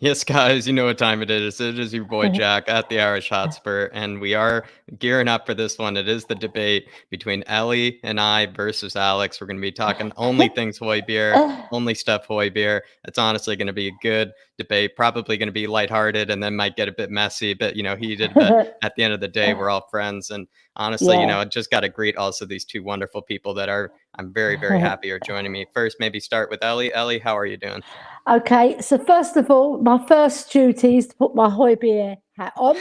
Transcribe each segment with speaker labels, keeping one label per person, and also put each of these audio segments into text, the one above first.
Speaker 1: Yes, guys, you know what time it is. It is your boy Jack at the Irish Hotspur, and we are gearing up for this one. It is the debate between Ellie and I versus Alex. We're going to be talking only things Højbjerg, only stuff Højbjerg. It's honestly going to be a good debate, probably going to be lighthearted and then might get a bit messy, but, heated. But at the end of the day, we're all friends. And honestly, I just got to greet also these two wonderful people that I'm very, very happy are joining me. First, maybe start with Ellie. Ellie, how are you doing?
Speaker 2: Okay, so first of all, my first duty is to put my Højbjerg hat on.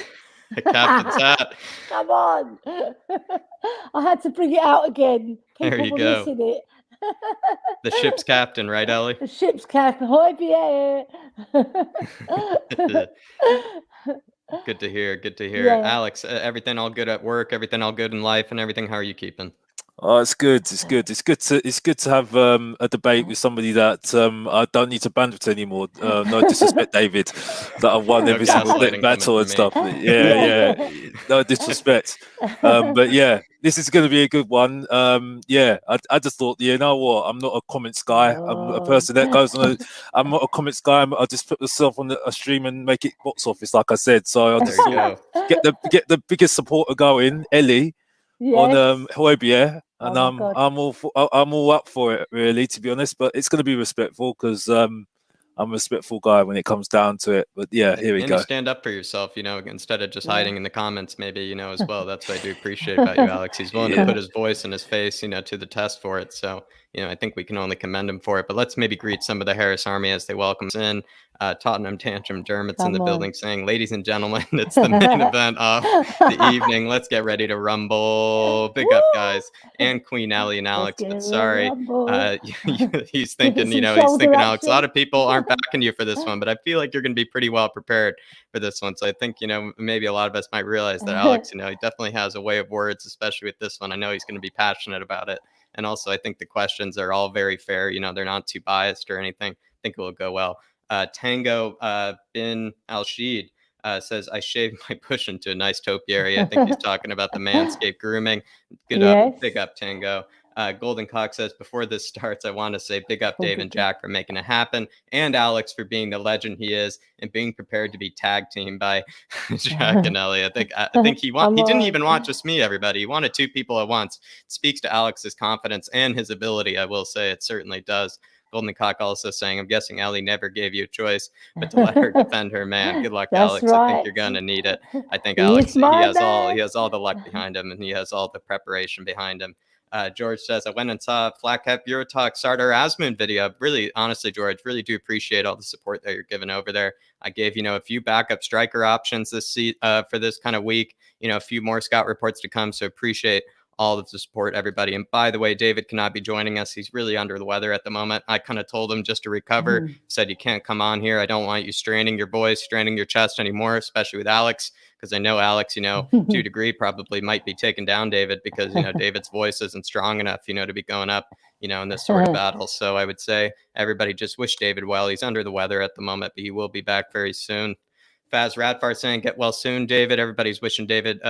Speaker 1: Captain's hat.
Speaker 2: Come on. I had to bring it out again. People
Speaker 1: There you
Speaker 2: were
Speaker 1: go.
Speaker 2: missing it.
Speaker 1: The ship's captain, right, Ellie?
Speaker 2: The ship's captain, Højbjerg.
Speaker 1: Good to hear. Good to hear.
Speaker 2: Yeah.
Speaker 1: Alex, everything all good at work? Everything all good in life and everything? How are you keeping?
Speaker 3: Oh, it's good. It's good. It's good to have a debate with somebody that I don't need to band with anymore. No disrespect, David, that I've won every single battle and stuff. Yeah. No disrespect. But yeah, this is going to be a good one. I just thought, you know what? I'm not a comments guy. I'm a person that goes on. I'm not a comments guy. I just put myself on a stream and make it box office, like I said. So I just thought get the biggest supporter going, ELLY.
Speaker 2: Yes.
Speaker 3: On Højbjerg, and
Speaker 2: Oh
Speaker 3: I'm all up for it, really, to be honest. But it's going to be respectful because I'm a respectful guy when it comes down to it. But yeah, here we go.
Speaker 1: You stand up for yourself, instead of just hiding in the comments, maybe, as well. That's what I do appreciate about you, Alex. He's willing to put his voice and his face, to the test for it. So, I think we can only commend him for it. But let's maybe greet some of the Harris Army as they welcome us in. Tottenham Tantrum Dermot's in the building saying, ladies and gentlemen, it's the main event of the evening. Let's get ready to rumble. Big up, guys. And Queen Ellie and Alex, but sorry. He's thinking, he's thinking, Alex, a lot of people aren't backing you for this one, but I feel like you're going to be pretty well prepared for this one. So I think, maybe a lot of us might realize that Alex, he definitely has a way of words, especially with this one. I know he's going to be passionate about it. And also, I think the questions are all very fair. They're not too biased or anything. I think it will go well. Tango bin Al-Sheed says, I shaved my bush into a nice topiary. I think he's talking about the Manscaped grooming. Good up, big up, Tango. Golden Cock says, before this starts, I want to say big up Dave and Jack for making it happen, and Alex for being the legend he is and being prepared to be tag teamed by Jack and Ellie. I think he didn't even want just me, everybody. He wanted two people at once. It speaks to Alex's confidence and his ability. I will say it certainly does. Golden Cock also saying, I'm guessing Ellie never gave you a choice, but to let her defend her man. Good luck, Alex. Right. I think you're going to need it. I think Alex, he has all the luck behind him, and he has all the preparation behind him. George says, I went and saw flatcapeurotalk Sardar Azmoun video. Really, honestly, George, really do appreciate all the support that you're giving over there. I gave, a few backup striker options for this kind of week, a few more scout reports to come. So appreciate all of the support, everybody. And by the way, David cannot be joining us. He's really under the weather at the moment. I kind of told him just to recover, said you can't come on here. I don't want you straining your voice, straining your chest anymore, especially with Alex, because I know Alex, 2 degree probably might be taking down David because, David's voice isn't strong enough, to be going up, in this sort of battle. So I would say everybody just wish David well. He's under the weather at the moment, but he will be back very soon. Faz Radfar saying, get well soon, David. Everybody's wishing David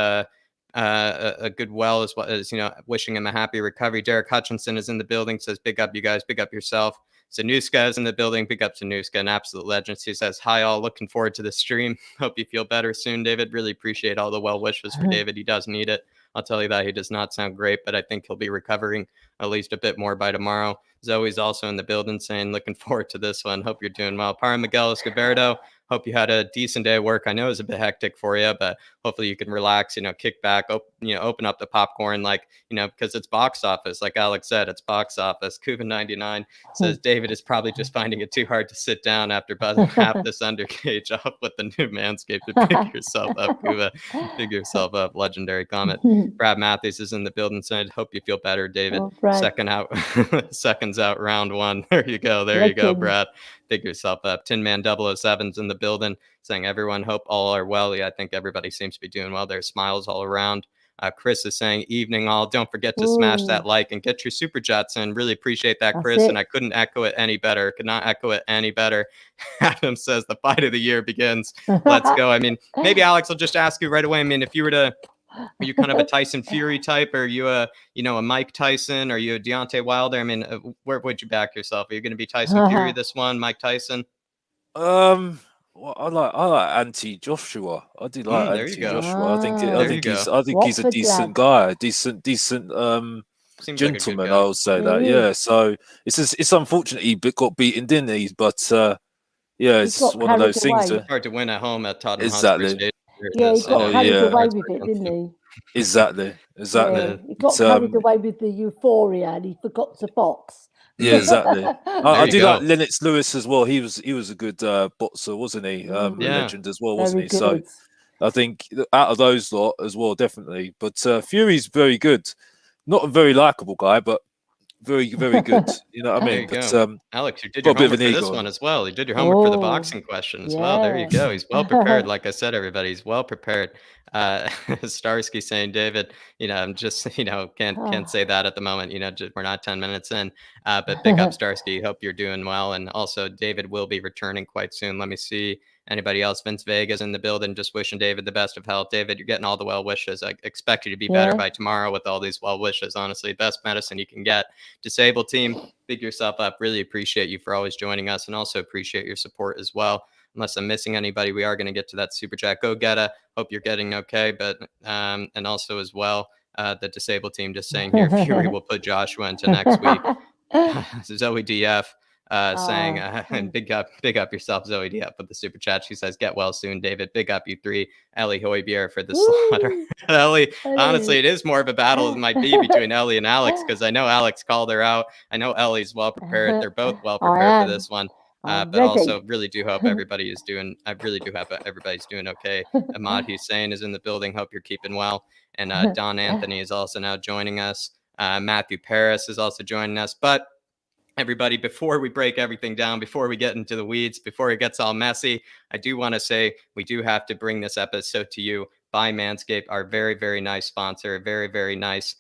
Speaker 1: a good well, as well as wishing him a happy recovery. Derek Hutchinson is in the building, says big up you guys, big up yourself. Sanuska is in the building, big up Sanuska, an absolute legend. He says, hi all, looking forward to the stream. Hope you feel better soon, David. Really appreciate all the well wishes for David. He does need it. I'll tell you that. He does not sound great, but I think he'll be recovering at least a bit more by tomorrow. Zoe's also in the building saying, looking forward to this one. Hope you're doing well. Para Miguel Escoberto, hope you had a decent day of work. I know it was a bit hectic for you, but hopefully you can relax, kick back, open up the popcorn, because it's box office. Like Alex said, it's box office. Kuva99 says, David is probably just finding it too hard to sit down after buzzing half this undercage off with the new Manscaped. To pick yourself up, Kuva. Pick yourself up. Legendary comment. Brad Matthews is in the building saying, hope you feel better, David.
Speaker 2: Brad.
Speaker 1: Seconds out, round one. There you go. There you go, Brad. Big yourself up. Tin Man 007's in the building saying, everyone, hope all are well. Yeah, I think everybody seems to be doing well. There's smiles all around. Chris is saying, evening all. Don't forget to smash that like and get your super chats in. Really appreciate that, Chris. And I couldn't echo it any better. Could not echo it any better. Adam says the fight of the year begins. Let's go. I mean, maybe Alex, I'll just ask you right away. I mean, if you were to, are you kind of a Tyson Fury type? Or are you a Mike Tyson? Are you a Deontay Wilder? I mean, where would you back yourself? Are you going to be Tyson Fury this one, Mike Tyson?
Speaker 3: Well, I like anti-Joshua. I do like anti-Joshua. I think he's a decent guy, decent gentleman. Like I'll say that. Yeah. So it's unfortunate he got beaten, didn't he? But it's one of those things.
Speaker 1: Hard to win at home at Tottenham.
Speaker 3: Exactly.
Speaker 2: Yeah, he got carried away with it, didn't he?
Speaker 3: Exactly.
Speaker 2: Yeah, he got carried away with the euphoria, and he forgot to box.
Speaker 3: Yeah, exactly. I do like Lennox Lewis as well. He was a good boxer, wasn't he? A legend as well, wasn't he? So I think out of those lot as well, definitely. But Fury's very good. Not a very likable guy, but very, very good. You know what I mean?
Speaker 1: But, Alex, you did your homework for this one as well. You did your homework for the boxing question as well. There you go. He's well prepared. Like I said, everybody, he's well prepared. Starsky saying, David, I'm just, can't say that at the moment. We're not 10 minutes in. But big up, Starsky. Hope you're doing well. And also, David will be returning quite soon. Let me see. Anybody else? Vince Vega's in the building, just wishing David the best of health. David, you're getting all the well wishes. I expect you to be better by tomorrow with all these well wishes. Honestly, best medicine you can get. Disabled team, big yourself up. Really appreciate you for always joining us, and also appreciate your support as well. Unless I'm missing anybody, we are going to get to that super chat. Go get it. Hope you're getting okay. But and also as well, the disabled team just saying here, Fury will put Joshua into next week. Zoe DF. Saying and big up yourself, Zoe DF, with the super chat. She says, get well soon, David. Big up you three. ELLY Højbjerg for the slaughter. ELLY, honestly, it is more of a battle as it might be between ELLY and Alex, because I know Alex called her out. I know ELLY's well prepared. They're both well prepared for this one. But also really do hope everybody's doing okay. Ahmad Hussein is in the building. Hope you're keeping well. And Don Anthony is also now joining us. Matthew Paris is also joining us. But everybody, before we break everything down, before we get into the weeds, before it gets all messy, I do want to say we do have to bring this episode to you by Manscaped, our very, very nice sponsor, a very, very nice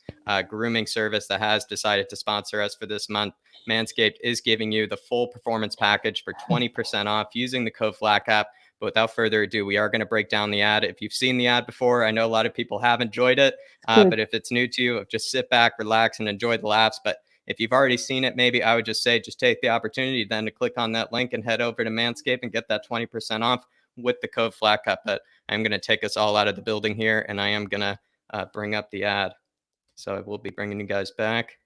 Speaker 1: grooming service that has decided to sponsor us for this month. Manscaped is giving you the full performance package for 20% off using the code FLATCAP. But without further ado, we are going to break down the ad. If you've seen the ad before, I know a lot of people have enjoyed it, but if it's new to you, just sit back, relax, and enjoy the laughs. But if you've already seen it, maybe I would just say, just take the opportunity then to click on that link and head over to Manscaped and get that 20% off with the code FLATCAP. But I'm going to take us all out of the building here, and I am going to bring up the ad. So I will be bringing you guys back.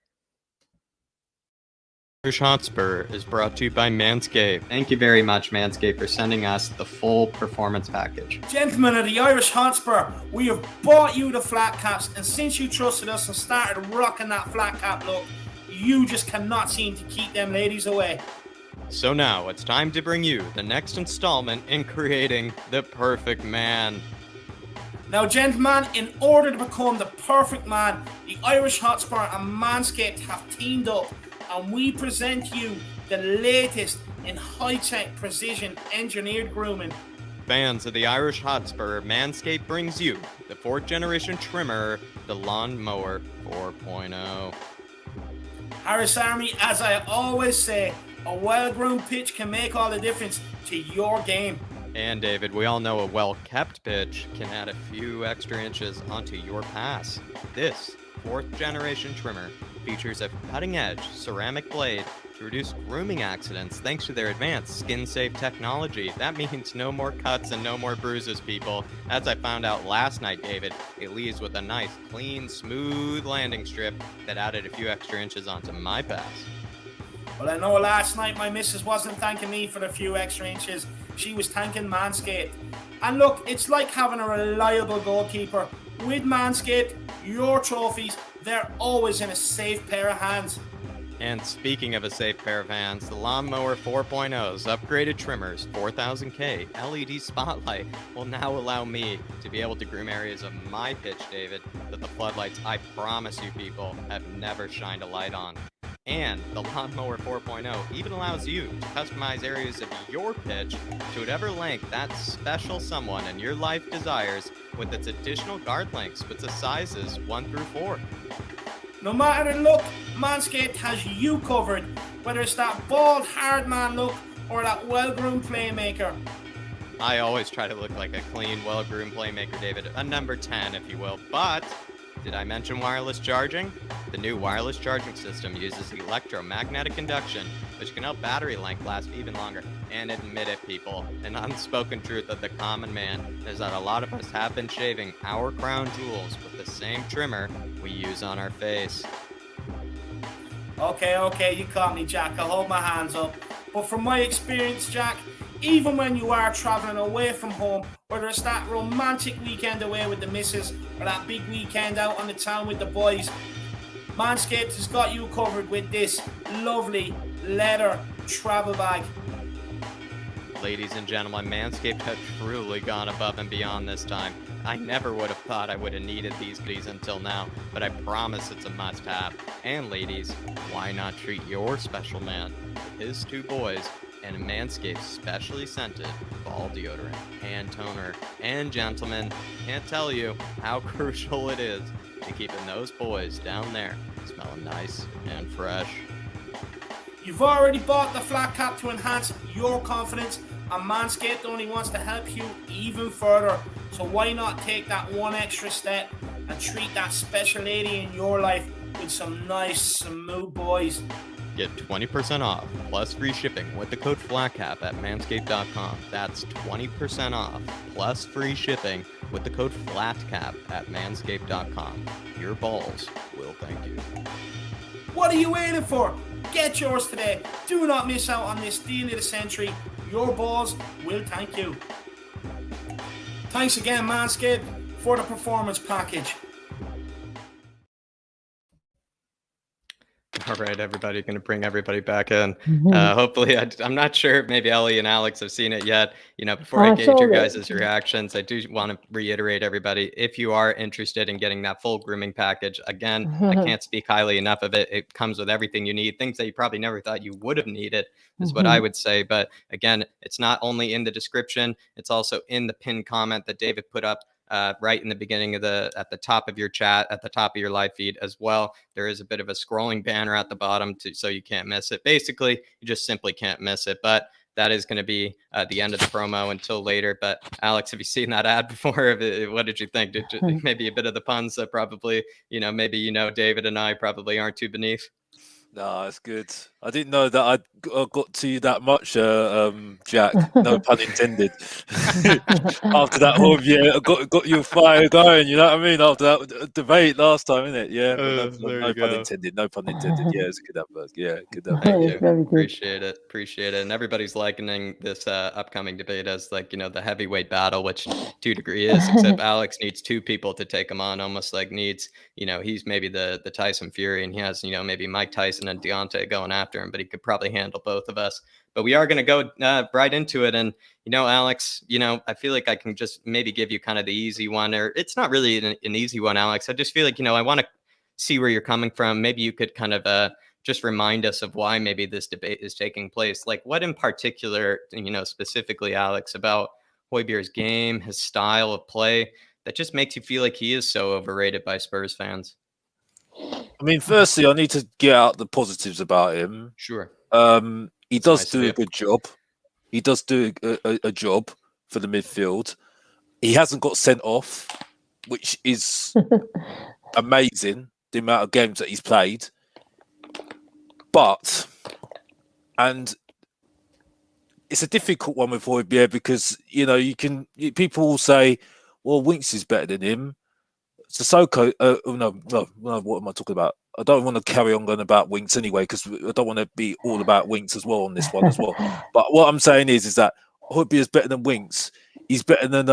Speaker 1: Irish Hotspur is brought to you by Manscaped. Thank you very much, Manscaped, for sending us the full performance package.
Speaker 4: Gentlemen of the Irish Hotspur, we have bought you the flat caps, and since you trusted us and started rocking that flat cap look, you just cannot seem to keep them ladies away.
Speaker 1: So now it's time to bring you the next installment in creating the perfect man.
Speaker 4: Now, gentlemen, in order to become the perfect man, the Irish Hotspur and Manscaped have teamed up, and we present to you the latest in high-tech precision engineered grooming.
Speaker 1: Fans of the Irish Hotspur, Manscaped brings you the 4th generation trimmer, the Lawn Mower 4.0.
Speaker 4: Harris Army, as I always say, a well-groomed pitch can make all the difference to your game.
Speaker 1: And David, we all know a well-kept pitch can add a few extra inches onto your pass. This 4th generation trimmer features a cutting-edge ceramic blade to reduce grooming accidents thanks to their advanced skin-safe technology. That means no more cuts and no more bruises, people. As I found out last night, David, it leaves with a nice, clean, smooth landing strip that added a few extra inches onto my pass.
Speaker 4: Well, I know last night my missus wasn't thanking me for the few extra inches. She was thanking Manscaped. And look, it's like having a reliable goalkeeper. With Manscaped, your trophies, they're always in a safe pair of hands.
Speaker 1: And speaking of a safe pair of hands, the Lawnmower 4.0's upgraded trimmers, 4000K LED spotlight will now allow me to be able to groom areas of my pitch, David, that the floodlights, I promise you people, have never shined a light on. And the Lawnmower 4.0 even allows you to customize areas of your pitch to whatever length that special someone in your life desires with its additional guard lengths with the sizes 1 through 4.
Speaker 4: No matter the look, Manscaped has you covered, whether it's that bald, hard man look or that well-groomed playmaker.
Speaker 1: I always try to look like a clean, well-groomed playmaker, David, a number 10, if you will. But did I mention wireless charging? The new wireless charging system uses electromagnetic induction, which can help battery length last even longer. And admit it, people, an unspoken truth of the common man is that a lot of us have been shaving our crown jewels with the same trimmer we use on our face.
Speaker 4: Okay, you caught me, Jack. I'll hold my hands up. But from my experience, Jack, even when you are traveling away from home, whether it's that romantic weekend away with the missus or that big weekend out on the town with the boys, Manscaped has got you covered with this lovely leather travel bag.
Speaker 1: Ladies and gentlemen, Manscaped has truly gone above and beyond this time. I never would have thought I would have needed these goodies until now, but I promise it's a must-have. And ladies, why not treat your special man with his 2 boys and a Manscaped specially scented ball deodorant, hand toner, and gentlemen, can't tell you how crucial it is to keeping those boys down there smelling nice and fresh.
Speaker 4: You've already bought the flat cap to enhance your confidence, and Manscaped only wants to help you even further. So why not take that one extra step and treat that special lady in your life with some nice, smooth boys?
Speaker 1: Get 20% off plus free shipping with the code FLATCAP at manscaped.com. That's 20% off plus free shipping with the code FLATCAP at manscaped.com. Your balls will thank you.
Speaker 4: What are you waiting for? Get yours today. Do not miss out on this deal of the century. Your balls will thank you. Thanks again, Manscaped, for the performance package.
Speaker 1: All right, everybody, going to bring everybody back in. Hopefully, I'm not sure. Maybe Ellie and Alex have seen it yet. Before I gauge your guys' reactions, I do want to reiterate, everybody, if you are interested in getting that full grooming package, again, I can't speak highly enough of it. It comes with everything you need, things that you probably never thought you would have needed, is what I would say. But again, it's not only in the description, it's also in the pinned comment that David put up. Right in the beginning of at the top of your chat, at the top of your live feed as well. There is a bit of a scrolling banner at the bottom so you can't miss it. Basically, you just simply can't miss it. But that is going to be the end of the promo until later. But Alex, have you seen that ad before? What did you think? Maybe a bit of the puns that probably, maybe David and I probably aren't too beneath.
Speaker 3: No, it's good. I didn't know that I got to you that much, Jack. No pun intended. After that whole got your fire going. You know what I mean? After that debate last time, innit? Yeah. No pun intended. No pun intended. Yeah, it's a good advert. Yeah, good advert.
Speaker 2: Very good.
Speaker 1: Appreciate it. And everybody's likening this upcoming debate as the heavyweight battle, which to a degree is, except Alex needs 2 people to take him on, almost like needs, he's maybe the Tyson Fury, and he has, maybe Mike Tyson and Deontay going after him, but he could probably handle both of us. But we are going to go right into it. And, Alex, I feel like I can just maybe give you kind of the easy one, or it's not really an easy one, Alex. I just feel like, I want to see where you're coming from. Maybe you could kind of just remind us of why maybe this debate is taking place. Like what in particular, specifically, Alex, about Højbjerg's game, his style of play, that just makes you feel like he is so overrated by Spurs fans?
Speaker 3: I mean, firstly, I need to get out the positives about him.
Speaker 1: Sure.
Speaker 3: He does do a good job. He does do a job for the midfield. He hasn't got sent off, which is amazing, the amount of games that he's played. But, and it's a difficult one with Højbjerg because, people will say, well, Winks is better than him. Sissoko, no, what am I talking about? I don't want to carry on going about Winks anyway because I don't want to be all about Winks as well on this one as well. But what I'm saying is that Højbjerg is better than Winks. He's better than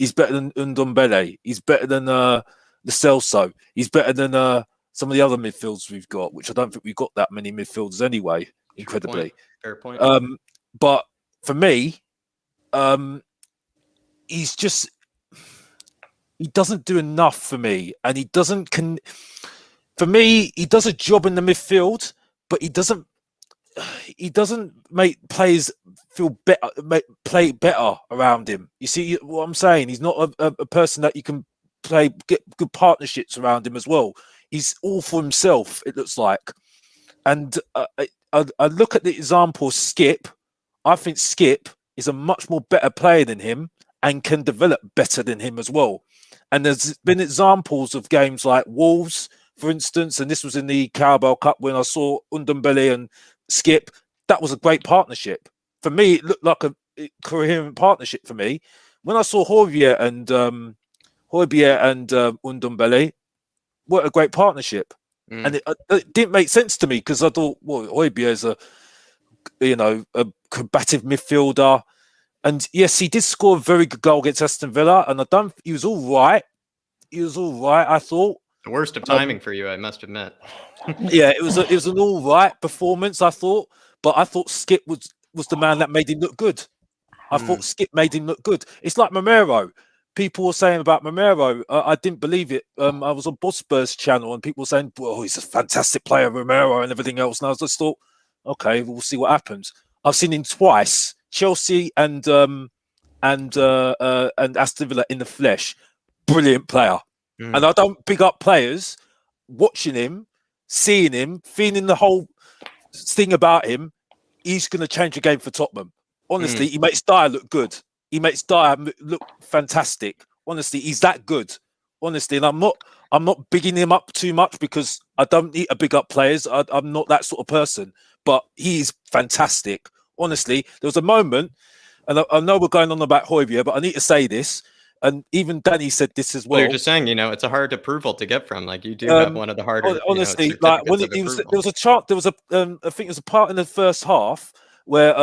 Speaker 3: Ndombele. He's better than Lo Celso. He's better than some of the other midfielders we've got, which I don't think we've got that many midfielders anyway, incredibly.
Speaker 1: Fair point.
Speaker 3: But for me, he doesn't do enough for me, and he doesn't for me, he does a job in the midfield, but he doesn't make players feel better, play better around him. You see what I'm saying? He's not a person that you can get good partnerships around him as well. He's all for himself, it looks like. And I look at the example Skip. I think Skip is a much more better player than him and can develop better than him as well. And there's been examples of games like Wolves, for instance, and this was in the Carabao Cup when I saw Ndombele and Skip. That was a great partnership. For me, it looked like a coherent partnership for me. When I saw Højbjerg and Ndombele, what a great partnership. And it didn't make sense to me because I thought, well, Højbjerg is a combative midfielder. And yes, he did score a very good goal against Aston Villa, and he was all right. I thought.
Speaker 1: The worst of timing for you, I must admit.
Speaker 3: Yeah, it was an all right performance, I thought. But I thought Skip was the man that made him look good. I thought Skip made him look good. It's like Romero. People were saying about Romero, I didn't believe it. I was on Boss Spurs channel, and people were saying, well, he's a fantastic player, Romero, and everything else. And I just thought, okay, we'll see what happens. I've seen him twice, Chelsea and Aston Villa in the flesh. Brilliant player. And I don't big up players. Watching him, seeing him, feeling the whole thing about him, he's going to change the game for Tottenham. Honestly, he makes Dyer look good. He makes Dyer look fantastic. Honestly, he's that good. Honestly, and I'm not bigging him up too much because I don't need to big up players. I'm not that sort of person. But he's fantastic. Honestly, there was a moment, and I know we're going on about Højbjerg, but I need to say this. And even Danny said this as well.
Speaker 1: You're just saying, it's a hard approval to get from. Like, you do have one of the harder.
Speaker 3: Honestly, like when there was a chart, there was I think it was a part in the first half where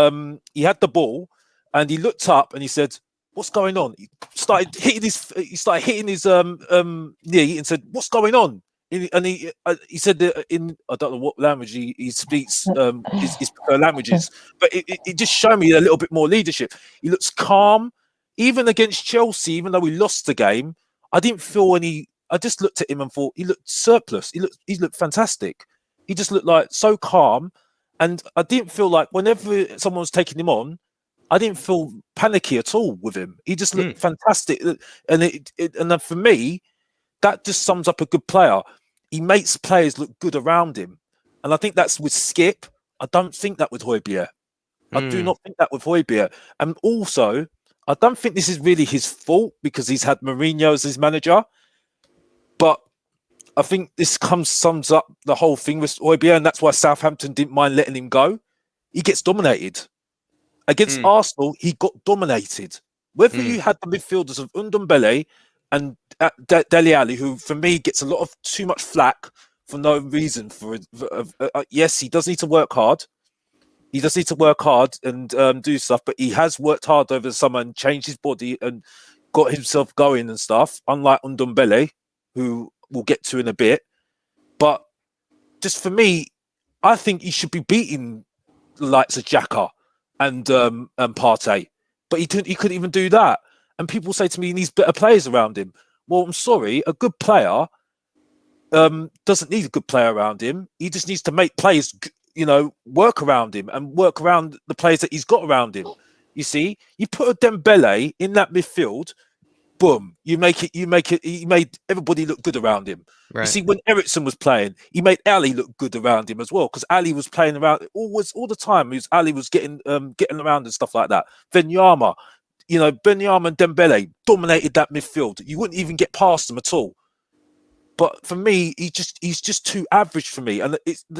Speaker 3: he had the ball and he looked up and he said, "What's going on?" He started hitting his knee and said, "What's going on?" And he said that in, I don't know what language he speaks, his languages, but it just showed me a little bit more leadership. He looks calm. Even against Chelsea, even though we lost the game, I didn't feel any. I just looked at him and thought he looked surplus. He looked fantastic. He just looked like so calm, and I didn't feel like whenever someone was taking him on, I didn't feel panicky at all with him. He just looked fantastic, and and for me, that just sums up a good player. He makes players look good around him, and I think that's with Skip. I don't think that with Højbjerg. I do not think that with Højbjerg, and also. I don't think this is really his fault because he's had Mourinho as his manager. But I think this sums up the whole thing with Højbjerg, and that's why Southampton didn't mind letting him go. He gets dominated. Against Arsenal, he got dominated. Whether you had the midfielders of Ndombele and Dele Alli, who for me gets a lot of too much flack for no reason. Yes, he does need to work hard. He does need to work hard and do stuff, but he has worked hard over the summer and changed his body and got himself going and stuff, unlike Ndombele, who we'll get to in a bit. But just for me, I think he should be beating the likes of Xhaka and Partey. But he couldn't even do that. And people say to me he needs better players around him. Well, I'm sorry, a good player doesn't need a good player around him. He just needs to make players work around him and work around the players that he's got around him. You see, you put a Dembele in that midfield, boom, he made everybody look good around him. Right. You see, when Eriksen was playing, he made Ali look good around him as well, because Ali was playing around all the time. Ali was getting around and stuff like that. Benyama and Dembele dominated that midfield. You wouldn't even get past them at all. But for me, he's just too average for me, and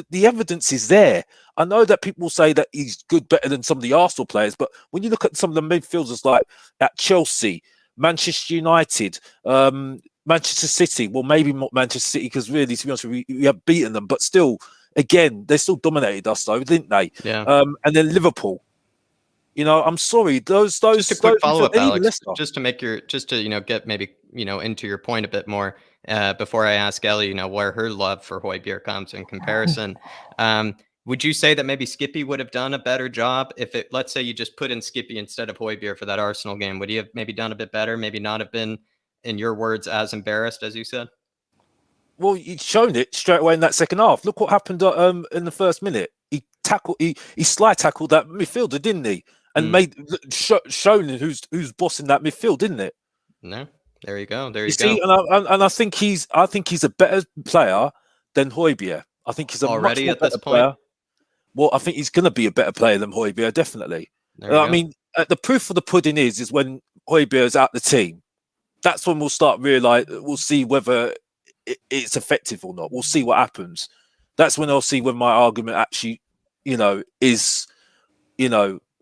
Speaker 3: the evidence is there. I know that people say that he's better than some of the Arsenal players, but when you look at some of the midfielders like at Chelsea, Manchester United, Manchester City, well, maybe not Manchester City because really, to be honest with you, we have beaten them, but still, again, they still dominated us though, didn't they?
Speaker 1: Yeah.
Speaker 3: And then Liverpool. I'm sorry. Those.
Speaker 1: Just a quick follow-up, Alex. Just to get maybe into your point a bit more, before I ask Ellie, where her love for Højbjerg comes in comparison. Would you say that maybe Skippy would have done a better job if let's say you just put in Skippy instead of Højbjerg for that Arsenal game? Would he have maybe done a bit better? Maybe not have been, in your words, as embarrassed as you said?
Speaker 3: Well, he'd shown it straight away in that second half. Look what happened in the first minute. He slide tackled that midfielder, didn't he? And shown who's bossing that midfield, didn't it?
Speaker 1: No, there you go. There you
Speaker 3: see,
Speaker 1: go.
Speaker 3: And I think he's a better player than Højbjerg. I think he's
Speaker 1: already
Speaker 3: much
Speaker 1: at this
Speaker 3: player.
Speaker 1: point.
Speaker 3: Well, I think he's going to be a better player than Højbjerg, definitely. I mean, the proof of the pudding is when Højbjerg is out the team. That's when we'll start we'll see whether it's effective or not. We'll see what happens. That's when I'll see when my argument actually, is,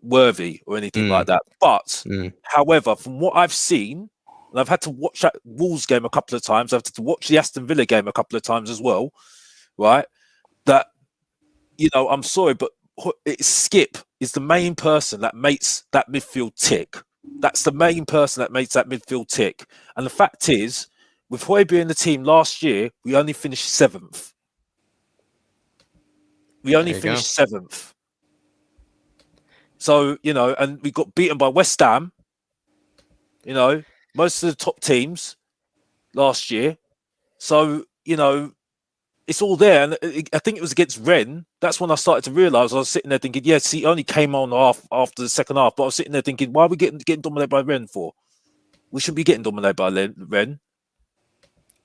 Speaker 3: worthy or anything like that. But, however, from what I've seen, and I've had to watch that Wolves game a couple of times, I've had to watch the Aston Villa game a couple of times as well, right? That, I'm sorry, but Skip is the main person that makes that midfield tick. That's the main person that makes that midfield tick. And the fact is, with Højbjerg in the team last year, we only finished 7th. We only finished 7th. So, and we got beaten by West Ham, most of the top teams last year. So, it's all there. And I think it was against Rennes. That's when I started to realise. I was sitting there thinking, yes, he only came on after the second half. But I was sitting there thinking, why are we getting dominated by Rennes for? We shouldn't be getting dominated by Rennes.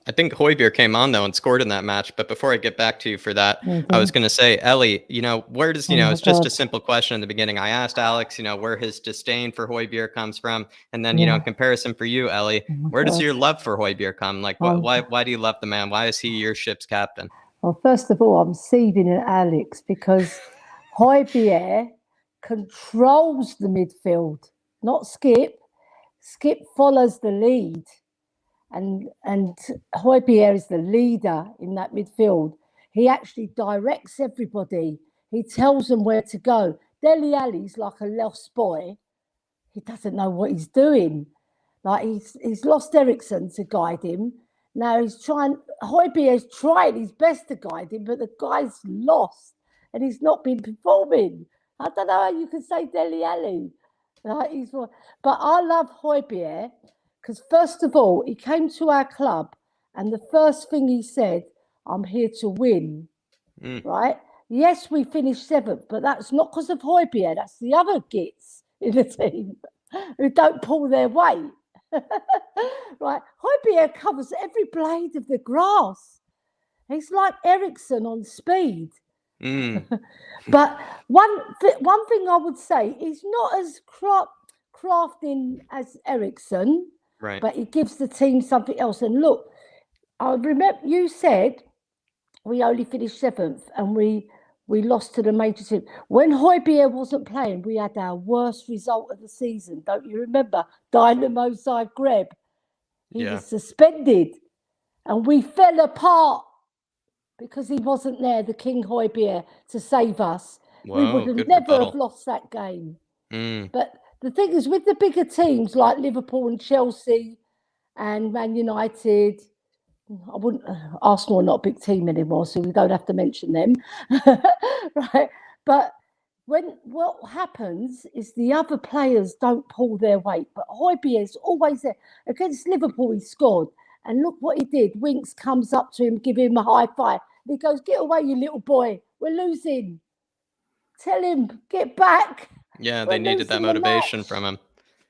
Speaker 1: I think Højbjerg came on, though, and scored in that match. But before I get back to you for that, I was going to say, Ellie, where does, it's just a simple question in the beginning. I asked Alex, where his disdain for Højbjerg comes from. And then, in comparison for you, Ellie, where does your love for Højbjerg come? Like, why do you love the man? Why is he your ship's captain?
Speaker 2: Well, first of all, I'm seething at Alex because Højbjerg controls the midfield, not Skip. Skip follows the lead. And Højbjerg is the leader in that midfield. He actually directs everybody. He tells them where to go. Dele Alli's like a lost boy. He doesn't know what he's doing. Like he's lost Ericsson to guide him. Now Højbjerg's trying his best to guide him, but the guy's lost and he's not been performing. I don't know how you can say Dele Alli. But I love Højbjerg. Because first of all, he came to our club and the first thing he said, I'm here to win, right? Yes, we finished 7th, but that's not because of Højbjerg. That's the other gits in the team who don't pull their weight, right? Højbjerg covers every blade of the grass. He's like Ericsson on speed. But one thing I would say, he's not as crafting as Ericsson.
Speaker 1: Right.
Speaker 2: But he gives the team something else. And look, I remember you said we only finished 7th and we lost to the major team. When Højbjerg wasn't playing, we had our worst result of the season. Don't you remember? Dynamo Zagreb. He was suspended and we fell apart because he wasn't there, the King Højbjerg, to save us.
Speaker 1: Wow,
Speaker 2: we would have never have lost that game. But the thing is, with the bigger teams like Liverpool and Chelsea and Man United, Arsenal are not a big team anymore, so we don't have to mention them, right? But what happens is the other players don't pull their weight, but Højbjerg is always there. Against Liverpool, he scored, and look what he did. Winks comes up to him, give him a high five. And he goes, "Get away, you little boy. We're losing. Tell him, get back."
Speaker 1: Yeah, they needed that motivation from him.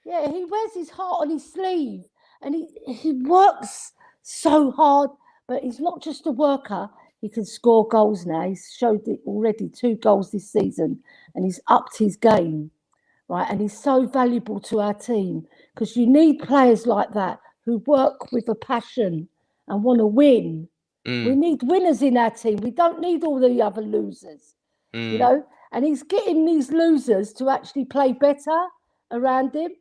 Speaker 2: Yeah, he wears his heart on his sleeve and he works so hard, but he's not just a worker. He can score goals now. He's showed it already, 2 goals this season, and he's upped his game, right? And he's so valuable to our team because you need players like that who work with a passion and want to win. We need winners in our team. We don't need all the other losers, And he's getting these losers to actually play better around him.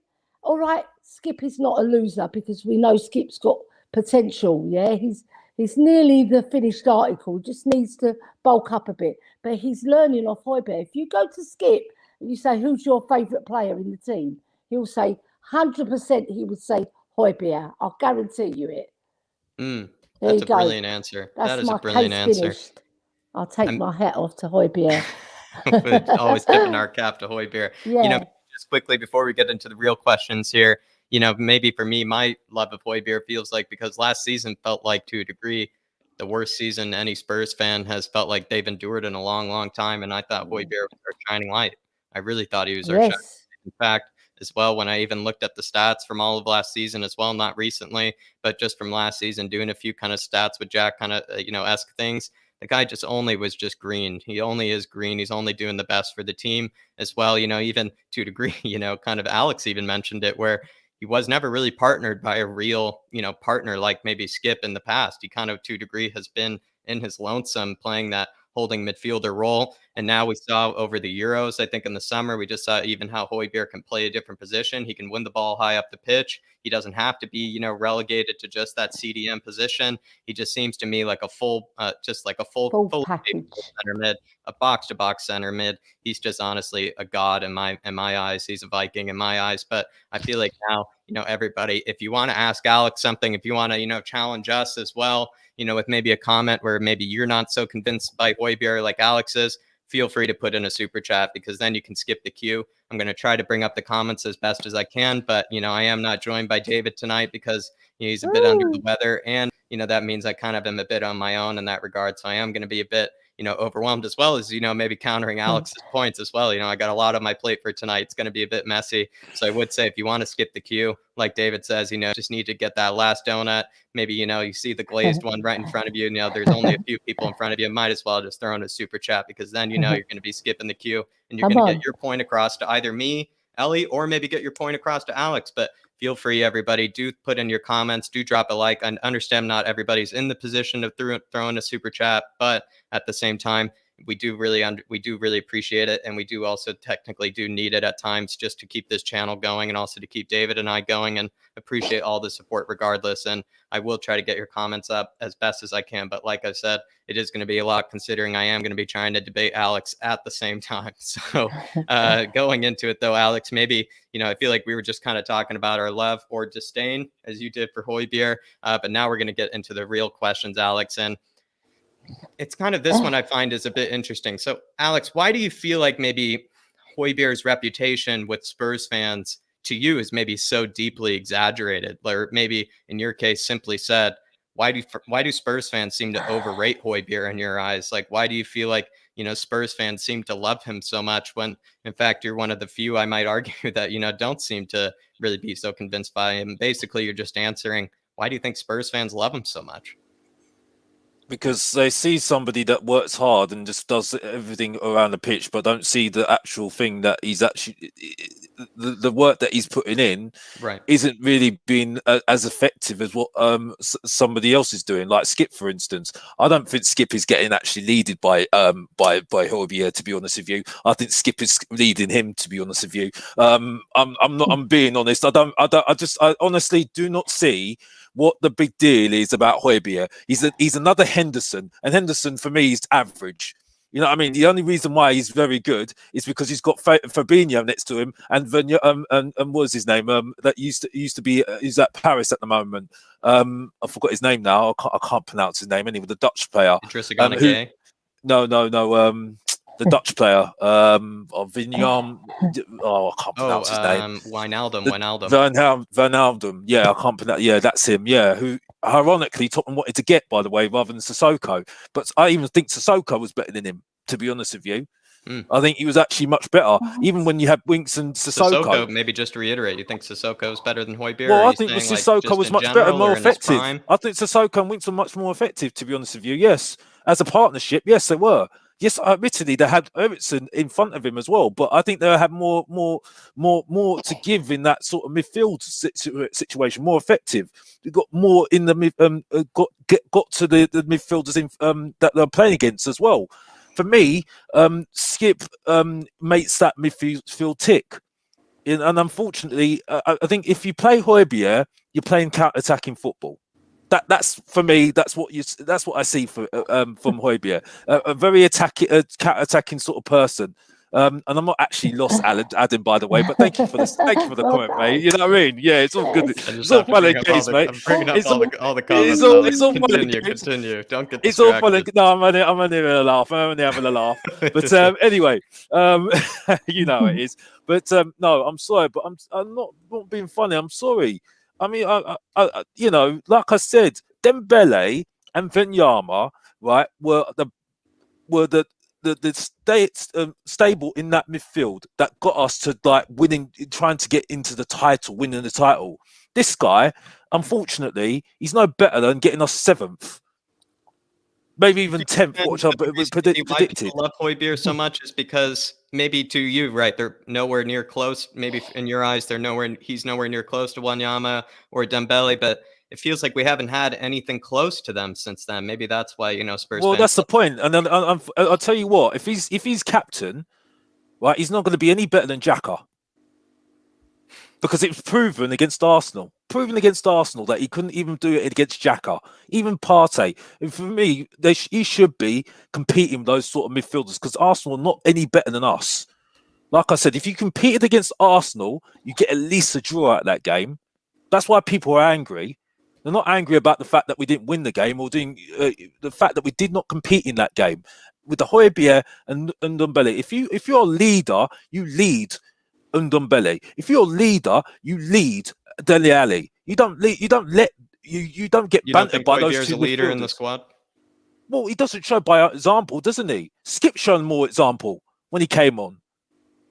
Speaker 2: All right, Skip is not a loser because we know Skip's got potential. Yeah, he's nearly the finished article. Just needs to bulk up a bit. But he's learning off Højbjerg. If you go to Skip and you say, who's your favourite player in the team? He'll say 100%. He would say Højbjerg. I'll guarantee you it.
Speaker 1: That's a brilliant answer. That is a brilliant answer.
Speaker 2: Finished. I'll take my hat off to Højbjerg.
Speaker 1: Always tipping our cap to Højbjerg.
Speaker 2: Yeah.
Speaker 1: You know, just quickly before we get into the real questions here, you know, maybe for me, my love of Højbjerg feels like, because last season felt like, to a degree, the worst season any Spurs fan has felt like they've endured in a long, long time. And I thought Højbjerg was our shining light. I really thought he was our shining light. In fact, as well, when I even looked at the stats from all of last season as well, not recently, but just from last season, doing a few kind of stats with Jack kind of, you know, esque things, the guy just only was just green. He only is green. He's only doing the best for the team as well. You know, even to a degree, you know, kind of Alex even mentioned it, where he was never really partnered by a real, you know, partner like maybe Skip in the past. He kind of, to a degree, has been in his lonesome playing that holding midfielder role. And now we saw over the Euros, I think in the summer, we just saw even how Højbjerg can play a different position. He can win the ball high up the pitch. He doesn't have to be, you know, relegated to just that CDM position. He just seems to me like a full, just like a full
Speaker 2: package
Speaker 1: center mid, a box to box center mid. He's just honestly a god in my eyes. He's a Viking in my eyes. But I feel like now, you know, everybody, if you want to ask Alex something, if you want to, you know, challenge us as well, you know, with maybe a comment where maybe you're not so convinced by Højbjerg like Alex is, feel free to put in a super chat, because then you can skip the queue. I'm going to try to bring up the comments as best as I can, but, you know, I am not joined by David tonight because he's a bit under the weather. And, you know, that means I kind of am a bit on my own in that regard. So I am going to be a bit, you know, overwhelmed, as well as, you know, maybe countering Alex's points as well. You know, I got a lot on my plate for tonight. It's going to be a bit messy. So I would say, if you want to skip the queue, like David says, you know, just need to get that last donut. Maybe, you know, you see the glazed one right in front of you. You know, there's only a few people in front of you. Might as well just throw in a super chat, because then, you know, you're going to be skipping the queue and you're going to get your point across to either me, Ellie, or maybe get your point across to Alex. But feel free, everybody, do put in your comments, do drop a like. I understand not everybody's in the position of throwing a super chat, but at the same time, we do really appreciate it, and we do also technically do need it at times, just to keep this channel going, and also to keep David and I going, and appreciate all the support regardless. And I will try to get your comments up as best as I can, but like I said, it is going to be a lot, considering I am going to be trying to debate Alex at the same time. So going into it though, Alex, maybe, you know, I feel like we were just kind of talking about our love or disdain, as you did for Højbjerg, but now we're going to get into the real questions, Alex. And it's kind of, this one I find is a bit interesting. So Alex, why do you feel like maybe Højbjerg's reputation with Spurs fans to you is maybe so deeply exaggerated? Or maybe in your case, simply said, why do Spurs fans seem to overrate Højbjerg in your eyes? Like, why do you feel like, you know, Spurs fans seem to love him so much, when in fact you're one of the few, I might argue, that, you know, don't seem to really be so convinced by him? Basically, you're just answering, why do you think Spurs fans love him so much?
Speaker 3: Because they see somebody that works hard and just does everything around the pitch, but don't see the actual thing that he's actually, the work that he's putting in,
Speaker 1: right,
Speaker 3: isn't really being as effective as what somebody else is doing. Like Skip, for instance. I don't think Skip is getting actually leaded by Højbjerg, to be honest with you. I think Skip is leading him, to be honest with you. I'm being honest. I honestly do not see what the big deal is about Højbjerg. He's another Henderson, and Henderson for me is average. You know what I mean? The only reason why he's very good is because he's got Fabinho next to him, and what's his name? That used to be he's at Paris at the moment. I forgot his name now. I can't pronounce his name. Anyway, the Dutch player. No. The Dutch player, Vinyam. Oh, I can't pronounce his name. Wijnaldum. Yeah, I can't pronounce. Yeah, that's him. Yeah, who ironically Tottenham wanted to get, by the way, rather than Sissoko. But I even think Sissoko was better than him, to be honest with you. I think he was actually much better, even when you had Winks and Sissoko.
Speaker 1: Maybe just to reiterate, you think Sissoko is better than Højbjerg?
Speaker 3: Well, I think Sissoko was much better and more effective. I think Sissoko and Winks were much more effective, to be honest with you. Yes, as a partnership, yes, they were. Yes, admittedly, they had Eriksson in front of him as well, but I think they had more to give in that sort of midfield situation, more effective. They got more in the got to the midfielders in that they're playing against as well. For me, Skip makes that midfield tick, and unfortunately, I think if you play Højbjerg, you're playing counter-attacking football. That's for me. That's what I see from Højbjerg. A very counter-attacking sort of person. And I'm not actually lost, Adam, by the way. But thank you for this. Thank you for the comment, mate. You know what I mean? Yeah, it's all good. It's all fun and games, mate.
Speaker 1: I'm bringing up all the
Speaker 3: It's
Speaker 1: comments.
Speaker 3: all fun and games.
Speaker 1: Continue. Don't get
Speaker 3: it's all
Speaker 1: distracted.
Speaker 3: fun and no, I'm only having a laugh. I'm only having a laugh. But anyway, you know how it is. But no, I'm sorry, but I'm not being funny. I'm sorry. I mean, I you know, like I said, Dembele and Wanyama, right, were the stable in that midfield that got us to like winning, trying to get into the title, winning the title. This guy, unfortunately, he's no better than getting us 7th, maybe even 10th. Which I predicted.
Speaker 1: Why people love Højbjerg so much is because maybe to you, right? They're nowhere near close. Maybe in your eyes, he's nowhere near close to Wanyama or Dembele, but it feels like we haven't had anything close to them since then. Maybe that's why, you know, Spurs.
Speaker 3: Well, that's the point. And then I'll tell you what: if he's captain, right, he's not going to be any better than Xhaka, because it's proven against Arsenal. Proven against Arsenal that he couldn't even do it against Xhaka, even Partey. And for me, he should be competing with those sort of midfielders, because Arsenal are not any better than us. Like I said, if you competed against Arsenal, you get at least a draw out of that game. That's why people are angry. They're not angry about the fact that we didn't win the game, or the fact that we did not compete in that game. With the Højbjerg and Ndombele, if you're a leader, you lead Ndombele. If you're a leader, you lead Dele Alli. You don't get bantered by those two
Speaker 1: a leader
Speaker 3: midfielders.
Speaker 1: In the squad.
Speaker 3: Well, he doesn't show by example, doesn't he? Skip's shown more example when he came on.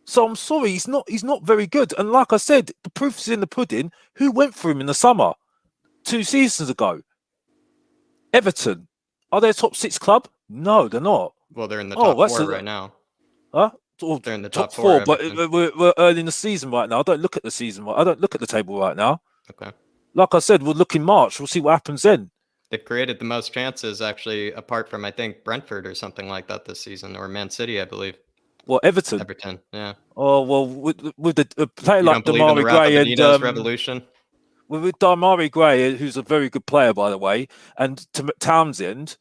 Speaker 3: So I'm sorry, he's not very good. And like I said, the proof is in the pudding. Who went for him in the summer? 2 seasons ago. Everton. Are they a top 6 club? No, they're not.
Speaker 1: Well, they're in the top 4 right now.
Speaker 3: Huh?
Speaker 1: They're in the top
Speaker 3: 4, but we're early in the season right now. I don't look at the season. I don't look at the table right now.
Speaker 1: Okay.
Speaker 3: Like I said, we'll look in March. We'll see what happens then.
Speaker 1: They've created the most chances, actually, apart from, I think, Brentford or something like that this season, or Man City, I believe.
Speaker 3: Well, Everton, yeah. Oh well, with a player like Damari Gray and
Speaker 1: revolution.
Speaker 3: With Damari Gray, who's a very good player, by the way, and Townsend,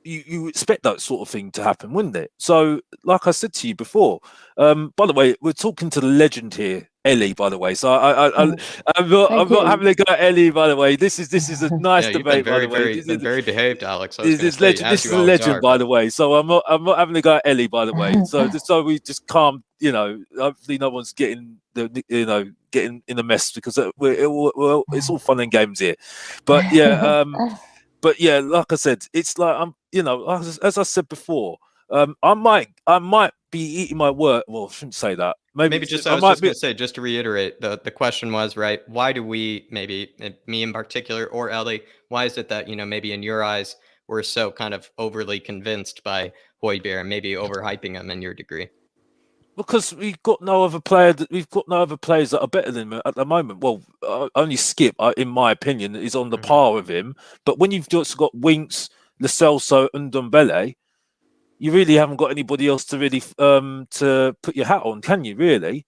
Speaker 3: you expect that sort of thing to happen, wouldn't it? So, like I said to you before, by the way, we're talking to the legend here, ELLY, by the way. So I'm not having a go at ELLY, by the way. This is a nice debate, by the way.
Speaker 1: Very behaved, Alex.
Speaker 3: This is a legend, by the way. So I'm not having a go at ELLY, by the way. So we just calm. You know, hopefully no one's getting in a mess, because it's all fun and games here. But yeah, like I said, it's like as I said before, I might be eating my word. Well, I shouldn't say that. Maybe just I was just going to say, just to reiterate, the question was, right, why do we, maybe me in particular or ELLY, why is it that, maybe in your eyes we're so kind of overly convinced by Højbjerg and maybe overhyping him in your degree? Because we've got no other players that are better than him at the moment. Well, only Skip, in my opinion, is on the par with him. But when you've just got Winks, Lo Celso, and Ndombele, you really haven't got anybody else to really to put your hat on, can you? Really?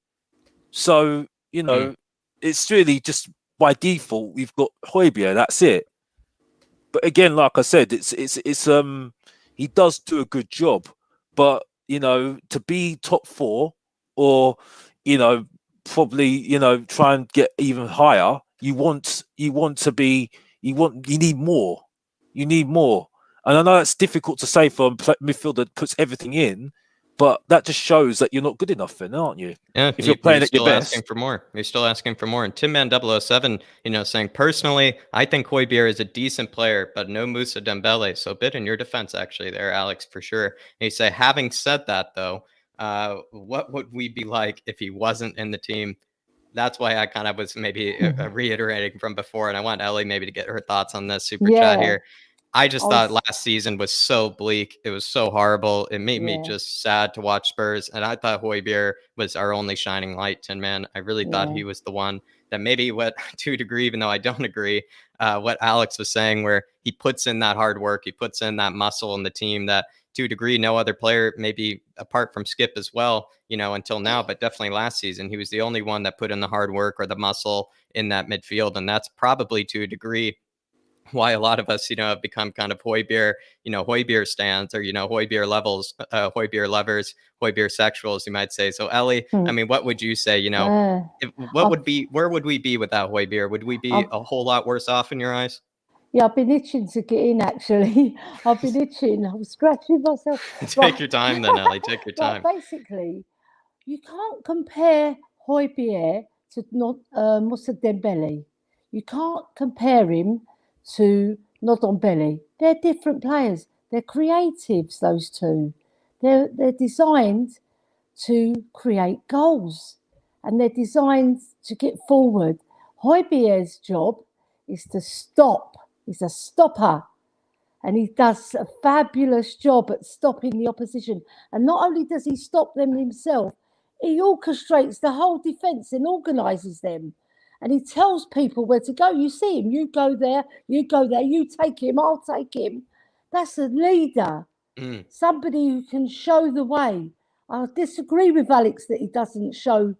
Speaker 3: So it's really just by default we've got Højbjerg. That's it. But again, like I said, it's he does do a good job, but to be top 4 or probably try and get even higher, you need more. You need more. And I know that's difficult to say for a midfielder that puts everything in, but that just shows that you're not good enough then, aren't you?
Speaker 1: Yeah,
Speaker 3: if you're playing at your best.
Speaker 1: Asking for more. You're still asking for more. And Tim Man 007, saying, personally, I think Højbjerg is a decent player, but no Moussa Dembele. So a bit in your defense, actually, there, Alex, for sure. And you say, having said that, though, what would we be like if he wasn't in the team? That's why I kind of was maybe reiterating from before, and I want ELLY maybe to get her thoughts on this super chat here. I just thought last season was so bleak. It was so horrible. It made me just sad to watch Spurs. And I thought Højbjerg was our only shining light. And man, I really thought he was the one that maybe to a degree, even though I don't agree, what Alex was saying, where he puts in that hard work, he puts in that muscle in the team that to a degree, no other player, maybe apart from Skip as well, until now, but definitely last season, he was the only one that put in the hard work or the muscle in that midfield. And that's probably to a degree why a lot of us, have become kind of Højbjerg stands, or, Højbjerg levels, Højbjerg lovers, Højbjerg sexuals, you might say. So Ellie, I mean, what would you say, where would we be without Højbjerg? Would we be a whole lot worse off in your eyes?
Speaker 2: Yeah, I've been itching to get in, actually. I've been itching. I'm scratching myself.
Speaker 1: Take your time then, Ellie. Take your time.
Speaker 2: Basically, you can't compare Højbjerg to Moussa Dembele. You can't compare him to Ndombele. They're different players. They're creatives, those two. They're designed to create goals, and they're designed to get forward. Højbjerg's job is to stop. He's a stopper, and he does a fabulous job at stopping the opposition. And not only does he stop them himself, he orchestrates the whole defence and organises them. And he tells people where to go. You see him, you go there, you take him, I'll take him. That's a leader, somebody who can show the way. I disagree with Alex that he doesn't show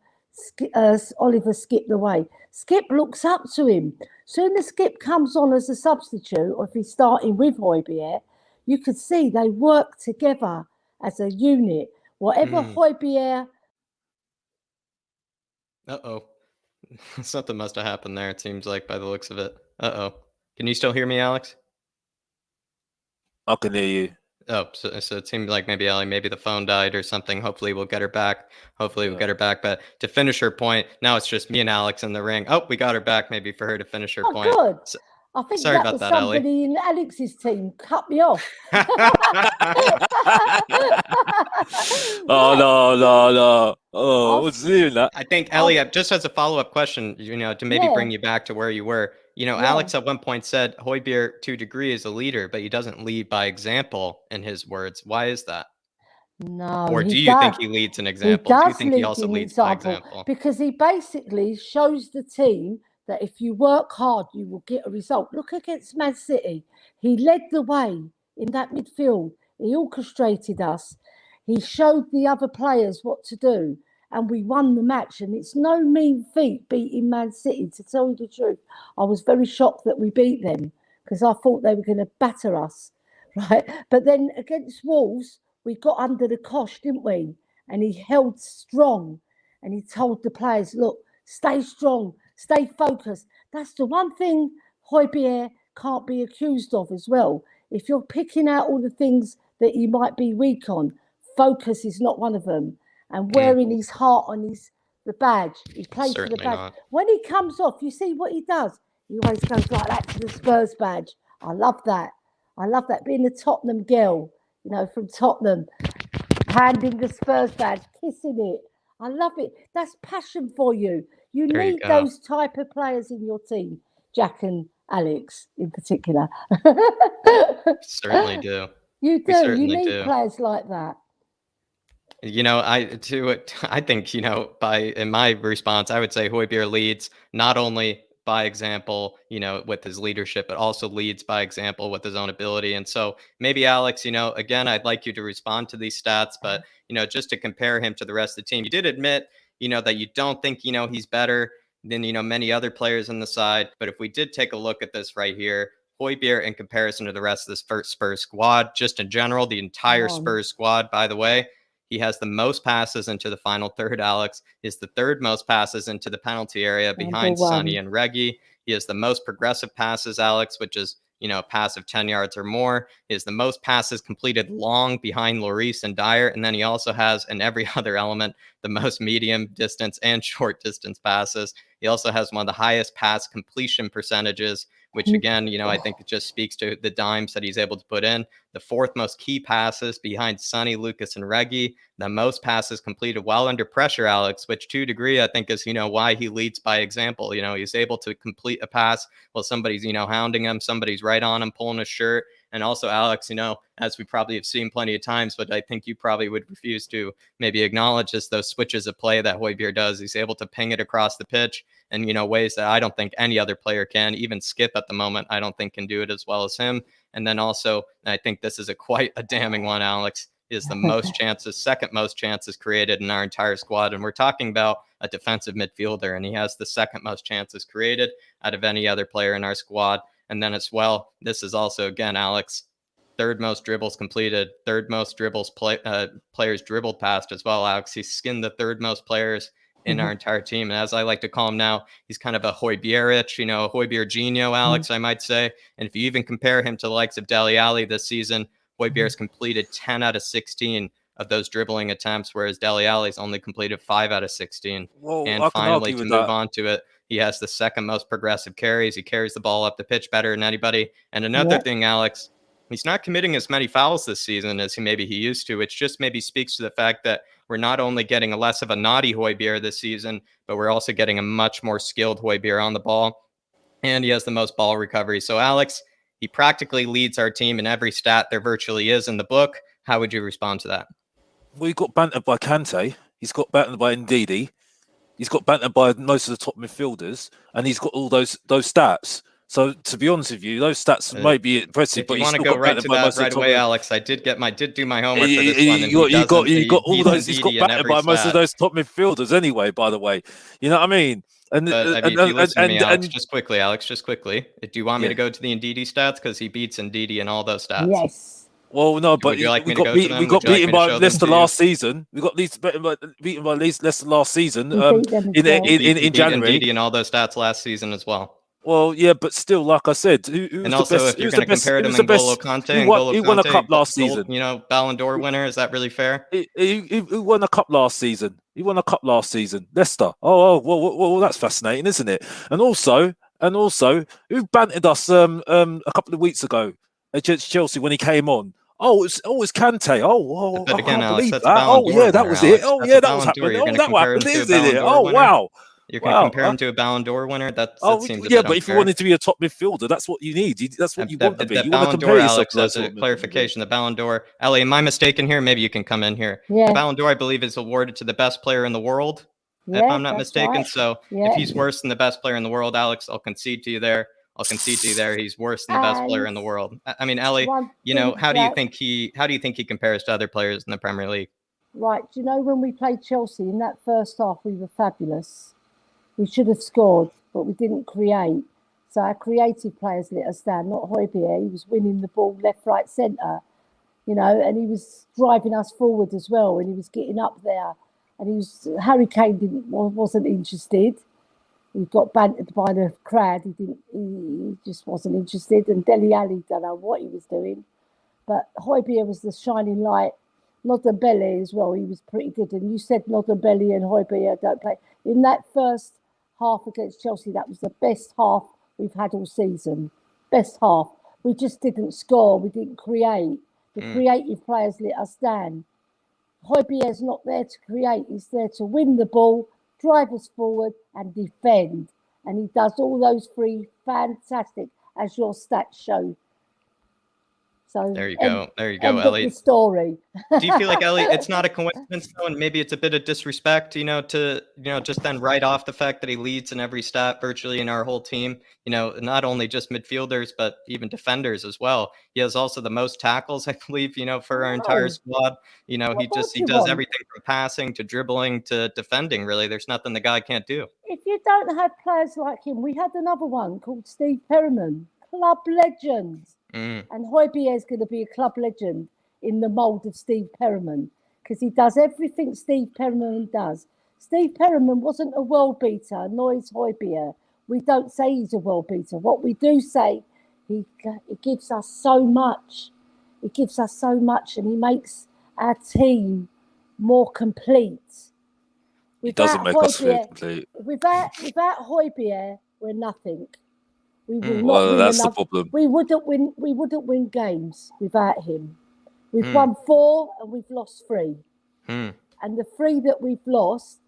Speaker 2: Oliver Skip the way. Skip looks up to him. Soon as Skip comes on as a substitute, or if he's starting with Højbjerg, you could see they work together as a unit. Whatever Højbjerg...
Speaker 1: Uh-oh. Something must have happened there, it seems like, by the looks of it. Uh-oh. Can you still hear me, Alex?
Speaker 3: I can hear you.
Speaker 1: Oh, so it seemed like maybe the phone died or something. Hopefully we'll get her back. But to finish her point, now it's just me and Alex in the ring. Oh, we got her back, maybe for her to finish her point.
Speaker 2: Good. I think
Speaker 1: sorry
Speaker 2: that
Speaker 1: about
Speaker 2: was
Speaker 1: that,
Speaker 2: somebody
Speaker 1: Ellie.
Speaker 2: in Alex's team cut me off.
Speaker 3: No. Oh, what's doing that?
Speaker 1: I think, Ellie, just as a follow-up question, to maybe bring you back to where you were, Alex at one point said Højbjerg, to a degree, is a leader, but he doesn't lead by example, in his words. Why is that?
Speaker 2: No.
Speaker 1: Or do you think he leads an example? Do you think he also leads by example?
Speaker 2: Because he basically shows the team that if you work hard, you will get a result. Look against Man City. He led the way in that midfield. He orchestrated us. He showed the other players what to do, and we won the match. And it's no mean feat beating Man City, to tell you the truth. I was very shocked that we beat them because I thought they were going to batter us, right? But then against Wolves, we got under the cosh, didn't we? And he held strong, and he told the players, look, stay strong, stay focused. That's the one thing Højbjerg can't be accused of as well. If you're picking out all the things that he might be weak on, focus is not one of them. And wearing his heart on the badge, he plays for the badge. Not. When he comes off, you see what he does? He always goes like that to the Spurs badge. I love that. Being a Tottenham girl, from Tottenham, handing the Spurs badge, kissing it. I love it. That's passion for you. You need those type of players in your team, Jack and Alex in particular.
Speaker 1: Certainly do.
Speaker 2: You do. You need players like that.
Speaker 1: I think, in my response, I would say Højbjerg leads not only by example, with his leadership, but also leads by example with his own ability. And so maybe, Alex, again, I'd like you to respond to these stats, but, just to compare him to the rest of the team, you did admit, that you don't think, he's better than, many other players on the side. But if we did take a look at this right here, Højbjerg in comparison to the rest of this first Spurs squad, just in general, the entire Spurs squad, by the way, he has the most passes into the final third, Alex. Is the third most passes into the penalty area behind Sonny and Reggie. He has the most progressive passes, Alex, which is, a pass of 10 yards or more. He has the most passes completed long behind Lloris and Dyer. And then he also has, in every other element, the most medium distance and short distance passes. He also has one of the highest pass completion percentages, which again, I think it just speaks to the dimes that he's able to put in. The fourth most key passes behind Sonny, Lucas, and Reggie. The most passes completed while under pressure, Alex, which to a degree I think is, why he leads by example. He's able to complete a pass while somebody's, hounding him, somebody's right on him, pulling his shirt. And also, Alex, as we probably have seen plenty of times, but I think you probably would refuse to maybe acknowledge this, those switches of play that Højbjerg does. He's able to ping it across the pitch in, ways that I don't think any other player can. Even Skip at the moment, I don't think can do it as well as him. And then also, I think this is quite a damning one, Alex, is the most chances, second most chances created in our entire squad. And we're talking about a defensive midfielder, and he has the second most chances created out of any other player in our squad. And then as well, this is also, again, Alex, third most dribbles completed, third most dribbles players dribbled past as well, Alex. He's skinned the third most players in our entire team. And as I like to call him now, he's kind of a Højbjerg, you know, a Højbjerginho, Alex, I might say. And if you even compare him to the likes of Dele Alli this season, Højbjerg's completed 10 out of 16 of those dribbling attempts, whereas Dele Alli's only completed 5 out of 16.
Speaker 3: Well,
Speaker 1: and finally, to move on to it, he has the second most progressive carries. He carries the ball up the pitch better than anybody. And another thing, Alex, he's not committing as many fouls this season as he used to, which just maybe speaks to the fact that we're not only getting a less of a naughty Højbjerg this season, but we're also getting a much more skilled Højbjerg on the ball. And he has the most ball recovery. So, Alex, he practically leads our team in every stat there virtually is in the book. How would you respond to that?
Speaker 3: Well, he got bantered by Kante. He's got bantered by Ndidi. He's got bantered by most of the top midfielders. And he's got all those stats. So to be honest with you, those stats might be impressive, but
Speaker 1: you want to go right to that right away, Alex. I did do my homework for this one.
Speaker 3: You got all those. He's got battered by most of those top midfielders anyway. By the way, you know what I mean.
Speaker 1: And if you listen to me, Alex, just quickly. Do you want me to go to the Ndidi stats because he beats Ndidi in all those stats?
Speaker 2: Yes.
Speaker 3: Well, no, but we got beaten by Leicester last season. We got beaten by Leicester last season in January.
Speaker 1: Ndidi in all those stats last season as well.
Speaker 3: Well, yeah, but still, like I said,
Speaker 1: and also if you're going to compare him and N'Golo Kante,
Speaker 3: he won a cup last season.
Speaker 1: You know, Ballon d'Or winner. Is that really fair?
Speaker 3: He won a cup last season. Leicester. Well, that's fascinating, isn't it? And also, who bantered us a couple of weeks ago against Chelsea when he came on? It's Kante.
Speaker 1: But again, Alex, that's
Speaker 3: that was it. That was happening. That happened, isn't it? Wow.
Speaker 1: You're going to compare him to a Ballon d'Or winner? That seems
Speaker 3: but if you wanted to be a top midfielder, that's what you need. That's what you want to be. You want to compare yourself to
Speaker 1: as a clarification, the Ballon d'Or. Ellie, am I mistaken here? Maybe you can come in here.
Speaker 2: Yeah.
Speaker 1: The Ballon d'Or, I believe, is awarded to the best player in the world, if I'm not mistaken.
Speaker 2: Right.
Speaker 1: So if he's worse than the best player in the world, Alex, I'll concede to you there. He's worse than the best player in the world. I mean, Ellie, you know, how do you think he compares to other players in the Premier League?
Speaker 2: Right. Do you know when we played Chelsea in that first half, we were fabulous. We should have scored, but we didn't create. So our creative players let us down, not Højbjerg. He was winning the ball left, right, centre, you know, and he was driving us forward as well, and he was getting up there. And Harry Kane wasn't interested. He got bantered by the crowd. He just wasn't interested. And Dele Alli, don't know what he was doing. But Højbjerg was the shining light. Ndombele as well, he was pretty good. And you said Ndombele and Højbjerg don't play. In that first half against Chelsea, that was the best half we've had all season. Best half. We just didn't score. We didn't create. The creative players let us down. Højbjerg's not there to create. He's there to win the ball, drive us forward and defend. And he does all those three fantastic, as your stats show. So
Speaker 1: there you go, Ellie.
Speaker 2: The story.
Speaker 1: Do you feel like, Ellie, it's not a coincidence though, and maybe it's a bit of disrespect, to just then write off the fact that he leads in every stat virtually in our whole team, not only just midfielders, but even defenders as well. He has also the most tackles, I believe, for our entire squad. He does everything from passing to dribbling to defending, really. There's nothing the guy can't do.
Speaker 2: If you don't have players like him, we had another one called Steve Perryman, club legend. And Højbjerg is going to be a club legend in the mould of Steve Perryman because he does everything Steve Perryman does. Steve Perryman wasn't a world beater, nor is Højbjerg. We don't say he's a world beater. What we do say, he gives us so much. He gives us so much and he makes our team more complete.
Speaker 3: He doesn't make us feel complete.
Speaker 2: Without Højbjerg, we're nothing. We will
Speaker 3: not that's the problem.
Speaker 2: We wouldn't win games without him. We've won 4 and we've lost 3. And the 3 that we've lost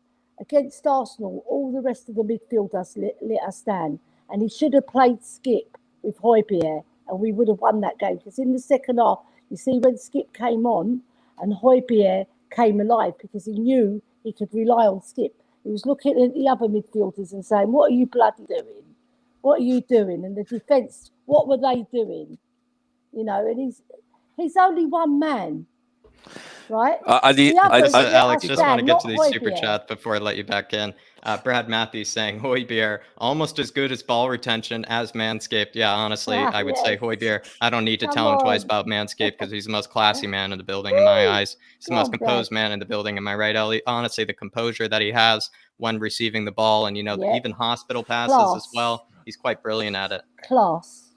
Speaker 2: against Arsenal, all the rest of the midfielders let us down. And he should have played Skip with Højbjerg and we would have won that game. Because in the second half, you see when Skip came on and Højbjerg came alive because he knew he could rely on Skip. He was looking at the other midfielders and saying, what are you bloody doing? What are you doing? And the defence, what were they doing? And he's only one man, right?
Speaker 1: Alex, just want to get to these super chats before I let you back in. Brad Matthews saying Højbjerg almost as good as ball retention as Manscaped. Yeah, honestly, I would say Højbjerg. I don't need to tell him twice about Manscaped because he's the most classy man in the building in my eyes. He's the most composed man in the building. Am I right, Ellie? Honestly, the composure that he has when receiving the ball, and even hospital passes as well. He's quite brilliant at it.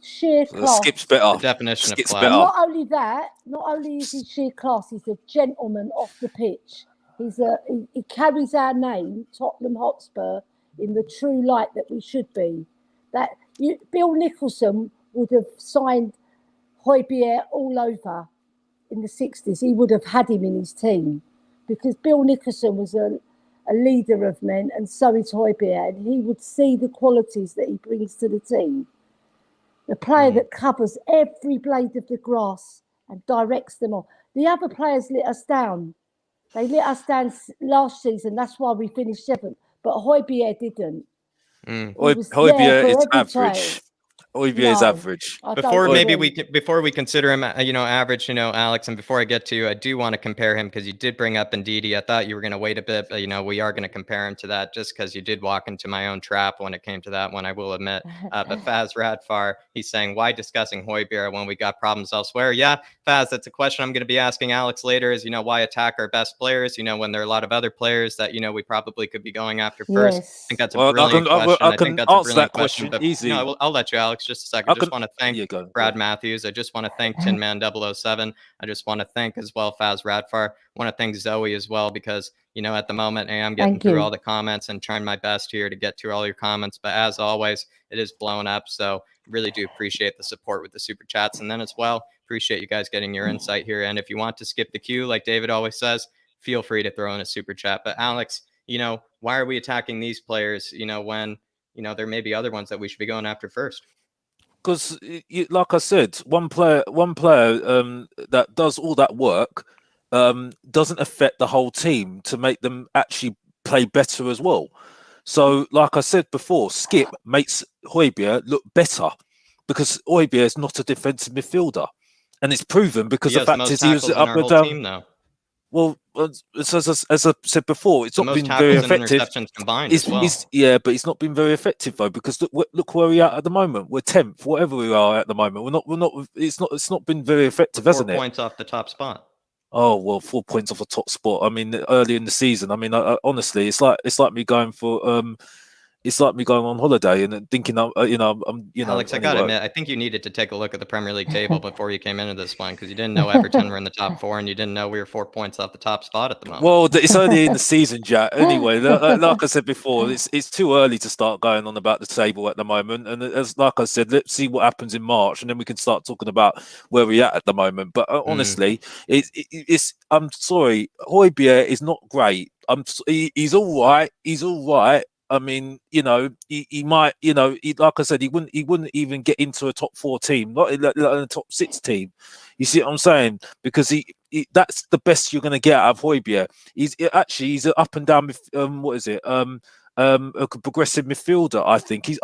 Speaker 2: Sheer class.
Speaker 3: Skip's better.
Speaker 1: The definition of class.
Speaker 2: And not only that, not only is he sheer class, he's a gentleman off the pitch. He carries our name, Tottenham Hotspur, in the true light that we should be. Bill Nicholson would have signed Højbjerg all over in the 60s. He would have had him in his team because Bill Nicholson was a leader of men, and so is Højbjerg. And he would see the qualities that he brings to the team. The player that covers every blade of the grass and directs them all. The other players let us down. They let us down last season. That's why we finished 7th. But Højbjerg didn't.
Speaker 3: Højbjerg is average. Højbjerg is average.
Speaker 1: Before we consider him, average, Alex, and before I get to you, I do want to compare him because you did bring up Ndidi. I thought you were going to wait a bit, but we are going to compare him to that just because you did walk into my own trap when it came to that one, I will admit. But Faz Radfar, he's saying, why discussing Højbjerg when we got problems elsewhere? Yeah, Faz, that's a question I'm going to be asking Alex later is, why attack our best players, when there are a lot of other players that, we probably could be going after first.
Speaker 2: Yes.
Speaker 1: I think that's a brilliant question.
Speaker 3: I think that's a brilliant question.
Speaker 1: But,
Speaker 3: easy.
Speaker 1: I'll let you, Alex, just a second. I just want to thank Brad Matthews. I just want to thank Tin Man 007. I just want to thank as well Faz Radfar. I want to thank Zoe as well because, at the moment I am getting through all the comments and trying my best here to get to all your comments. But as always, it is blown up. So really do appreciate the support with the super chats. And then as well, appreciate you guys getting your insight here. And if you want to skip the queue, like David always says, feel free to throw in a super chat. But Alex, why are we attacking these players, when, there may be other ones that we should be going after first?
Speaker 3: Because, like I said, one player that does all that work doesn't affect the whole team to make them actually play better as well. So, like I said before, Skip makes Højbjerg look better because Højbjerg is not a defensive midfielder, and it's proven because the fact is he was up and down.
Speaker 1: Team,
Speaker 3: well, as I said before, it's not been very effective.
Speaker 1: Combined
Speaker 3: but it's not been very effective though because look where we are at the moment. We're 10th, whatever we are at the moment. We're not. It's not been very effective, hasn't it?
Speaker 1: 4 points off the top spot.
Speaker 3: Oh well, 4 points off the top spot. I mean, early in the season. I mean, honestly, it's like me going for it's like me going on holiday and thinking,
Speaker 1: Alex, I gotta admit, I think you needed to take a look at the Premier League table before you came into this one because you didn't know Everton were in the top 4 and you didn't know we were 4 points off the top spot at the moment.
Speaker 3: Well, it's only in the season, Jack. Anyway, like I said before, it's too early to start going on about the table at the moment. And as like I said, let's see what happens in March, and then we can start talking about where we're at the moment. But honestly, I'm sorry, Højbjerg is not great. He's all right. He's all right. I mean, he might, like I said, he wouldn't even get into a top 4 team, not in a top 6 team. You see what I'm saying? Because that's the best you're going to get out of Højbjerg. He's an up and down. A progressive midfielder. I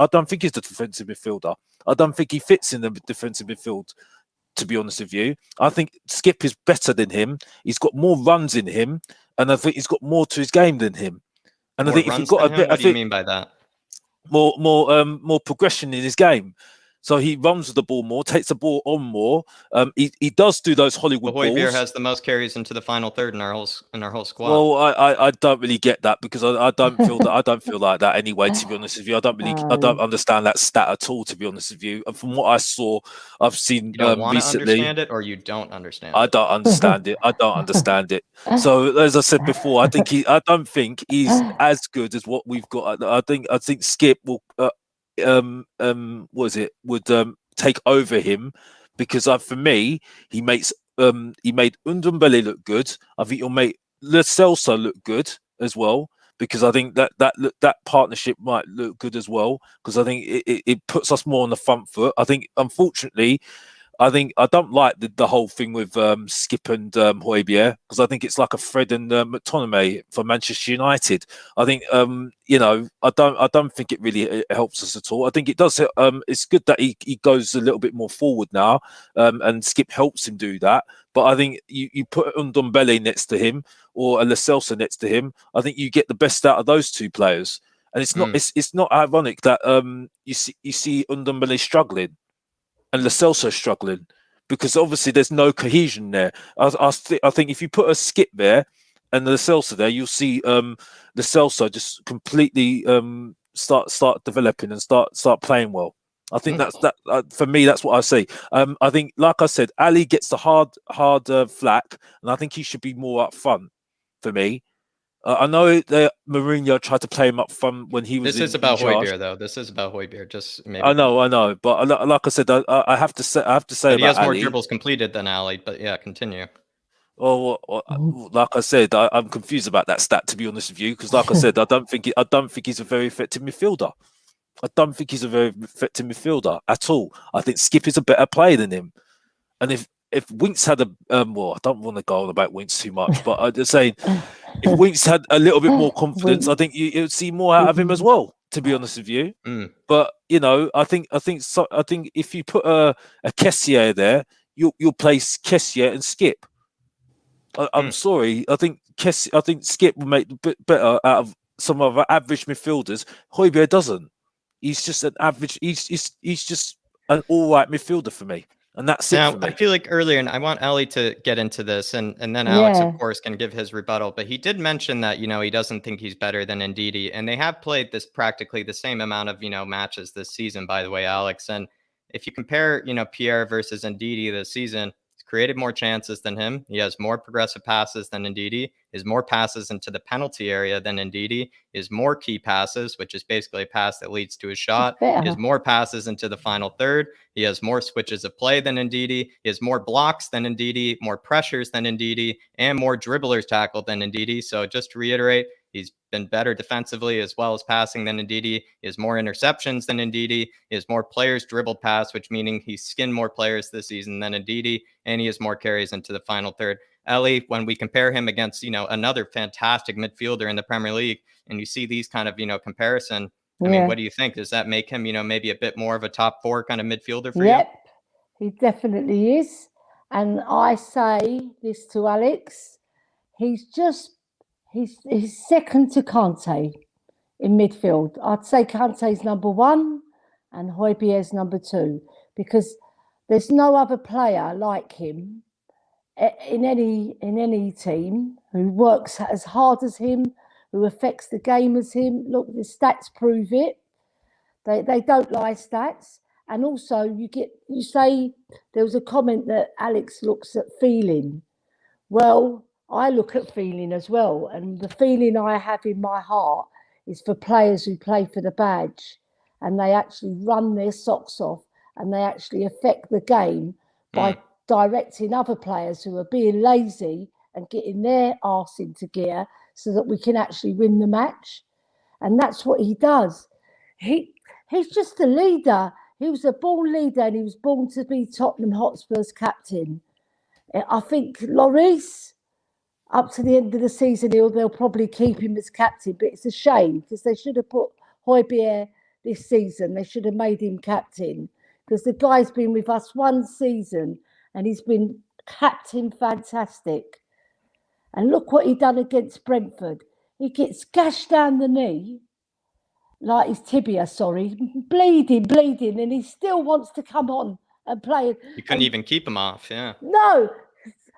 Speaker 3: don't think he's the defensive midfielder. I don't think he fits in the defensive midfield. To be honest with you, I think Skip is better than him. He's got more runs in him, and I think he's got more to his game than him. And I think if you've got a bit,
Speaker 1: what do you mean by that?
Speaker 3: More progression in his game. So he runs with the ball more, takes the ball on more. He does do those Hollywood balls.
Speaker 1: Højbjerg has the most carries into the final third in our whole squad.
Speaker 3: Well, I don't really get that because I don't feel that. I don't feel like that anyway. To be honest with you, I don't understand that stat at all. To be honest with you, and from what I saw, I've seen
Speaker 1: you don't want
Speaker 3: recently.
Speaker 1: To understand it, or you don't understand.
Speaker 3: I don't understand it. I don't understand it. So as I said before, I don't think he's as good as what we've got. I think Skip will. Would take over him because for me he made Ndombele look good. I think he'll make Lo Celso look good as well because I think that partnership might look good as well because I think it puts us more on the front foot. I think unfortunately I don't like the whole thing with Skip and Højbjerg because I think it's like a Fred and McTominay for Manchester United. I think I don't think it really helps us at all. I think it does. It's good that he goes a little bit more forward now, and Skip helps him do that. But I think you put Ndombele next to him or a Lo Celso next to him. I think you get the best out of those 2 players. And it's not it's not ironic that you see Ndombele struggling and Lo Celso struggling, because obviously there's no cohesion there. I think if you put a Skip there and Lo Celso there, you'll see Lo Celso just completely start developing and start playing well. I think that's for me. That's what I see. I think, like I said, Ali gets the hard flack, and I think he should be more up front for me. I know that Mourinho tried to play him up front when he was.
Speaker 1: This is about Højbjerg, though. This is about Højbjerg. Just maybe.
Speaker 3: I know, but like I said, I have to say,
Speaker 1: but he has more dribbles completed than Ali. But yeah, continue.
Speaker 3: Well, like I said, I'm confused about that stat, to be honest with you, because like I said, I don't think he's a very effective midfielder. I don't think he's a very effective midfielder at all. I think Skip is a better player than him. And if Winks had well, I don't want to go on about Winks too much, but I'm just saying, if Winks had a little bit more confidence, I think you would see more out of him as well, to be honest with you. But I think if you put a Kessier there, you'll place Kessier and Skip. I'm sorry. I think Skip will make a bit better out of some of our average midfielders. Højbjerg doesn't. He's just an average. He's just an all right midfielder for me, and that's it for me.
Speaker 1: I feel like earlier, and I want Ellie to get into this, and then Alex, of course, can give his rebuttal. But he did mention that he doesn't think he's better than Ndidi, and they have played this practically the same amount of matches this season. By the way, Alex, and if you compare Pierre versus Ndidi this season, he's created more chances than him. He has more progressive passes than Ndidi. Is more passes into the penalty area than Ndidi. Is more key passes, which is basically a pass that leads to a shot. Is more passes into the final third. He has more switches of play than Ndidi. He has more blocks than Ndidi, more pressures than Ndidi, and more dribblers tackled than Ndidi. So just to reiterate, he's been better defensively as well as passing than Ndidi. He has more interceptions than Ndidi. He has more players dribbled past, which meaning he's skinned more players this season than Ndidi, and he has more carries into the final third. Ellie, when we compare him against, another fantastic midfielder in the Premier League, and you see these kind of, comparison, I mean, what do you think? Does that make him, maybe a bit more of a top four kind of midfielder for you?
Speaker 2: Yep, he definitely is. And I say this to Alex, he's second to Kante in midfield. I'd say Kante's number one and Højbjerg's number two, because there's no other player like him in any team who works as hard as him, who affects the game as him. Look, the stats prove it. They don't lie, stats. And also you say there was a comment that Alex looks at feeling. Well, I look at feeling as well. And the feeling I have in my heart is for players who play for the badge, and they actually run their socks off, and they actually affect the game by directing other players who are being lazy and getting their arse into gear so that we can actually win the match. And that's what he does. He's just a leader. He was a born leader, and he was born to be Tottenham Hotspur's captain. I think Lloris, up to the end of the season, they'll probably keep him as captain, but it's a shame because they should have put Højbjerg this season. They should have made him captain, because the guy's been with us one season and he's been captain fantastic. And look what he done against Brentford. He gets gashed down the knee, like his tibia, bleeding, and he still wants to come on and play.
Speaker 1: You couldn't even keep him off, yeah.
Speaker 2: No,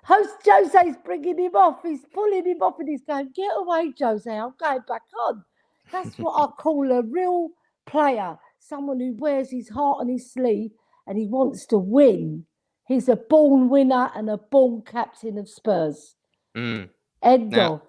Speaker 2: host Jose's bringing him off. He's pulling him off and he's going, "Get away, Jose, I'm going back on." That's what I call a real player, someone who wears his heart on his sleeve and he wants to win. He's a born winner and a born captain of Spurs. End of.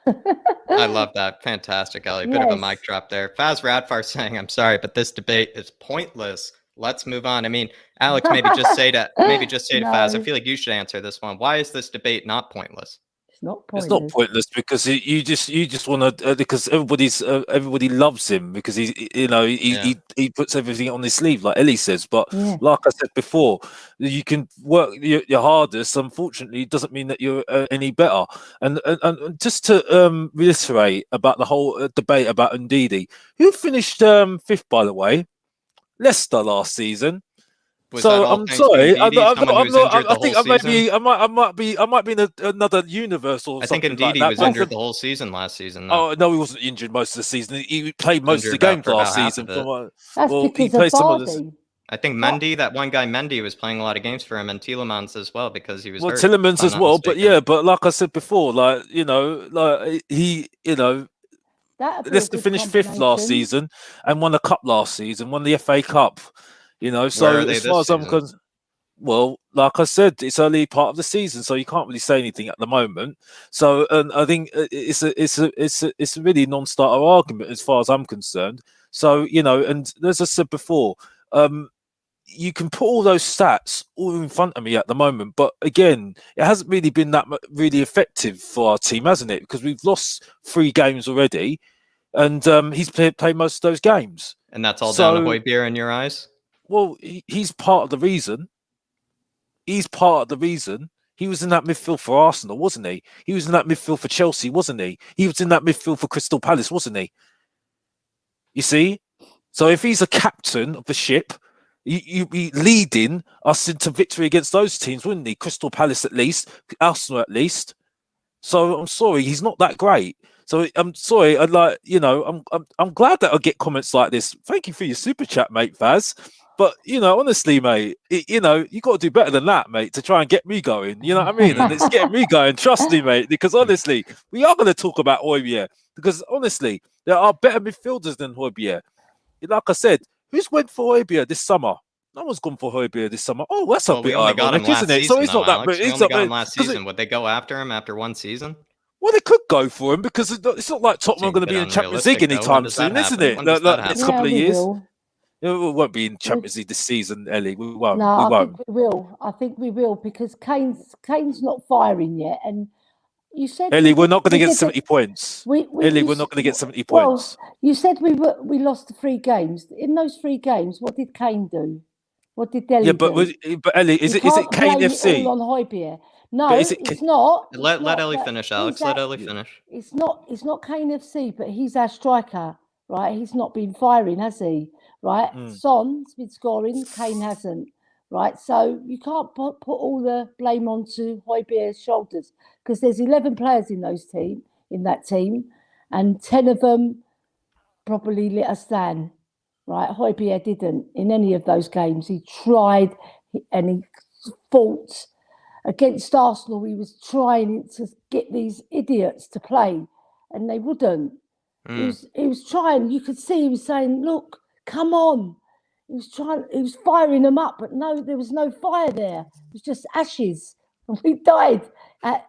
Speaker 1: I love that. Fantastic, Ellie. Bit of a mic drop there. Faz Radfar saying, "I'm sorry, but this debate is pointless. Let's move on." I mean, Alex, maybe just say to Faz, I feel like you should answer this one. Why is this debate not pointless?
Speaker 2: It's not pointless.
Speaker 3: It's not pointless because you just want to because everybody loves him because he puts everything on his sleeve, like Ellie says. But like I said before, you can work your hardest. Unfortunately, it doesn't mean that you're any better. And just to reiterate about the whole debate about Ndidi, who finished fifth, by the way, Leicester last season.
Speaker 1: Was
Speaker 3: So
Speaker 1: that all
Speaker 3: I'm
Speaker 1: thanks
Speaker 3: sorry.
Speaker 1: to Ndidi, someone who was injured the
Speaker 3: I think
Speaker 1: whole season?
Speaker 3: I might be in another universe or
Speaker 1: I think
Speaker 3: something like
Speaker 1: Ndidi
Speaker 3: that.
Speaker 1: was injured the whole season last season, though.
Speaker 3: Oh no, he wasn't injured most of the season. He played most of the
Speaker 1: Injured
Speaker 3: games
Speaker 1: for about
Speaker 3: last
Speaker 1: half
Speaker 3: season.
Speaker 1: of it.
Speaker 2: That's
Speaker 3: Well, he
Speaker 2: because of
Speaker 3: played some of this.
Speaker 2: Vardy.
Speaker 1: I think Mendy, that one guy Mendy, was playing a lot of games for him, and Tielemans as well because he was hurt.
Speaker 3: Tillemans
Speaker 1: if I'm
Speaker 3: as
Speaker 1: not
Speaker 3: well. But
Speaker 1: mistaken.
Speaker 3: yeah, but like I said before, like he,
Speaker 2: That'd be a
Speaker 3: Leicester
Speaker 2: good
Speaker 3: finished fifth last
Speaker 2: combination.
Speaker 3: season and won the cup last season, won the FA Cup.
Speaker 1: Where
Speaker 3: So
Speaker 1: are they
Speaker 3: as far
Speaker 1: this
Speaker 3: as I'm
Speaker 1: season?
Speaker 3: concerned, well, like I said, it's only part of the season, so you can't really say anything at the moment. So, and I think it's a really non-starter argument as far as I'm concerned. So, and as I said before, you can put all those stats all in front of me at the moment, but again, it hasn't really been that really effective for our team, hasn't it? Because we've lost 3 games already, and he's played most of those games.
Speaker 1: And that's all down to Højbjerg in your eyes?
Speaker 3: Well, he's part of the reason. He's part of the reason. He was in that midfield for Arsenal, wasn't he? He was in that midfield for Chelsea, wasn't he? He was in that midfield for Crystal Palace, wasn't he? You see? So if he's a captain of the ship, you'd be leading us into victory against those teams, wouldn't he? Crystal Palace at least, Arsenal at least. So I'm sorry, he's not that great. So I'm sorry, I'm glad that I get comments like this. Thank you for your super chat, mate, Faz. But honestly, mate, you got to do better than that, mate, to try and get me going. You know what I mean? And it's getting me going. Trust me, mate. Because honestly, we are going to talk about Højbjerg. Because honestly, there are better midfielders than Højbjerg. Like I said, who's went for Højbjerg this summer? No one's gone for Højbjerg this summer. Oh, that's a bit ironic, isn't it? So he's not that.
Speaker 1: We only got him last season. Would they go after him after one season?
Speaker 3: Well, they could go for him because it's not like Tottenham are going to be in Champions League anytime soon, isn't it? Next couple of years. We won't be in Champions League this season, Ellie. We won't.
Speaker 2: No, I think we will. I think we will because Kane's not firing yet, and you said
Speaker 3: Ellie, we're not going to get 70 points. Ellie, we're not going to get 70 points.
Speaker 2: You said we lost the 3 games. In those 3 games, what did Kane do? What did Delhi do?
Speaker 3: But Ellie, is it Kane FC?
Speaker 2: It all on Højbjerg. No, it's not.
Speaker 1: Let Ellie finish, Alex. Let Ellie finish.
Speaker 2: It's not Kane FC, but he's our striker, right? He's not been firing, has he? Right? Son's been scoring, Kane hasn't. Right? So you can't put all the blame onto Højbjerg's shoulders because there's 11 players in that team, and 10 of them probably let us down. Right? Højbjerg didn't in any of those games. He tried and he fought. Against Arsenal, he was trying to get these idiots to play, and they wouldn't. He was trying. You could see he was saying, "Look, come on." He was trying. He was firing them up, but no, there was no fire there. It was just ashes. And we died at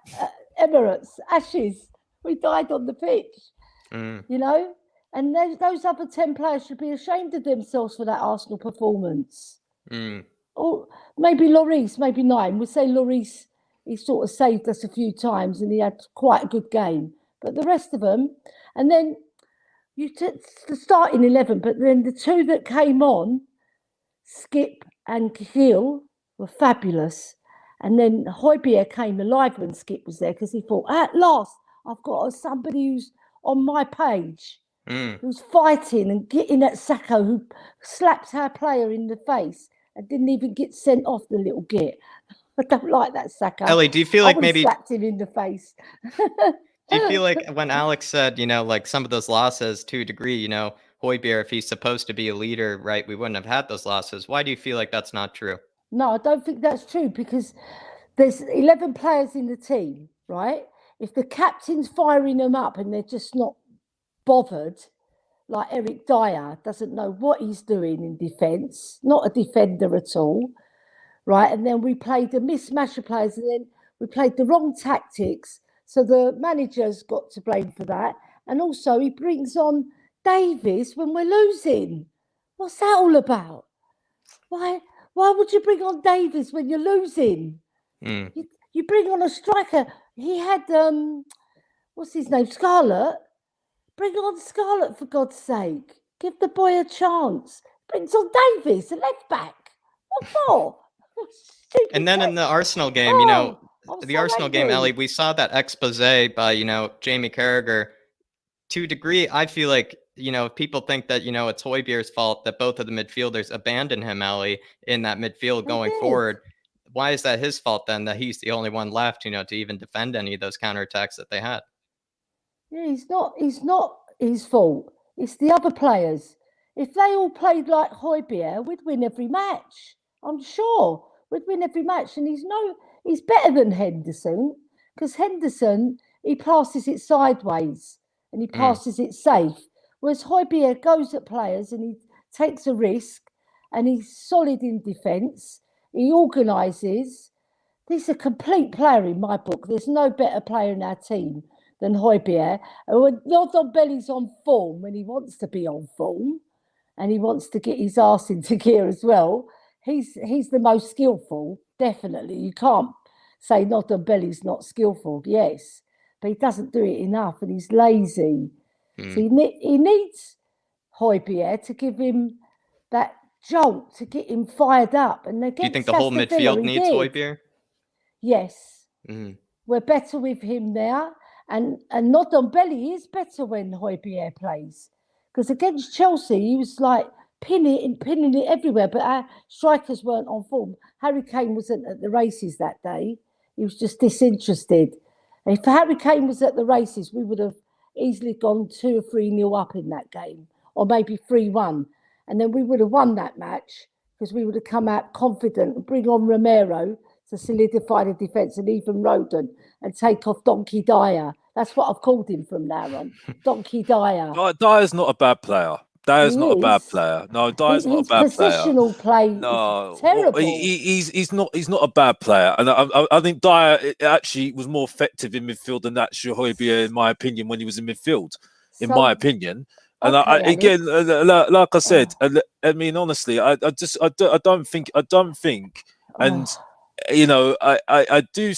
Speaker 2: Emirates. Ashes. We died on the pitch. And those other 10 players should be ashamed of themselves for that Arsenal performance. Or maybe Lloris, maybe 9. We'll say Lloris, he sort of saved us a few times and he had quite a good game. But the rest of them, and then the starting 11, but then the 2 that came on, Skip and Cahill, were fabulous. And then Højbjerg came alive when Skip was there because he thought, at last, I've got somebody who's on my page, who's fighting and getting at Sacco, who slapped our player in the face. I didn't even get sent off, the little git. I don't like that Sacco.
Speaker 1: Ellie, do you feel like maybe
Speaker 2: slapped him in the face?
Speaker 1: Do you feel like when Alex said, like some of those losses to a degree, Højbjerg, if he's supposed to be a leader, right, we wouldn't have had those losses. Why do you feel like that's not true?
Speaker 2: No, I don't think that's true because there's 11 players in the team, right? If the captain's firing them up and they're just not bothered, like Eric Dyer doesn't know what he's doing in defence, not a defender at all, right? And then we played a mismatch of players and then we played the wrong tactics. So the manager's got to blame for that. And also he brings on Davies when we're losing. What's that all about? Why would you bring on Davies when you're losing? You bring on a striker. He had, what's his name, Scarlett. Bring on Scarlett, for God's sake. Give the boy a chance. Brings on Davies, the left back. What for?
Speaker 1: And then in the Arsenal game, the Arsenal game, Ellie, we saw that expose by, Jamie Carragher. To a degree, I feel like if people think that, it's Højbjerg's fault that both of the midfielders abandoned him, Ellie, in that midfield going forward, why is that his fault then that he's the only one left, to even defend any of those counterattacks that they had?
Speaker 2: Yeah, it's not his fault. It's the other players. If they all played like Højbjerg, we'd win every match. I'm sure we'd win every match. And he's better than Henderson, because Henderson, he passes it sideways and he passes it safe. Whereas Højbjerg goes at players and he takes a risk and he's solid in defence. He organises. He's a complete player in my book. There's no better player in our team than Højbjerg. And when Ndombele's on form, when he wants to be on form, and he wants to get his arse into gear as well, he's the most skillful, definitely. You can't say Ndombele's not skillful, yes, but he doesn't do it enough, and he's lazy. So he needs Højbjerg to give him that jolt, to get him fired up. And
Speaker 1: do you think the whole midfield needs Højbjerg?
Speaker 2: Yes. We're better with him now. And Ndombele is better when Højbjerg plays. Because against Chelsea, he was like pinning it everywhere, but our strikers weren't on form. Harry Kane wasn't at the races that day. He was just disinterested. And if Harry Kane was at the races, we would have easily gone 2 or 3-0 up in that game, or maybe 3-1. And then we would have won that match because we would have come out confident and bring on Romero to solidify the defence, and even Rodon, and take off Donkey Dyer. That's what I've called him from now on. Donkey Dyer.
Speaker 3: Dyer's not a bad player. Dyer's not a bad player. No, Dyer's not a bad player. His
Speaker 2: positional play is terrible.
Speaker 3: He's not a bad player, and I think Dyer actually was more effective in midfield than actually Højbjerg, in my opinion, when he was in midfield. In my opinion. And
Speaker 2: okay,
Speaker 3: like I said, I mean, honestly, I don't think, and I do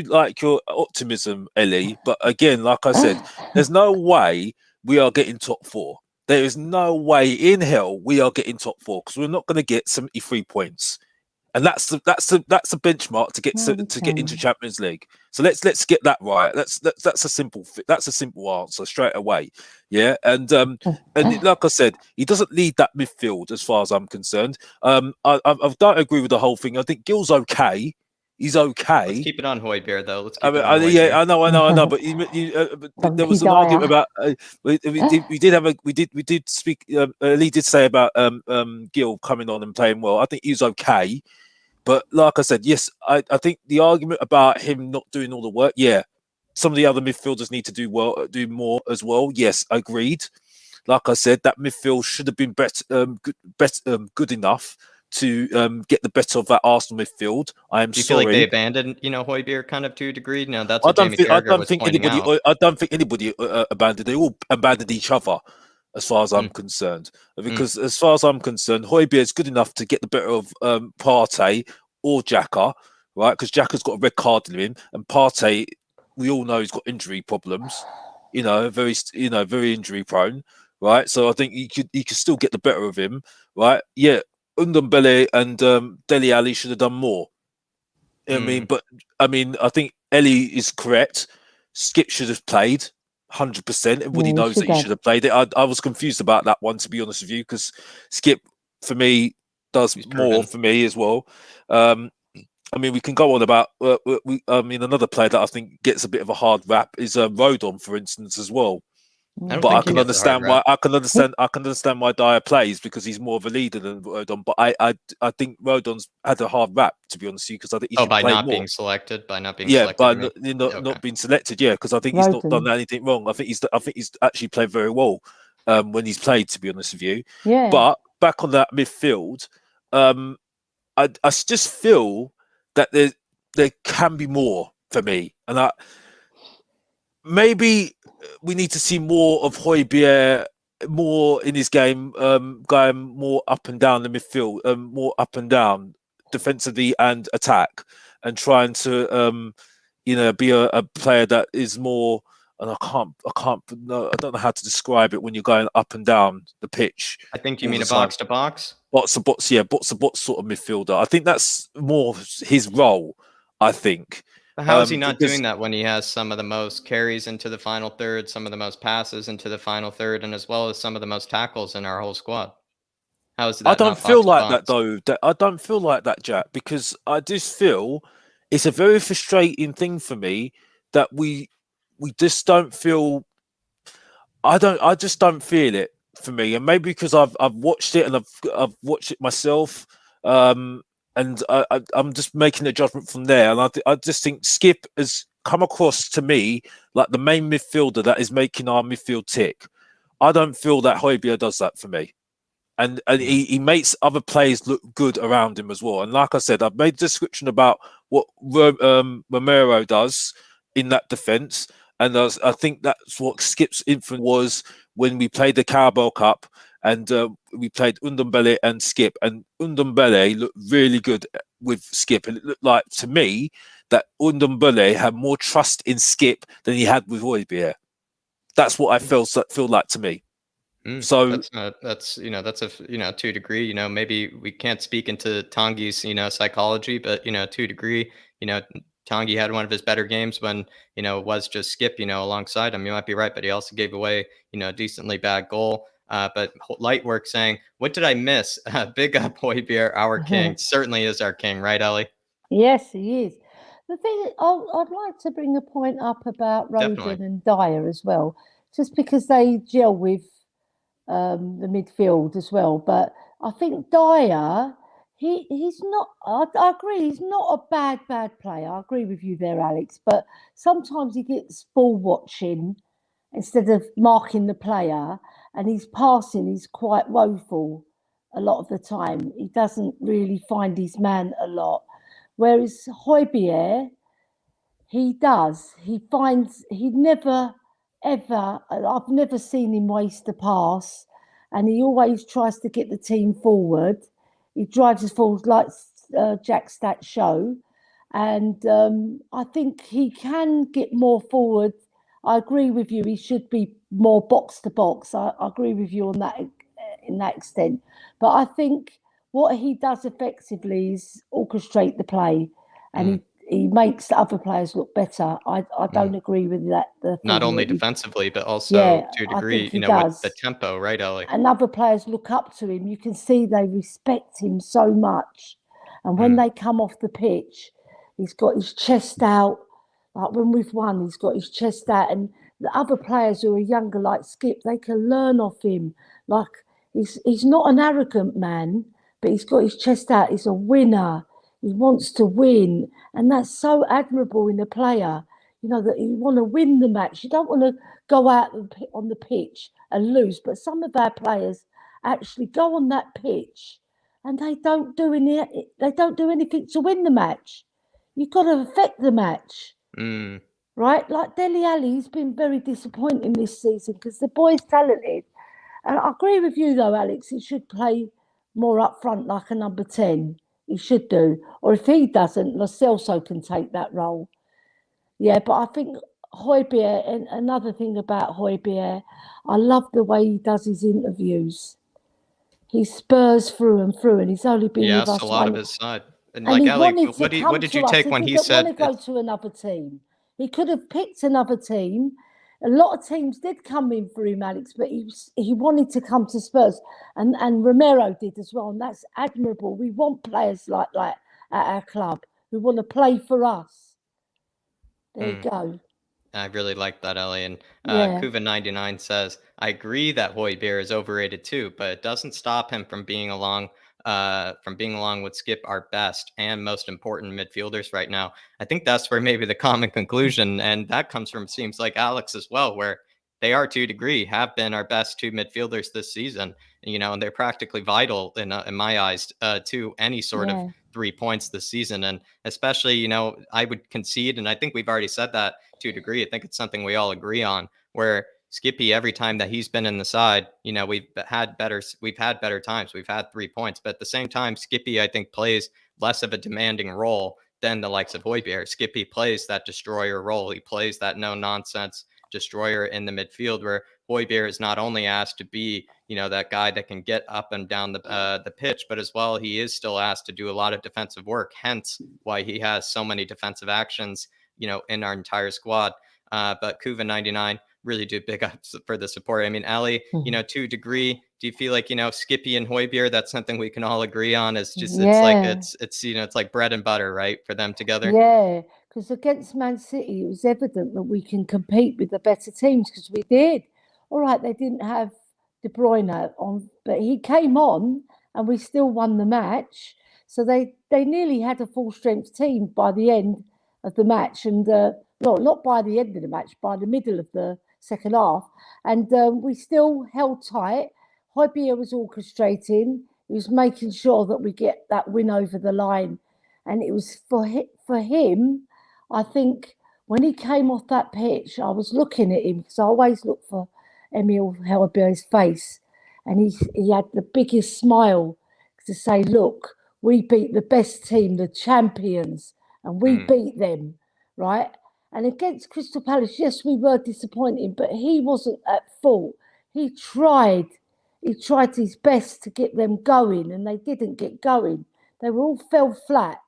Speaker 3: like your optimism, Ellie. But again, like I said, there's no way we are getting top 4. There is no way in hell we are getting top 4, because we're not going to get 73 points. And that's the benchmark to get into Champions League. So let's get that right. That's a simple answer straight away. Yeah, and like I said, he doesn't lead that midfield as far as I'm concerned. I don't agree with the whole thing. I think Gil's okay. He's okay.
Speaker 1: Let's keep it on Højbjerg though.
Speaker 3: I know. But there was an argument about we did speak. Lee did say about Gil coming on and playing well. I think he's okay. But like I said, yes, I think the argument about him not doing all the work, yeah, some of the other midfielders need to do more as well. Yes, agreed. Like I said, that midfield should have been good enough to get the better of that Arsenal midfield. I am sorry.
Speaker 1: Do you feel like they abandoned, Højbjerg kind of to a degree? No, that's what
Speaker 3: I don't think anybody abandoned. They all abandoned each other, as far as I'm concerned. Because as far as I'm concerned, Højbjerg is good enough to get the better of Partey or Xhaka, right? Because Xhaka's got a red card in him, and Partey, we all know he's got injury problems. Very injury prone, right? So I think he could still get the better of him, right? Yeah, Ndombele and Dele Alli should have done more. I mean, I think ELLY is correct. Skip should have played 100%. Everybody knows that he should have played it. I was confused about that one, to be honest with you, because Skip, for me, does more for me as well. I mean, we can go on about. Another player that I think gets a bit of a hard rap is Rodon, for instance, as well. But I can understand why. I can understand why Dyer plays, because he's more of a leader than Rodon. But I think Rodon's had a hard rap, to be honest with you, because I think he should
Speaker 1: by
Speaker 3: play
Speaker 1: not
Speaker 3: more.
Speaker 1: being selected, by not being
Speaker 3: not being selected. Yeah, because I think he's not done anything wrong. I think he's actually played very well when he's played, to be honest with you.
Speaker 2: Yeah.
Speaker 3: But back on that midfield, I just feel that there can be more for me, and maybe we need to see more of Højbjerg, more in his game, going more up and down the midfield, more up and down defensively and attack, and trying to be a player that is more. And I don't know how to describe it when you're going up and down the pitch.
Speaker 1: I think you mean a box to box.
Speaker 3: Box to box sort of midfielder. I think that's more his role. I think.
Speaker 1: But how is he not
Speaker 3: because
Speaker 1: doing that when he has some of the most carries into the final third, some of the most passes into the final third, and as well as some of the most tackles in our whole squad? How is
Speaker 3: I
Speaker 1: that
Speaker 3: don't
Speaker 1: not
Speaker 3: feel
Speaker 1: box to
Speaker 3: like that
Speaker 1: box?
Speaker 3: though. I don't feel like that, Jack, because I just feel it's a very frustrating thing for me that we just don't feel. I just don't feel it for me, and maybe because I've watched it and I've watched it myself, and I'm just making a judgment from there. And I just think Skip has come across to me like the main midfielder that is making our midfield tick. I don't feel that Højbjerg does that for me. And he makes other players look good around him as well. And like I said, I've made a description about what Romero does in that defence. And I think that's what Skip's influence was when we played the Carabao Cup and we played Ndombele and Skip. And Ndombele looked really good with Skip. And it looked like, to me, that Ndombele had more trust in Skip than he had with Højbjerg. That's what I feel like to me. So
Speaker 1: that's a 2 degree. Maybe we can't speak into Tanguy's psychology, but to a degree, Tanguy had one of his better games when it was just Skip alongside him. You might be right, but he also gave away a decently bad goal. But Lightwork saying, "What did I miss?" Big up Højbjerg, our king. Certainly is our king, right, Ellie?
Speaker 2: Yes, he is. The thing I'd like to bring a point up about Roden
Speaker 1: Definitely.
Speaker 2: and Dyer as well, just because they gel with the midfield as well. But I think Dyer, he's not. I agree, he's not a bad player. I agree with you there, Alex. But sometimes he gets ball watching instead of marking the player, and his passing is quite woeful a lot of the time. He doesn't really find his man a lot. Whereas Højbjerg, he does. He never, ever, I've never seen him waste a pass, and he always tries to get the team forward. He drives us forward like Jack Stats show. And I think he can get more forward. I agree with you. He should be more box to box. I agree with you on that in that extent. But I think what he does effectively is orchestrate the play, and he makes the other players look better. I don't agree with that.
Speaker 1: Not only
Speaker 2: that
Speaker 1: defensively, but also to a
Speaker 2: I
Speaker 1: degree,
Speaker 2: think he
Speaker 1: with the
Speaker 2: does.
Speaker 1: tempo, right, Ellie?
Speaker 2: And other players look up to him. You can see they respect him so much. And when they come off the pitch, he's got his chest out. Like when we've won, he's got his chest out. And the other players who are younger, like Skip, they can learn off him. Like he's not an arrogant man, but he's got his chest out. He's a winner. He wants to win. And that's so admirable in a player. That you want to win the match. You don't want to go out on the pitch and lose. But some of our players actually go on that pitch and they don't do anything to win the match. You've got to affect the match. Right? Like Dele Alli's been very disappointing this season because the boy's talented. And I agree with you though, Alex, he should play more up front like a number 10. He should do. Or if he doesn't, Lo Celso can take that role. Yeah, but I think Højbjerg, and another thing about Højbjerg, I love the way he does his interviews. He spurs through and through, and he's only been with us
Speaker 1: a lot of his side. And
Speaker 2: he
Speaker 1: Ellie,
Speaker 2: wanted to come
Speaker 1: what did
Speaker 2: to
Speaker 1: you
Speaker 2: us.
Speaker 1: take
Speaker 2: He
Speaker 1: when he
Speaker 2: didn't
Speaker 1: said
Speaker 2: want to go to another team. He could have picked another team. A lot of teams did come in for him, Alex, but he wanted to come to Spurs, and Romero did as well, and that's admirable. We want players like that at our club who want to play for us. There you go.
Speaker 1: I really like that, Ellie. And
Speaker 2: Yeah.
Speaker 1: Kuva99 says, I agree that Højbjerg is overrated too, but it doesn't stop him from being along with Skip, our best and most important midfielders right now. I think that's where maybe the common conclusion, and that comes from seems like Alex as well, where they are to a degree have been our best two midfielders this season, and they're practically vital in my eyes to any sort of 3 points this season. And especially, I would concede, and I think we've already said that to a degree. I think it's something we all agree on, where Skippy, every time that he's been in the side, we've had better times. We've had 3 points, but at the same time, Skippy, I think, plays less of a demanding role than the likes of Højbjerg. Skippy plays that destroyer role. He plays that no nonsense destroyer in the midfield, where Højbjerg is not only asked to be, that guy that can get up and down the pitch, but as well, he is still asked to do a lot of defensive work. Hence why he has so many defensive actions in our entire squad. But Kuva 99, really do big ups for the support. I mean, Ellie, to a degree, do you feel like, Skippy and Højbjerg, that's something we can all agree on? It's just, it's like, it's it's like bread and butter, right, for them together?
Speaker 2: Yeah, because against Man City, it was evident that we can compete with the better teams, because we did. All right, they didn't have De Bruyne on, but he came on and we still won the match. So they nearly had a full strength team by the end of the match, and not by the end of the match, by the middle of the second half, and we still held tight. Højbjerg was orchestrating. He was making sure that we get that win over the line, and it was for him. I think when he came off that pitch, I was looking at him, because I always look for Emil Højbjerg's face, and he had the biggest smile to say, "Look, we beat the best team, the champions, and we beat them, right?" And against Crystal Palace, yes, we were disappointing, but he wasn't at fault. He tried his best to get them going, and they didn't get going. They all fell flat.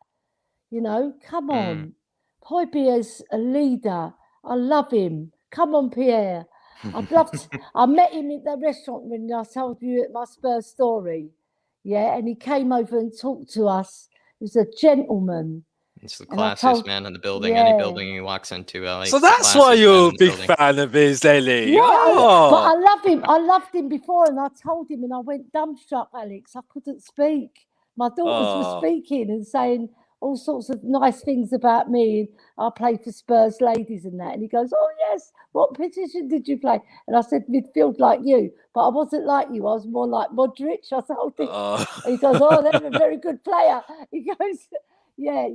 Speaker 2: Come on. Højbjerg's a leader. I love him. Come on, Pierre. I met him at the restaurant when I told you my Spurs story. Yeah, and he came over and talked to us. He was a gentleman.
Speaker 1: It's the classiest man in the building.
Speaker 2: Yeah.
Speaker 1: Any building he walks into, Ellie.
Speaker 3: So that's why you're a big fan of his, Ellie.
Speaker 2: Yeah,
Speaker 3: Oh.
Speaker 2: but I love him. I loved him before, and I told him, and I went dumbstruck, Alex. I couldn't speak. My daughters were speaking and saying all sorts of nice things about me. I played for Spurs ladies and that. And he goes, "Oh, yes, what position did you play?" And I said, "Midfield like you." But I wasn't like you. I was more like Modric. I told him. And he goes, "Oh, they're a very good player." He goes, "Yeah,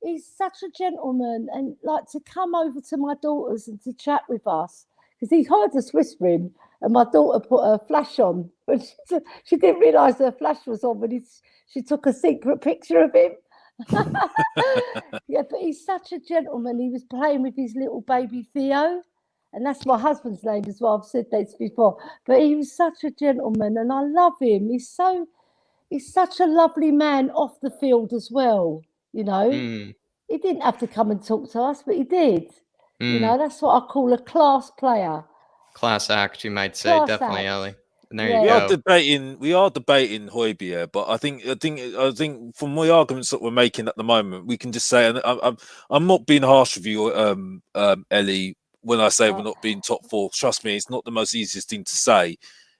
Speaker 2: he's such a gentleman, and like to come over to my daughters and to chat with us, because he heard us whispering, and my daughter put her flash on, but she didn't realise her flash was on when she took a secret picture of him." Yeah, but he's such a gentleman. He was playing with his little baby Theo, and that's my husband's name as well. I've said this before, but he was such a gentleman, and I love him. He's such a lovely man off the field as well. He didn't have to come and talk to us, but he did. That's what I call a class player.
Speaker 1: Class act, you might say. Definitely, Ellie. And there you go.
Speaker 3: We are debating Højbjerg, but I think from the arguments that we're making at the moment, we can just say, and I'm not being harsh with you, Ellie, when I say we're not being top four. Trust me, it's not the most easiest thing to say,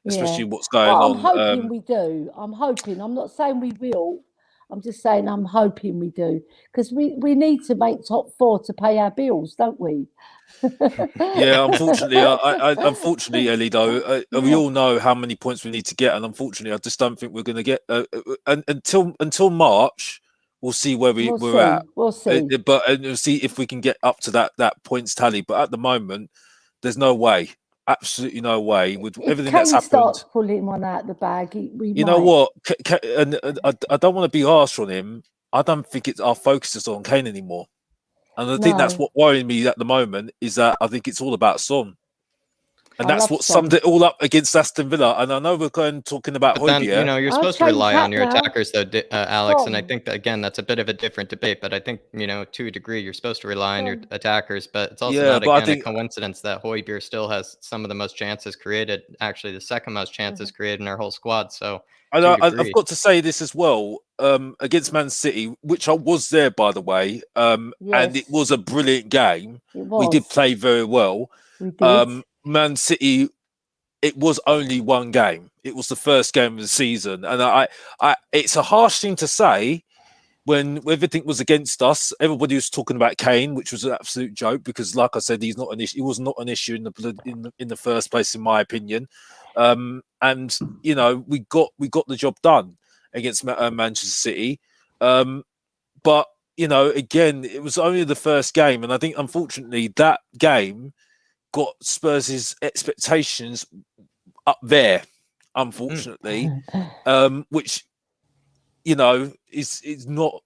Speaker 3: especially what's going on.
Speaker 2: I'm hoping we do. I'm hoping. I'm not saying we will. I'm just saying I'm hoping we do, because we need to make top four to pay our bills, don't we?
Speaker 3: Yeah, unfortunately, Ellie, though, we all know how many points we need to get, and unfortunately, I just don't think we're going to get until March. We'll see where we're at.
Speaker 2: We'll see,
Speaker 3: but we'll see if we can get up to that points tally. But at the moment, there's no way. Absolutely no way. With everything that's happened,
Speaker 2: starts pulling one out of the bag.
Speaker 3: Know what? And I don't want to be harsh on him. I don't think our focus is on Kane anymore. And I think that's what worrying me at the moment, is that I think it's all about Son. And that's what summed it all up against Aston Villa. And I know we're talking about Højbjerg.
Speaker 1: You're supposed to rely on your attackers, though, Alex. And I think that, again, that's a bit of a different debate. But I think, to a degree, you're supposed to rely on your attackers. But it's also not, a coincidence that Højbjerg still has some of the most chances created, actually the second most chances created in our whole squad. So
Speaker 3: I've got to say this as well, against Man City, which I was there, by the way, and it was a brilliant game. We did play very well.
Speaker 2: We did.
Speaker 3: Man City, it was only one game. It was the first game of the season, and it's a harsh thing to say when everything was against us. Everybody was talking about Kane, which was an absolute joke, because, like I said, he's not an issue. He was not an issue in the first place, in my opinion. And we got the job done against Manchester City. But again, it was only the first game, and I think unfortunately that game got Spurs' expectations up there, unfortunately, which is not,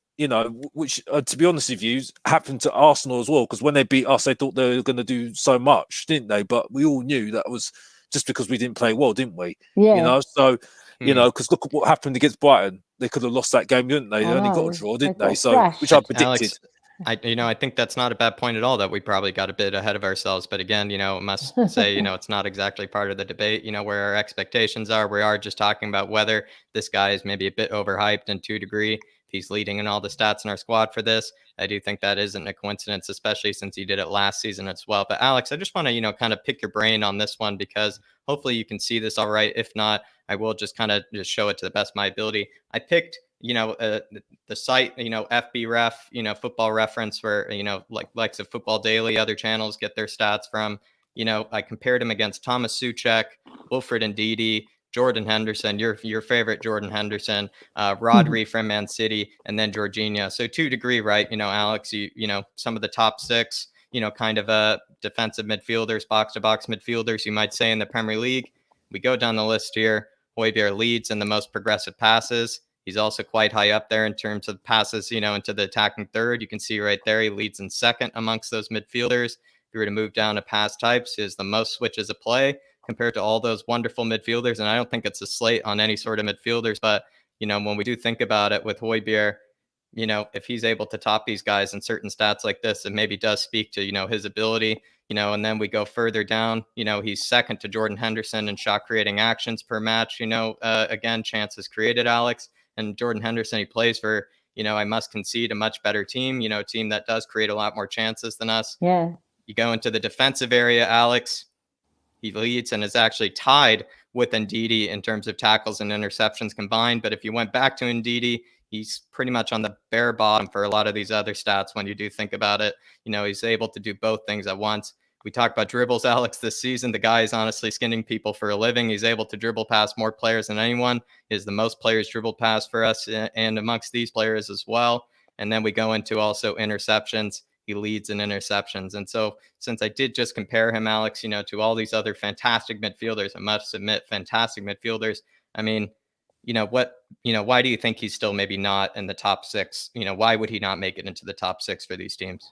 Speaker 3: which to be honest with you, happened to Arsenal as well, because when they beat us, they thought they were going to do so much, didn't they? But we all knew that was just because we didn't play well, didn't we?
Speaker 2: Yeah.
Speaker 3: So because look at what happened against Brighton. They could have lost that game, didn't they? They only got a draw, didn't they? So, which I predicted.
Speaker 1: I think that's not a bad point at all, that we probably got a bit ahead of ourselves. But again, I must say, it's not exactly part of the debate, where our expectations are. We are just talking about whether this guy is maybe a bit overhyped and to a degree. If he's leading in all the stats in our squad for this, I do think that isn't a coincidence, especially since he did it last season as well. But Alex, I just want to, kind of pick your brain on this one, because hopefully you can see this all right. If not, I will just kind of just show it to the best of my ability. I picked the site, FB Ref, Football Reference, where, likes of Football Daily, other channels get their stats from. I compared him against Thomas Suchek, Wilfred Ndidi, Jordan Henderson, your favorite Jordan Henderson, Rodri from Man City, and then Jorginho. So to a degree, right, Alex, you some of the top six, kind of defensive midfielders, box-to-box midfielders, you might say, in the Premier League. We go down the list here. Højbjerg leads in the most progressive passes. He's also quite high up there in terms of passes, into the attacking third. You can see right there, he leads in second amongst those midfielders. If you were to move down to pass types, he has the most switches of play compared to all those wonderful midfielders. And I don't think it's a slate on any sort of midfielders, but, when we do think about it with Højbjerg, if he's able to top these guys in certain stats like this, it maybe does speak to, his ability, and then we go further down, he's second to Jordan Henderson in shot creating actions per match, again, chances created, Alex. And Jordan Henderson, he plays for, I must concede, a much better team, a team that does create a lot more chances than us.
Speaker 2: Yeah.
Speaker 1: You go into the defensive area, Alex, he leads and is actually tied with Ndidi in terms of tackles and interceptions combined. But if you went back to Ndidi, he's pretty much on the bare bottom for a lot of these other stats when you do think about it. He's able to do both things at once. We talked about dribbles, Alex, this season. The guy is honestly skinning people for a living. He's able to dribble past more players than anyone. He has the most players dribbled past for us and amongst these players as well. And then we go into also interceptions. He leads in interceptions. And so since I did just compare him, Alex, to all these other fantastic midfielders, I must admit, fantastic midfielders. I mean, why do you think he's still maybe not in the top six? Why would he not make it into the top six for these teams?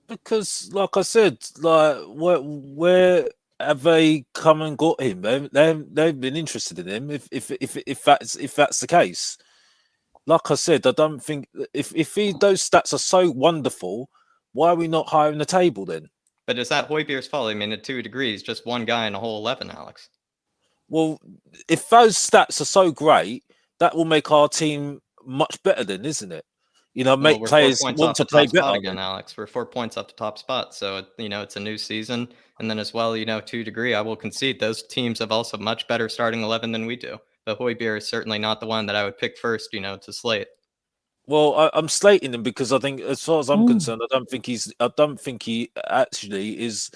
Speaker 3: Because, like I said, where have they come and got him? They've been interested in him. If that's the case, like I said, I don't think if those stats are so wonderful, why are we not higher in the table then?
Speaker 1: But is that Højbjerg's fault? I mean, at 2 degrees, just one guy in a whole 11, Alex.
Speaker 3: Well, if those stats are so great, that will make our team much better then, isn't it? Make players want to play better
Speaker 1: again, Alex. We're 4 points off the top spot. So, it's a new season. And then as well, 2 degree, I will concede those teams have also much better starting 11 than we do. But Højbjerg is certainly not the one that I would pick first, to slate.
Speaker 3: Well, I'm slating him because I think, as far as I'm concerned, I don't think he actually is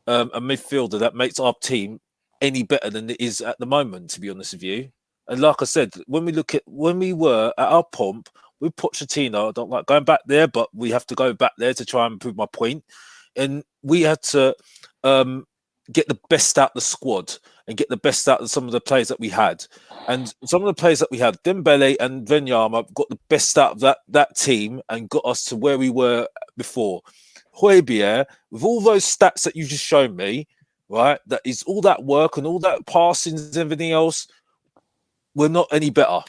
Speaker 3: a midfielder that makes our team any better than it is at the moment, to be honest with you. And like I said, when we were at our pomp with Pochettino, I don't like going back there, but we have to go back there to try and prove my point. And we had to get the best out of the squad and get the best out of some of the players that we had. And some of the players that we had, Dembele and Wanyama, got the best out of that team and got us to where we were before. Højbjerg, with all those stats that you just shown me, right, that is all that work and all that passing and everything else, we're not any better.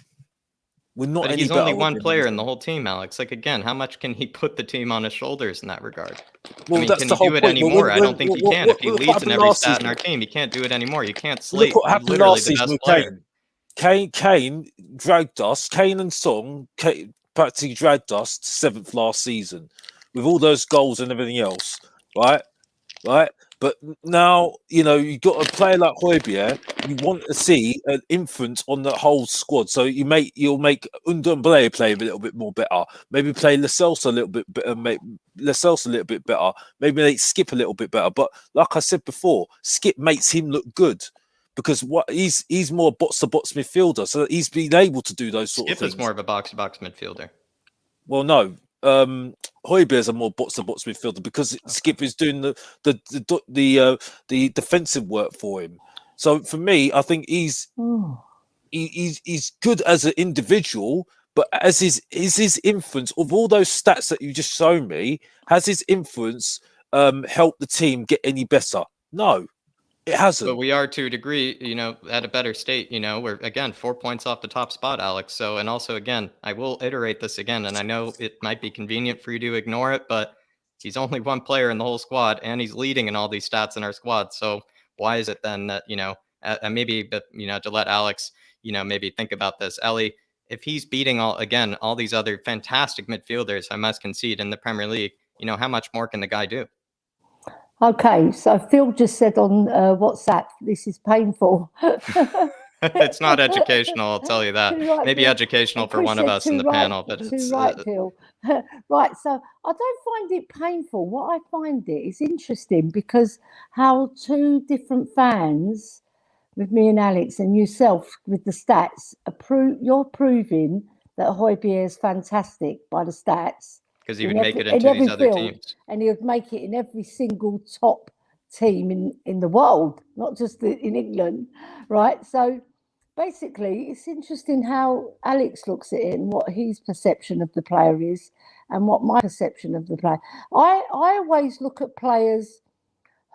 Speaker 3: We're not any better.
Speaker 1: He's only one player in the whole team, Alex. Like, again, how much can he put the team on his shoulders in that regard?
Speaker 3: Well,
Speaker 1: that's
Speaker 3: can
Speaker 1: he
Speaker 3: he
Speaker 1: do it anymore? I don't think he can. If he leads in every stat in our team, he can't do it anymore. You can't slate literally the best player.
Speaker 3: Kane dragged us. Kane and Song practically dragged us to 7th last season with all those goals and everything else, right? But now, you've got a player like Højbjerg, you want to see an influence on the whole squad. So you'll make Ndombele play a little bit more better. Maybe play Lascelles a little bit better. Maybe they Skip a little bit better. But like I said before, Skip makes him look good because he's more box-to-box midfielder. So he's been able to do those sort of things.
Speaker 1: Skip is more of a box-to-box midfielder.
Speaker 3: Well, no. Højbjerg is a more box-to-box midfielder because Skip is doing the defensive work for him. So for me, I think he's good as an individual, but as his influence of all those stats that you just shown me, has his influence helped the team get any better? No, It hasn't.
Speaker 1: But we are to a degree, at a better state. We're again 4 points off the top spot, Alex. So, and also again, I will iterate this again, and I know it might be convenient for you to ignore it, but he's only one player in the whole squad, and he's leading in all these stats in our squad. So why is it then that maybe, but to let Alex, maybe think about this, Ellie, if he's beating all these other fantastic midfielders, I must concede, in the Premier League, how much more can the guy do?
Speaker 2: Okay, so Phil just said on WhatsApp, this is painful.
Speaker 1: It's not educational, I'll tell you that.
Speaker 2: Right,
Speaker 1: maybe
Speaker 2: Phil.
Speaker 1: educational for one of us in the panel, but it's
Speaker 2: right, Phil. Right, so I don't find it painful. What I find it is interesting, because how two different fans, with me and Alex and yourself with the stats, you're proving that Højbjerg is fantastic by the stats.
Speaker 1: Because he would make it into these other teams.
Speaker 2: And he would make it in every single top team in the world, not just in England, right? So basically, it's interesting how Alex looks at it and what his perception of the player is and what my perception of the player. I always look at players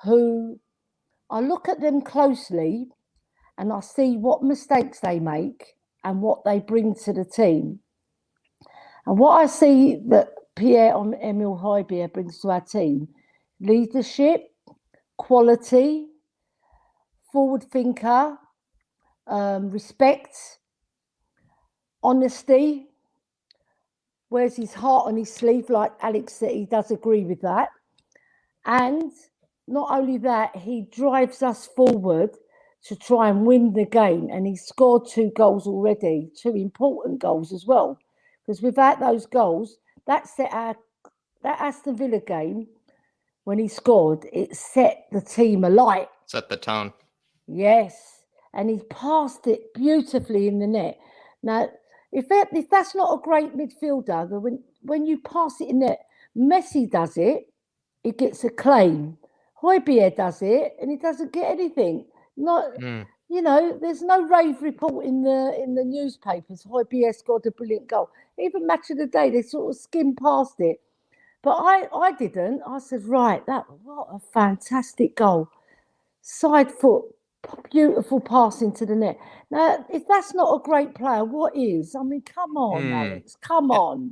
Speaker 2: who, I look at them closely and I see what mistakes they make and what they bring to the team. And what I see that Pierre-Emile Højbjerg brings to our team: leadership, quality, forward thinker, respect, honesty, wears his heart on his sleeve, like Alex said, he does agree with that. And not only that, he drives us forward to try and win the game. And he scored 2 goals already, 2 important goals as well. Because without those goals, that Aston Villa game, when he scored, it set the team alight.
Speaker 1: Set the tone.
Speaker 2: Yes. And he passed it beautifully in the net. Now, if that's not a great midfielder, when you pass it in net, Messi does it, it gets a claim. Højbjerg does it, and he doesn't get anything. There's no rave report in the newspapers. Højbjerg scored a brilliant goal. Even Match of the Day, they sort of skimmed past it. But I didn't. I said, right, what a fantastic goal. Side foot, beautiful pass into the net. Now, if that's not a great player, what is? I mean, come on, Alex, come on.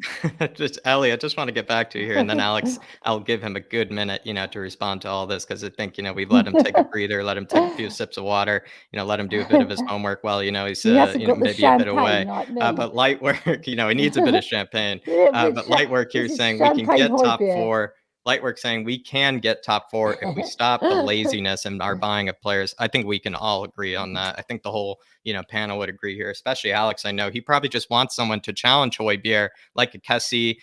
Speaker 1: Just Ellie, I just want to get back to you here, and then Alex, I'll give him a good minute, to respond to all this, because I think, we've let him take a breather, let him take a few sips of water, let him do a bit of his homework while, he's maybe a bit away. But light work, he needs a bit of champagne. But light work here saying we can get top 4. Lightwork saying we can get top 4 if we stop the laziness and our buying of players. I think we can all agree on that. I think the whole, panel would agree here, especially Alex. I know he probably just wants someone to challenge Højbjerg, like a Kessie,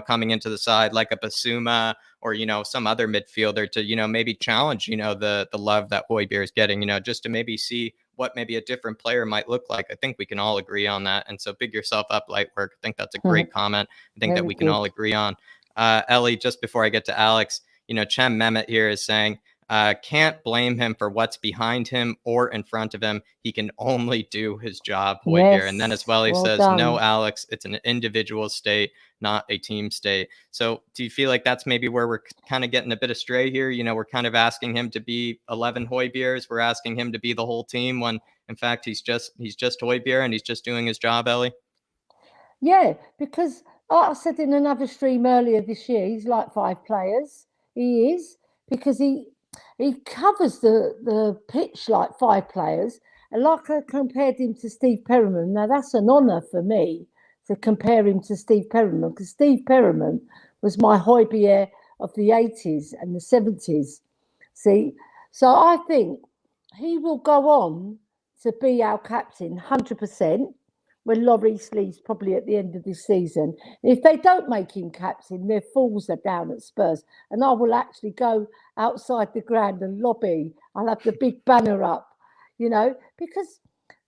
Speaker 1: coming into the side, like a Basuma, or, some other midfielder to, maybe challenge, the love that Højbjerg is getting, just to maybe see what maybe a different player might look like. I think we can all agree on that. And so big yourself up, Lightwork. I think that's a great comment. I think that we can all agree on. Ellie, just before I get to Alex, Chem Mehmet here is saying, can't blame him for what's behind him or in front of him. He can only do his job, Højbjerg.
Speaker 2: Yes,
Speaker 1: And then as well, he says,
Speaker 2: done.
Speaker 1: No, Alex, it's an individual state, not a team state. So do you feel like that's maybe where we're kind of getting a bit astray here? We're kind of asking him to be 11 Højbjergs. We're asking him to be the whole team when, in fact, he's just Højbjerg and he's just doing his job, Ellie?
Speaker 2: Yeah, because I said in another stream earlier this year, he's like 5 players. He is, because he covers the pitch like 5 players. And like I compared him to Steve Perryman, now that's an honour for me to compare him to Steve Perryman, because Steve Perryman was my Højbjerg of the 80s and the 70s. See, so I think he will go on to be our captain 100%. When Lloris leaves probably at the end of this season. If they don't make him captain, their fools are down at Spurs. And I will actually go outside the ground and lobby. I'll have the big banner up, because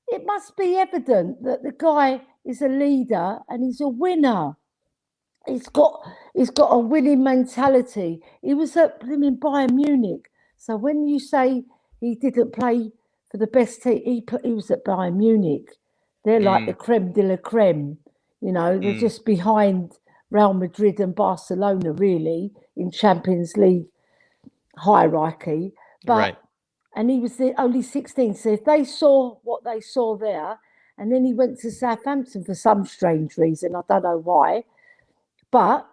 Speaker 2: it must be evident that the guy is a leader and he's a winner. He's got a winning mentality. He was at Bayern Munich. So when you say he didn't play for the best team, he was at Bayern Munich. They're like the creme de la creme, they're just behind Real Madrid and Barcelona, really, in Champions League hierarchy. But and he was only 16. So if they saw what they saw there, and then he went to Southampton for some strange reason, I don't know why, but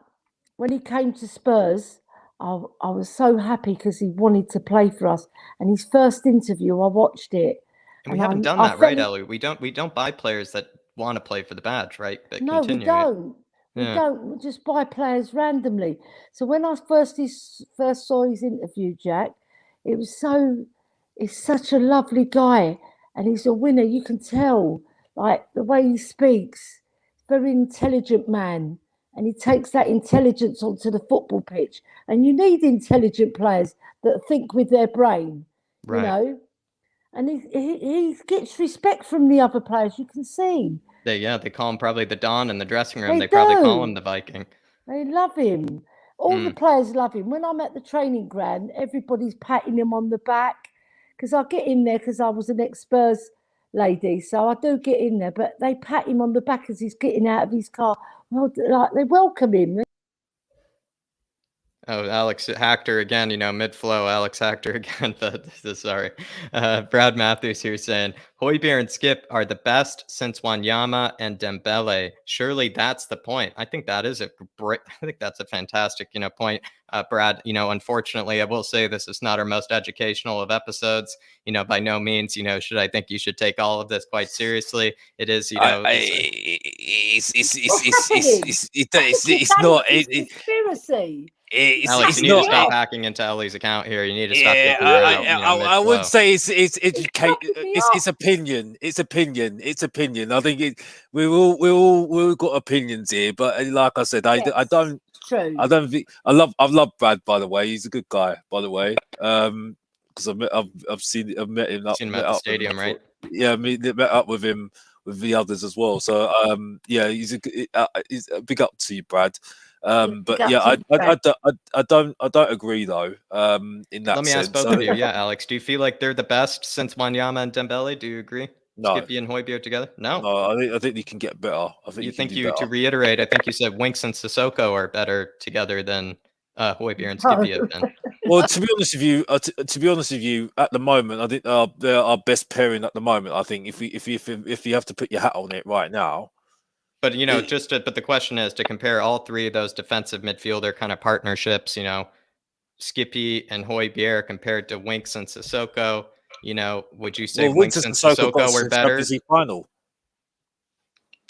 Speaker 2: when he came to Spurs, I was so happy because he wanted to play for us. And his first interview, I watched it.
Speaker 1: And we haven't done that, right, Ellie? We don't buy players that want to play for the badge, right? But
Speaker 2: No, we don't. We don't. We just buy players randomly. So when I first saw his interview, Jack, it's such a lovely guy, and he's a winner. You can tell, like the way he speaks, very intelligent man, and he takes that intelligence onto the football pitch. And you need intelligent players that think with their brain,
Speaker 1: Right.
Speaker 2: you know. And he gets respect from the other players. You can see.
Speaker 1: They call him probably the Don in the dressing room.
Speaker 2: They
Speaker 1: They probably call
Speaker 2: do.
Speaker 1: him the Viking.
Speaker 2: They love him. All the players love him. When I'm at the training ground, everybody's patting him on the back because I get in there because I was an ex-Spurs lady, so I do get in there. But they pat him on the back as he's getting out of his car. Well, like they welcome him.
Speaker 1: Oh, Alex Hactor again, mid-flow, Alex Hactor again. Sorry. Brad Matthews here saying, Højbjerg and Skip are the best since Wanyama and Dembele. Surely that's the point. I think that is I think that's a fantastic, point. Brad, unfortunately, I will say this is not our most educational of episodes. By no means, I think you should take all of this quite seriously. It is,
Speaker 3: it's not
Speaker 2: conspiracy.
Speaker 1: Alex, you need to stop hacking into Ellie's account here. You need to stop.
Speaker 3: I would say it's educate. It's opinion. It's opinion. I think we all got opinions here, but like I said, I don't.
Speaker 2: True.
Speaker 3: I don't think I love Brad, by the way. He's a good guy, by the way. Because I've met him.
Speaker 1: Seen him at the stadium, right?
Speaker 3: Yeah, met up with him with the others as well. So he's a big up to you, Brad. But yeah, I don't agree though. In that
Speaker 1: Let me ask both of you. Yeah, Alex, do you feel like they're the best since Wanyama and Dembele? Do you agree?
Speaker 3: No.
Speaker 1: Skippy and Højbjerg together? No.
Speaker 3: I think they can get better.
Speaker 1: To reiterate, I think you said Winks and Sissoko are better together than Højbjerg and Skippy have been.
Speaker 3: Well, to be honest with you, at the moment, I think they're our best pairing at the moment. I think if you have to put your hat on it right now.
Speaker 1: But but the question is to compare all three of those defensive midfielder kind of partnerships. Skippy and Højbjerg compared to Winks and Sissoko. Would you say Winks and Sissoko were better?
Speaker 3: Champions League final.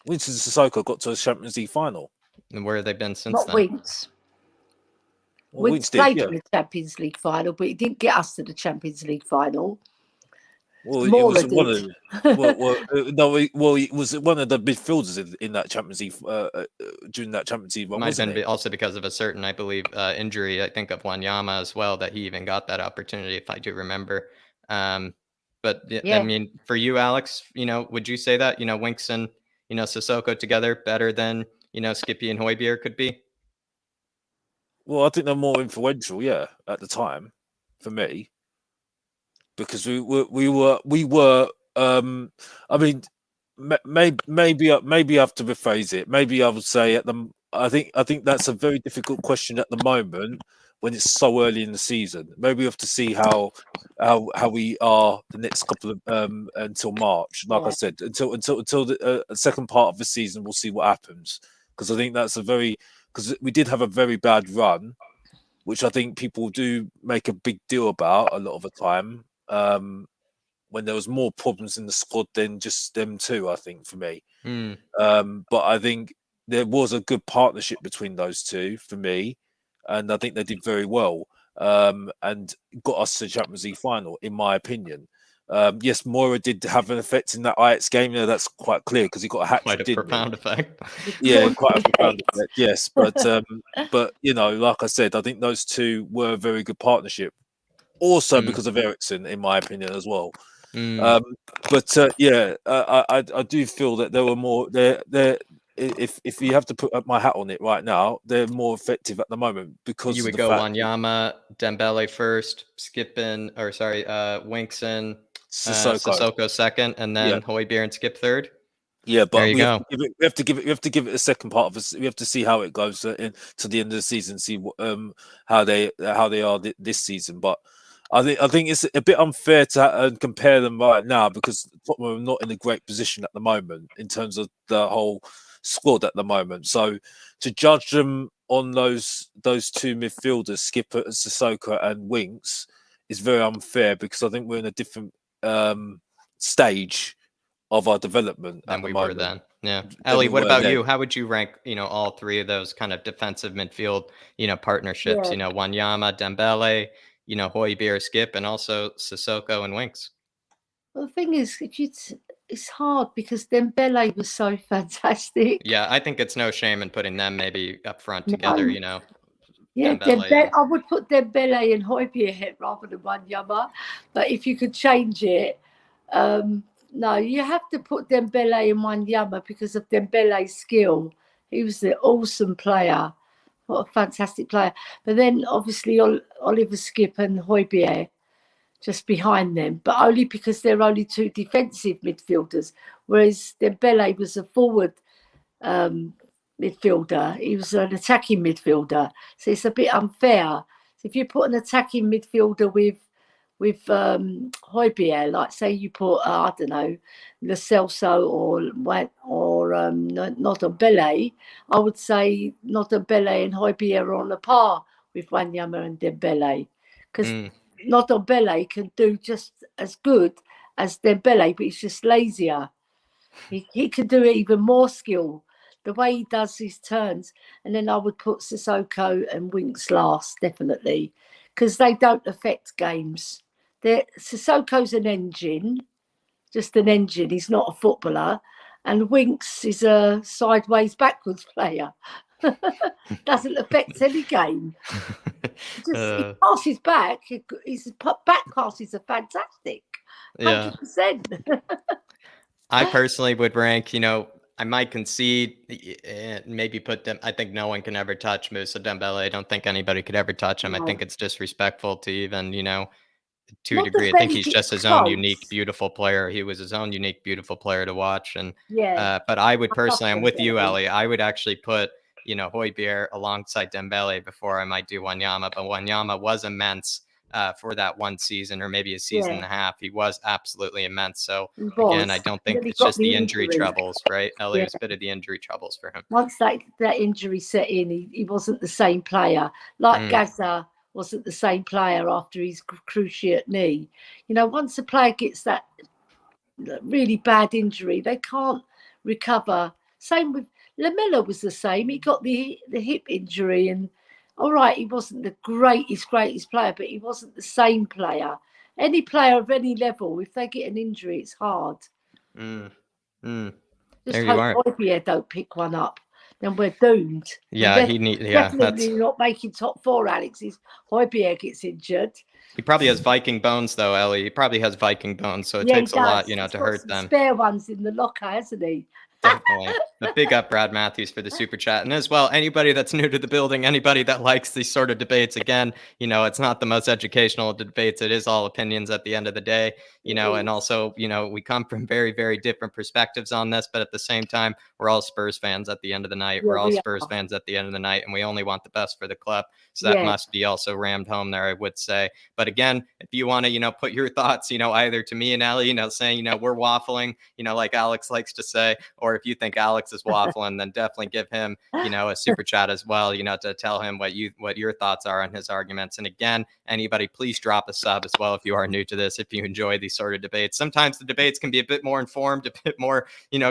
Speaker 3: Winks and Sissoko got to a Champions League final.
Speaker 1: And where have they been since
Speaker 2: Not
Speaker 1: then?
Speaker 2: Winks.
Speaker 3: Well,
Speaker 2: Winks played in the Champions League final, but he didn't get us to the Champions League final.
Speaker 3: Well, it was one of he was one of the midfielders in that Champions League during that Champions League run.
Speaker 1: Might have been also because of a certain, I believe, injury. I think of Wanyama as well, that he even got that opportunity, if I do remember. But I mean, for you, Alex, would you say that Winks and Sissoko together better than Skippy and Højbjerg could be?
Speaker 3: Well, I think they're more influential, at the time, for me. Because we were. I mean, maybe I have to rephrase it. Maybe I would say I think that's a very difficult question at the moment when it's so early in the season. Maybe we have to see how we are the next couple of until March. Like I said, until the second part of the season, we'll see what happens. Because I think that's because we did have a very bad run, which I think people do make a big deal about a lot of the time. When there was more problems in the squad than just them two, I think, for me. But I think there was a good partnership between those two for me, and I think they did very well and got us to the Champions League final, in my opinion. Yes, Moura did have an effect in that Ajax game. That's quite clear because he got a hat trick.
Speaker 1: Quite a profound effect.
Speaker 3: Yeah, quite a profound effect. Yes, but like I said, I think those two were a very good partnership. Also because of Eriksen, in my opinion, as well. I do feel that there were more. If you have to put my hat on it right now, they're more effective at the moment because
Speaker 1: you would go Wanyama, Dembele first, Winkson, Sissoko second, and then Højbjerg and Skip third.
Speaker 3: Yeah, but
Speaker 1: there you go.
Speaker 3: We have to give it a second part of us. We have to see how it goes to the end of the season. See how they are this season. But I think it's a bit unfair to compare them right now because Tottenham are not in a great position at the moment in terms of the whole squad at the moment. So to judge them on those two midfielders, Skipper, Sissoko, and Winks, is very unfair because I think we're in a different stage of our development
Speaker 1: than
Speaker 3: at the
Speaker 1: we
Speaker 3: moment.
Speaker 1: were then. Yeah. Ellie, what about you? How would you rank, all three of those kind of defensive midfield, partnerships, Wanyama, Dembele, Højbjerg, Skip, and also Sissoko and Winks?
Speaker 2: Well, the thing is, it's hard because Dembele was so fantastic.
Speaker 1: Yeah, I think it's no shame in putting them maybe up front together, Yeah,
Speaker 2: Dembele, I would put Dembele and Højbjerg rather than Wanyama. But if you could change it, no, you have to put Dembele and Wanyama because of Dembele's skill. He was an awesome player. What a fantastic player. But then obviously Oliver Skip and Højbjerg just behind them, but only because they're only two defensive midfielders, whereas Dembele was a forward midfielder. He was an attacking midfielder. So it's a bit unfair. So if you put an attacking midfielder with Højbjerg, like say you put I don't know, Lo Celso or Ndombele, I would say Ndombele and Højbjerg are on a par with Wanyama and Dembele, because Ndombele can do just as good as Dembele, but he's just lazier. He can do even more skill, the way he does his turns. And then I would put Sissoko and Winks last, definitely, because they don't affect games. Sissoko's an engine, just an engine. He's not a footballer. And Winks is a sideways backwards player. Doesn't affect any game. He passes back. His back passes are fantastic. 100%.
Speaker 1: I personally would rank, I might concede, maybe put them. I think no one can ever touch Moussa Dembele. I don't think anybody could ever touch him. No. I think it's disrespectful to even, to a degree. I think he's just his own unique, beautiful player. He was his own unique, beautiful player to watch. And but I would personally, I'm with you, Ellie. I would actually put, Højbjerg alongside Dembele before I might do Wanyama. But Wanyama was immense for that one season, or maybe a season and a half. He was absolutely immense. So again, I don't think it's just the injury troubles, right? Ellie, was a bit of the injury troubles for him.
Speaker 2: Once that injury set in, he wasn't the same player. Like Gaza wasn't the same player after his cruciate knee. Once a player gets that really bad injury, they can't recover. Same with Lamela was the same. He got the hip injury, and all right, he wasn't the greatest player, but he wasn't the same player. Any player of any level, if they get an injury, it's hard. Just
Speaker 1: there
Speaker 2: hope
Speaker 1: you are.
Speaker 2: Højbjerg don't pick one up, then we're doomed.
Speaker 1: Yeah,
Speaker 2: definitely not making top four, Alex. If Højbjerg gets injured.
Speaker 1: He probably has Viking bones, though, Ellie. He probably has Viking bones, so it takes a lot, to hurt them.
Speaker 2: Spare ones in the locker, hasn't he?
Speaker 1: Definitely. But big up Brad Matthews for the super chat. And as well, anybody that's new to the building, anybody that likes these sort of debates, again, it's not the most educational debates. It is all opinions at the end of the day, and also, we come from very, very different perspectives on this, but at the same time, we're all Spurs fans at the end of the night. We're all Spurs fans at the end of the night, and we only want the best for the club. So that must be also rammed home there, I would say. But again, if you want to, put your thoughts, either to me and Ellie, saying, we're waffling, like Alex likes to say, or if you think Alex is waffling, then definitely give him, a super chat as well, to tell him what your thoughts are on his arguments. And again, anybody, please drop a sub as well if you are new to this, if you enjoy these sort of debates. Sometimes the debates can be a bit more informed, a bit more,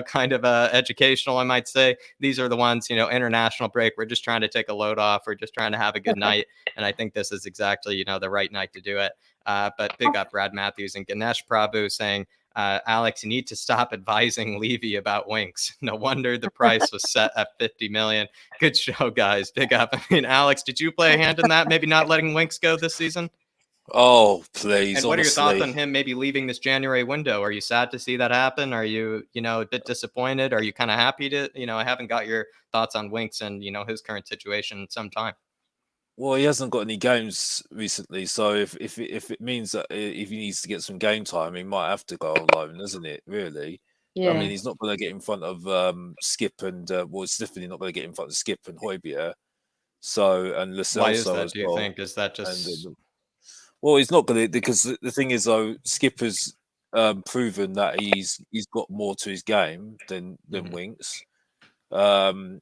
Speaker 1: kind of educational, I might say. These are the ones, international break. We're just trying to take a load off. We're just trying to have a good night. And I think this is exactly, the right night to do it. But big up Brad Matthews and Ganesh Prabhu saying, Alex, you need to stop advising Levy about Winks. No wonder the price was set at 50 million. Good show, guys. Big up. I mean, Alex, did you play a hand in that? Maybe not letting Winks go this season?
Speaker 3: Oh, please.
Speaker 1: And what are your thoughts on him maybe leaving this January window? Are you sad to see that happen? Are you, a bit disappointed? Are you kind of happy to, I haven't got your thoughts on Winks and, his current situation in some time.
Speaker 3: Well, he hasn't got any games recently, so if it means that if he needs to get some game time, he might have to go on loan, isn't it? Really? Yeah. I mean, he's not going to get in front of Skip and it's definitely not going to get in front of Skip and Højbjerg. So and Lo Celso.
Speaker 1: Why is that? Do you think is that just?
Speaker 3: Well, he's not going to, because the thing is, though, Skipper's proven that he's got more to his game than Winks, and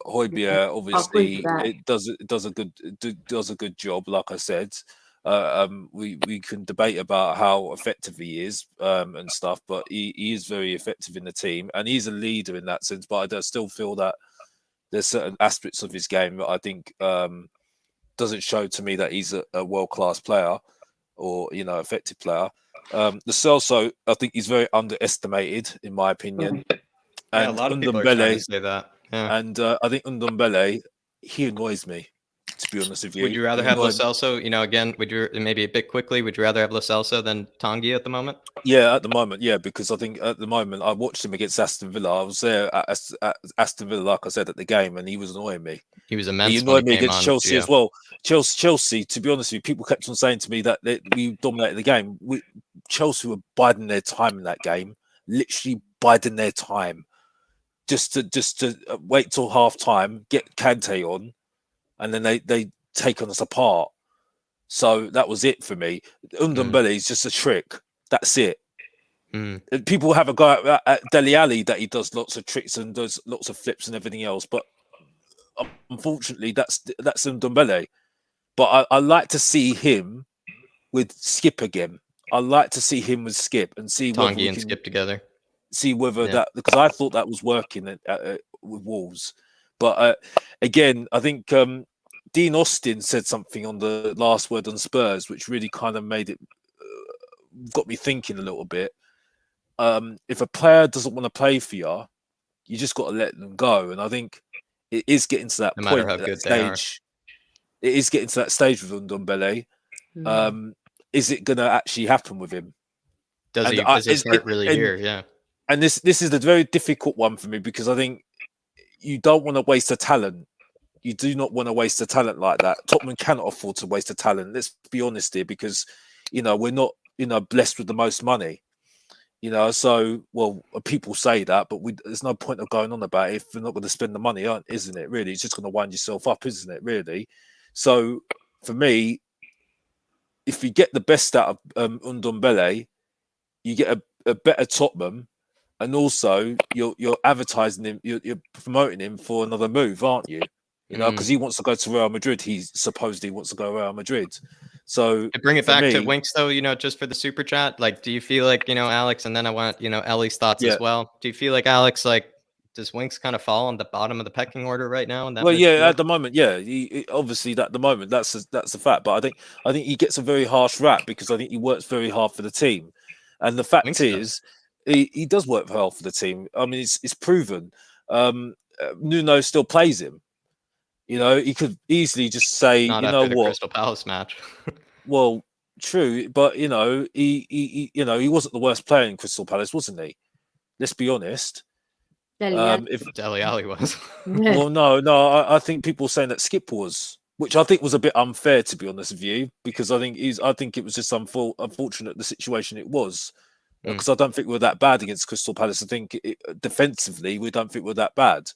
Speaker 3: Højbjerg obviously it does a good job. Like I said, we can debate about how effective he is and stuff, but he is very effective in the team, and he's a leader in that sense. But I still feel that there's certain aspects of his game that I think doesn't show to me that he's a world-class player or, you know, effective player. The Celso, I think he's very underestimated, in my opinion. And
Speaker 1: a lot of people are trying to say that. Yeah.
Speaker 3: And I think Ndombele, he annoys me, to be honest with you.
Speaker 1: Would you rather have Lo Celso? You know, again, would you maybe a bit quickly? Would you rather have Lo Celso than Tanguy at the moment?
Speaker 3: Yeah, at the moment, yeah, because I think at the moment I watched him against Aston Villa. I was there at Aston Villa, like I said, at the game, and he was annoying me.
Speaker 1: He was immense.
Speaker 3: He annoyed me against Chelsea as well. Chelsea, to be honest with you, people kept on saying to me that we dominated the game. Chelsea were biding their time in that game, literally biding their time, just to wait till half time, get Kante on, and then they take us apart. So that was it for me. Ndombele is just a trick. That's it. People have a guy at Dele Alli that he does lots of tricks and does lots of flips and everything else, but unfortunately, that's Ndombele. But I like to see him with Skip again. I like to see him with Skip and see
Speaker 1: Tanguy and Skip together.
Speaker 3: See whether that, because I thought that was working with Wolves. But again, I think Dean Austin said something on the last word on Spurs, which really kind of made it got me thinking a little bit. If a player doesn't want to play for you, you just got to let them go. And I think it is getting to that
Speaker 1: no
Speaker 3: point,
Speaker 1: matter how good
Speaker 3: stage. It is getting to that stage with Ndombele. Is it going to actually happen with him?
Speaker 1: Does his heart really hear? Yeah.
Speaker 3: And this is a very difficult one for me, because I think you don't want to waste a talent. You do not want to waste a talent like that. Tottenham cannot afford to waste a talent. Let's be honest here, because, you know, we're not, you know, blessed with the most money. You know, so, well, people say that, but there's no point of going on about it if we're not going to spend the money, isn't it, really? It's just going to wind yourself up, isn't it, really? So, for me, if you get the best out of Ndombele, you get a better Tottenham, and also you're advertising him, you're promoting him for another move, aren't you? You know, because he wants to go to Real Madrid. He supposedly wants to go to Real Madrid. So
Speaker 1: to bring it back to Winks, though, you know, just for the super chat, like, do you feel like, you know, Alex, and then I want, you know, Ellie's thoughts as well. Do you feel like, Alex, like, does Winks kind of fall on the bottom of the pecking order right now?
Speaker 3: Well, yeah, at the moment, yeah. He, obviously, at the moment, that's a fact. But I think he gets a very harsh rap because I think he works very hard for the team, and the fact is, he does work hard for the team. I mean, it's proven. Nuno still plays him. You know, he could easily just say,
Speaker 1: not
Speaker 3: you
Speaker 1: after
Speaker 3: know
Speaker 1: the
Speaker 3: what,
Speaker 1: Crystal Palace match.
Speaker 3: well, true, but you know, he he wasn't the worst player in Crystal Palace, wasn't he? Let's be honest.
Speaker 1: If Dele Alli was.
Speaker 3: Well, no, I think people saying that Skip was, which I think was a bit unfair, to be honest with you, because I think it was just unfortunate the situation it was, because I don't think we're that bad against Crystal Palace. I think defensively we don't think we're that bad.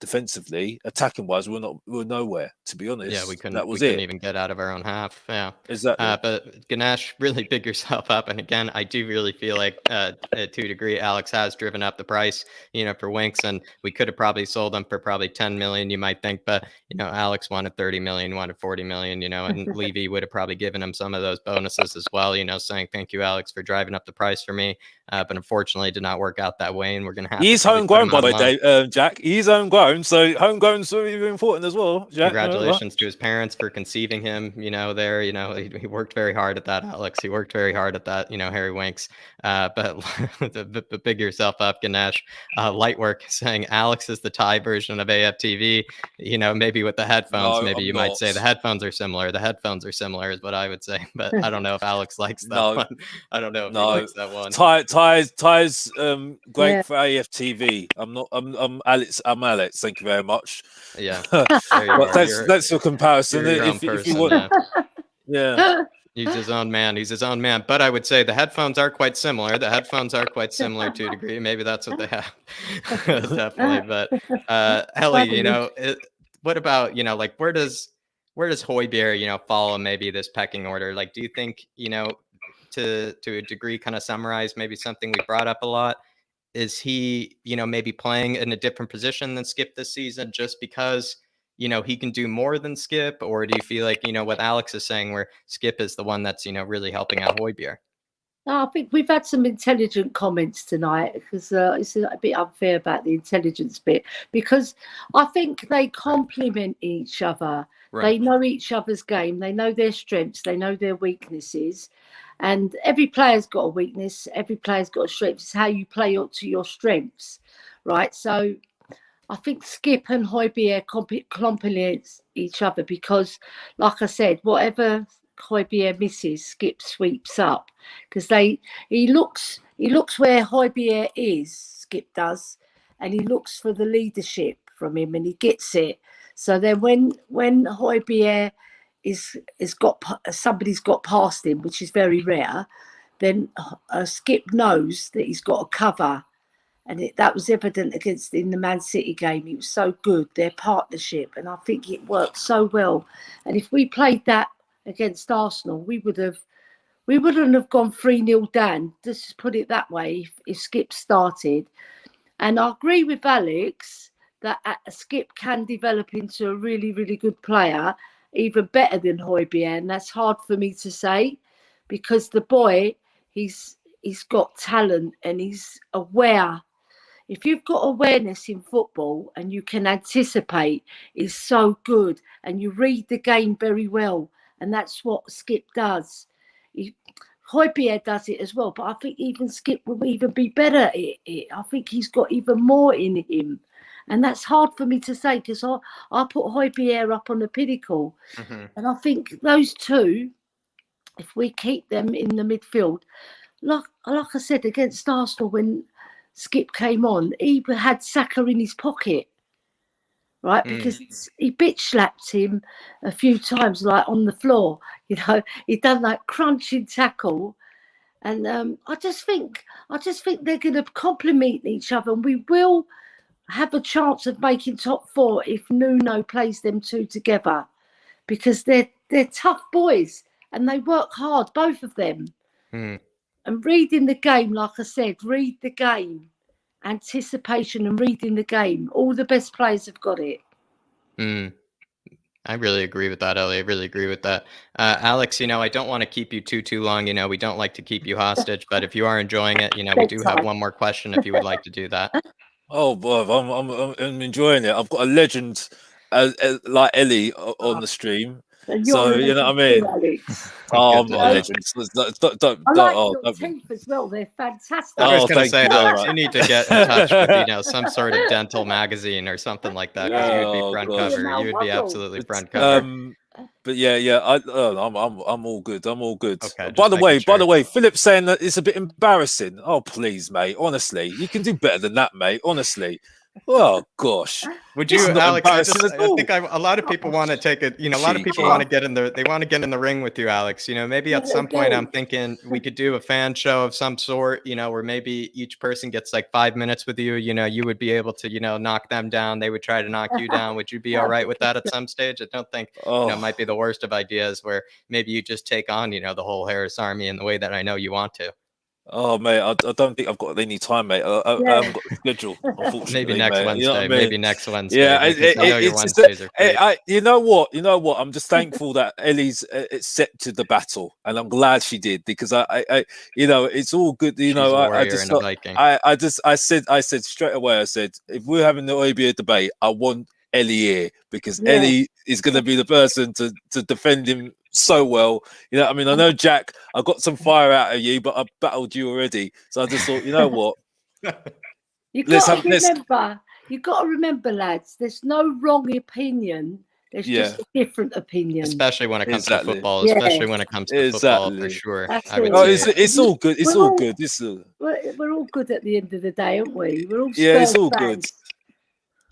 Speaker 3: Defensively, attacking wise, we're nowhere, to be honest.
Speaker 1: Yeah, we couldn't even get out of our own half. Yeah,
Speaker 3: exactly.
Speaker 1: But Ganesh, really big yourself up. And again, I do really feel like to a degree, Alex has driven up the price, you know, for Winks, and we could have probably sold them for probably 10 million, you might think, but you know, Alex wanted 30 million, wanted 40 million, you know, and Levy would have probably given him some of those bonuses as well, you know, saying thank you, Alex, for driving up the price for me. But unfortunately, it did not work out that way, and we're gonna have.
Speaker 3: He's homegrown, by the way, Jack. He's homegrown, so homegrown's very important as well. Jack,
Speaker 1: congratulations to his parents for conceiving him. You know, there, you know, he worked very hard at that, Alex. He worked very hard at that. You know, Harry Winks. But the big yourself up, Ganesh. Lightwork saying Alex is the Thai version of AFTV. You know, maybe with the headphones,
Speaker 3: no,
Speaker 1: maybe you might say the headphones are similar. The headphones are similar, is what I would say. But I don't know if Alex likes that one. I don't know if he likes that one.
Speaker 3: Ty's great for AFTV. I'm Alex. Thank you very much.
Speaker 1: Yeah,
Speaker 3: that's for comparison. If you want, yeah.
Speaker 1: He's his own man. He's his own man. But I would say the headphones are quite similar. The headphones are quite similar to a degree. Maybe that's what they have. Definitely. But Ellie, you know, what about, you know, like where does Højbjerg, follow maybe this pecking order? Like, do you think, to a degree, kind of summarize maybe something we brought up a lot? Is he, maybe playing in a different position than Skip this season just because, he can do more than Skip? Or do you feel like, what Alex is saying, where Skip is the one that's, really helping out Højbjerg?
Speaker 2: No, I think we've had some intelligent comments tonight, because it's a bit unfair about the intelligence bit, because I think they complement each other.
Speaker 1: Right.
Speaker 2: They know each other's game. They know their strengths. They know their weaknesses. And every player's got a weakness. Every player's got a strength. It's how you play up to your strengths, right? So I think Skip and Højbjerg complement each other, because, like I said, whatever Højbjerg misses, Skip sweeps up, because he looks where Højbjerg is, Skip does, and he looks for the leadership from him, and he gets it. So then when Højbjerg somebody's got past him, which is very rare, then Skip knows that he's got a cover, and that was evident in the Man City game. It was so good, their partnership, and I think it worked so well. And if we played that against Arsenal, we wouldn't have gone 3-0 down. Just put it that way, if Skip started. And I agree with Alex that Skip can develop into a really, really good player, even better than Højbjerg, and that's hard for me to say, because the boy, he's got talent and he's aware. If you've got awareness in football and you can anticipate, it's so good, and you read the game very well, and that's what Skip does. Højbjerg does it as well, but I think even Skip will even be better at it. I think he's got even more in him. And that's hard for me to say, because I put Højbjerg up on the pinnacle. Mm-hmm. And I think those two, if we keep them in the midfield, like I said, against Arsenal, when Skip came on, he had Saka in his pocket, right? Because he bitch slapped him a few times, like on the floor. He'd done that crunching tackle. And I just think they're going to complement each other, and we will have a chance of making top 4 if Nuno plays them two together, because they're tough boys and they work hard, both of them. And reading the game, like I said, read the game, anticipation and reading the game. All the best players have got it.
Speaker 1: I really agree with that, Ellie. I really agree with that. Alex, I don't want to keep you too long. We don't like to keep you hostage, but if you are enjoying it, we do have one more question if you would like to do that.
Speaker 3: Oh, boy, I'm enjoying it. I've got a legend like Ellie on the stream. So, you know what I mean?
Speaker 2: Alex.
Speaker 3: Oh, I'm a legend.
Speaker 2: I like your teeth as well. They're fantastic.
Speaker 1: I was going to say, Alex, you need to get in touch with, some sort of dental magazine or something like that, because you would be front cover. You would be absolutely front cover.
Speaker 3: But yeah, I'm all good. I'm all good.
Speaker 1: Okay,
Speaker 3: by the way, Philip's saying that it's a bit embarrassing. Oh, please, mate. Honestly, you can do better than that, mate. Honestly. Oh gosh.
Speaker 1: Would you, Alex? I think a lot of people want to take it. A lot of people want to get in the. They want to get in the ring with you, Alex. Maybe at some point, I'm thinking we could do a fan show of some sort. Where maybe each person gets like 5 minutes with you. You would be able to, knock them down. They would try to knock you down. Would you be all right with that at some stage? I don't think it might be the worst of ideas, where maybe you just take on, the whole Harris Army in the way that I know you want to.
Speaker 3: Oh, mate, I don't think I've got any time, mate. I haven't got the schedule, unfortunately.
Speaker 1: Maybe next Wednesday.
Speaker 3: You know what I mean?
Speaker 1: Maybe next Wednesday.
Speaker 3: Yeah,
Speaker 1: your Wednesdays are great.
Speaker 3: You know what? I'm just thankful that Ellie's accepted the battle, and I'm glad she did, because I it's all good. I said straight away. I said, if we're having the Højbjerg debate, I want Ellie here, because Ellie is going to be the person to defend him so well. I mean, I know, Jack, I got some fire out of you, but I battled you already. So I just thought, you know what?
Speaker 2: You got to remember, lads, there's no wrong opinion. There's just a different opinion.
Speaker 1: Especially when it comes to football. Especially when it comes to football, for sure.
Speaker 3: It's all good. It's all good.
Speaker 2: We're all good at the end of the day, aren't we? We're all
Speaker 3: it's all good.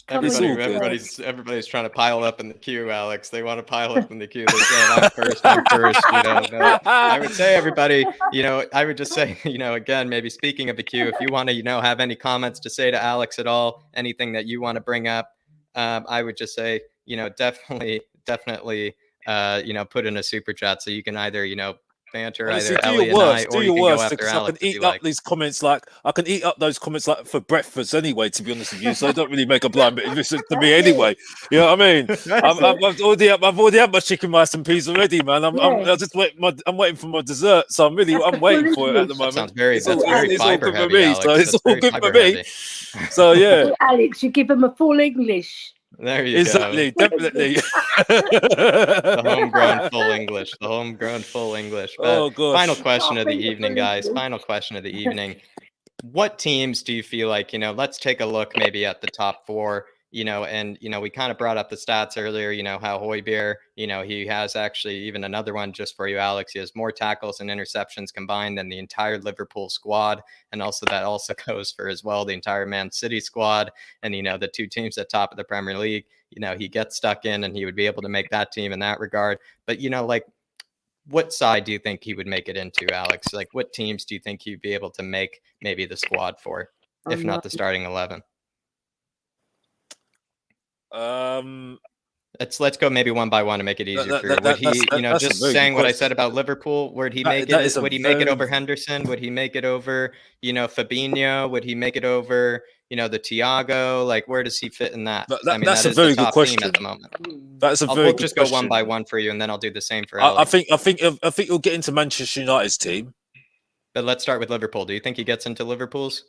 Speaker 1: Everybody's trying to pile up in the queue, Alex. They want to pile up in the queue. They're saying, I'm first. No. I would say, everybody, I would just say, again, maybe speaking of the queue, if you want to, have any comments to say to Alex at all, anything that you want to bring up, I would just say, definitely put in a super chat so you can either, banter
Speaker 3: Honestly,
Speaker 1: either
Speaker 3: do
Speaker 1: Ellie
Speaker 3: your
Speaker 1: and I,
Speaker 3: worst.
Speaker 1: or
Speaker 3: Do
Speaker 1: you
Speaker 3: your
Speaker 1: can go
Speaker 3: worst
Speaker 1: after
Speaker 3: because I
Speaker 1: Alex
Speaker 3: can
Speaker 1: if you
Speaker 3: eat up
Speaker 1: like.
Speaker 3: these comments like I can eat up those comments like for breakfast anyway. To be honest with you, so I don't really make a blind bit of listen to me anyway. You know what I mean? I've already had my chicken rice and peas already, man. I'm waiting for my dessert, so I'm waiting for it at the moment.
Speaker 1: Sounds very
Speaker 3: It's all
Speaker 1: fiber
Speaker 3: good for
Speaker 1: heavy,
Speaker 3: me.
Speaker 1: Alex.
Speaker 3: So it's
Speaker 1: That's
Speaker 3: all
Speaker 1: very
Speaker 3: good for
Speaker 1: fiber
Speaker 3: me.
Speaker 1: heavy.
Speaker 3: So yeah,
Speaker 2: Alex, you give them a full English.
Speaker 1: There you
Speaker 3: exactly,
Speaker 1: go.
Speaker 3: definitely.
Speaker 1: The homegrown full English. The homegrown full English. But
Speaker 3: Oh gosh.
Speaker 1: final question of the evening, guys. Final question of the evening. What teams do you feel like, let's take a look maybe at the top 4, and, we kind of brought up the stats earlier, how Højbjerg, he has actually even another one just for you, Alex. He has more tackles and interceptions combined than the entire Liverpool squad. And also that also goes for as well the entire Man City squad and, the 2 teams at top of the Premier League. He gets stuck in and he would be able to make that team in that regard. But, what side do you think he would make it into, Alex? Like, what teams do you think he'd be able to make maybe the squad for, if not the starting 11? Let's go maybe one by one to make it easier for you. Would he, just saying what I said about Liverpool, would he make it? Would he make it over Henderson? Would he make it over, Fabinho? Would he make it over, the Thiago? Like, where does he fit in that?
Speaker 3: That's a very good question
Speaker 1: at the moment.
Speaker 3: That's a very good
Speaker 1: just
Speaker 3: question.
Speaker 1: go one by one for you, and then I'll do the same for
Speaker 3: I think he'll get into Manchester United's team.
Speaker 1: But let's start with Liverpool. Do you think he gets into Liverpool's?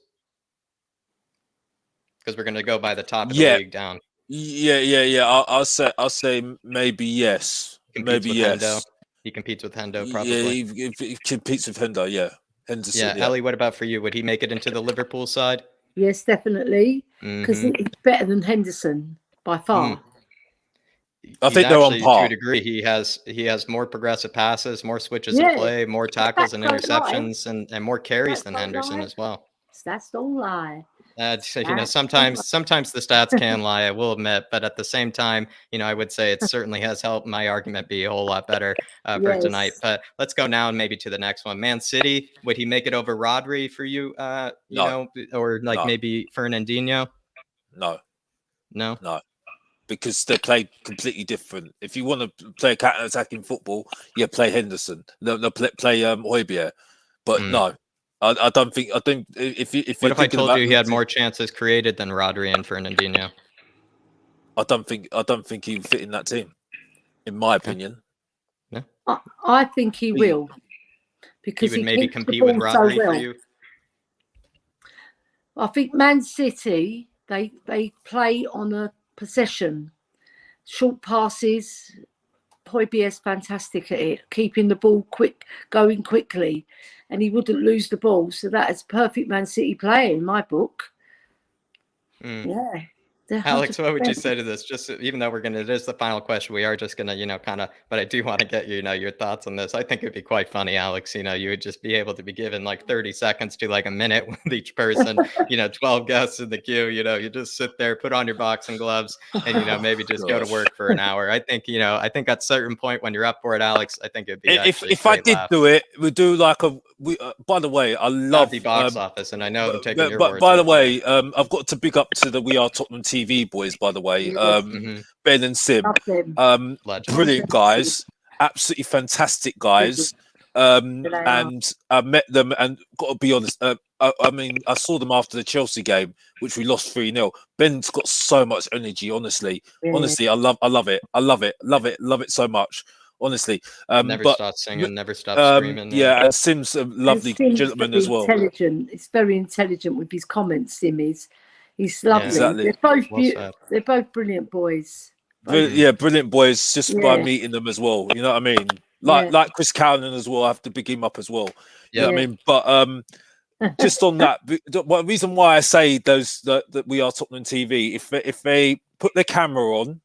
Speaker 1: Because we're going to go by the top of the league down.
Speaker 3: Yeah. I'll say maybe yes. Maybe yes.
Speaker 1: Hendo. He competes with Hendo, probably.
Speaker 3: Yeah, he competes with Hendo. Yeah, Henderson.
Speaker 1: Yeah, Ellie, what about for you? Would he make it into the Liverpool side?
Speaker 2: Yes, definitely. Because he's better than Henderson by far.
Speaker 3: I think they're on par.
Speaker 1: To a degree, he has more progressive passes, more switches of play, more tackles and interceptions, and more carries than Henderson as well.
Speaker 2: Stats don't lie.
Speaker 1: Sometimes the stats can lie, I will admit, but at the same time, I would say it certainly has helped my argument be a whole lot better for tonight. But let's go now and maybe to the next one. Man City, would he make it over Rodri for you?
Speaker 3: No.
Speaker 1: Or like maybe Fernandinho?
Speaker 3: No. Because they play completely different. If you want to play counter-attacking football, play Henderson. No, play Højbjerg. But no. I don't think. I think
Speaker 1: what if I told you he had more chances created than Rodri and Fernandinho?
Speaker 3: I don't think he would fit in that team, in my opinion.
Speaker 1: No,
Speaker 2: I think he will, because
Speaker 1: he would maybe compete with Rodri for you.
Speaker 2: I think Man City they play on a possession, short passes. Højbjerg's fantastic at it, keeping the ball going quickly, and he wouldn't lose the ball. So that is perfect Man City player in my book. Yeah.
Speaker 1: Alex, what would you say to this? Just even though it is the final question, we are just gonna, kind of. But I do want to get your thoughts on this. I think it'd be quite funny, Alex. You would just be able to be given like 30 seconds to like a minute with each person. 12 guests in the queue. You just sit there, put on your boxing gloves, and maybe just go to work for an hour. I think at a certain point when you're up for it, Alex, I think it'd be.
Speaker 3: If I did do it, we'd do like a. By the way, I love
Speaker 1: the box office, and I know I'm taking your words.
Speaker 3: By the way, I've got to big up to the We Are Tottenham TV boys. By the way, Ben and Sim, brilliant guys, absolutely fantastic guys. And I met them, and got to be honest, I mean, I saw them after the Chelsea game, which we lost 3-0. Ben's got so much energy. Honestly, I love it so much. Honestly,
Speaker 1: never stops singing, never stops screaming.
Speaker 3: Yeah, and Sim's a lovely gentleman as well.
Speaker 2: Intelligent. It's very intelligent with his comments. Sim is. He's lovely.
Speaker 3: Exactly.
Speaker 2: They're both beautiful. They're both brilliant boys.
Speaker 3: Brilliant boys. Just by meeting them as well. You know what I mean? Like Chris Callan as well. I have to big him up as well. You know what I mean? But just on that, the reason why I say that We Are Tottenham TV, if they put their camera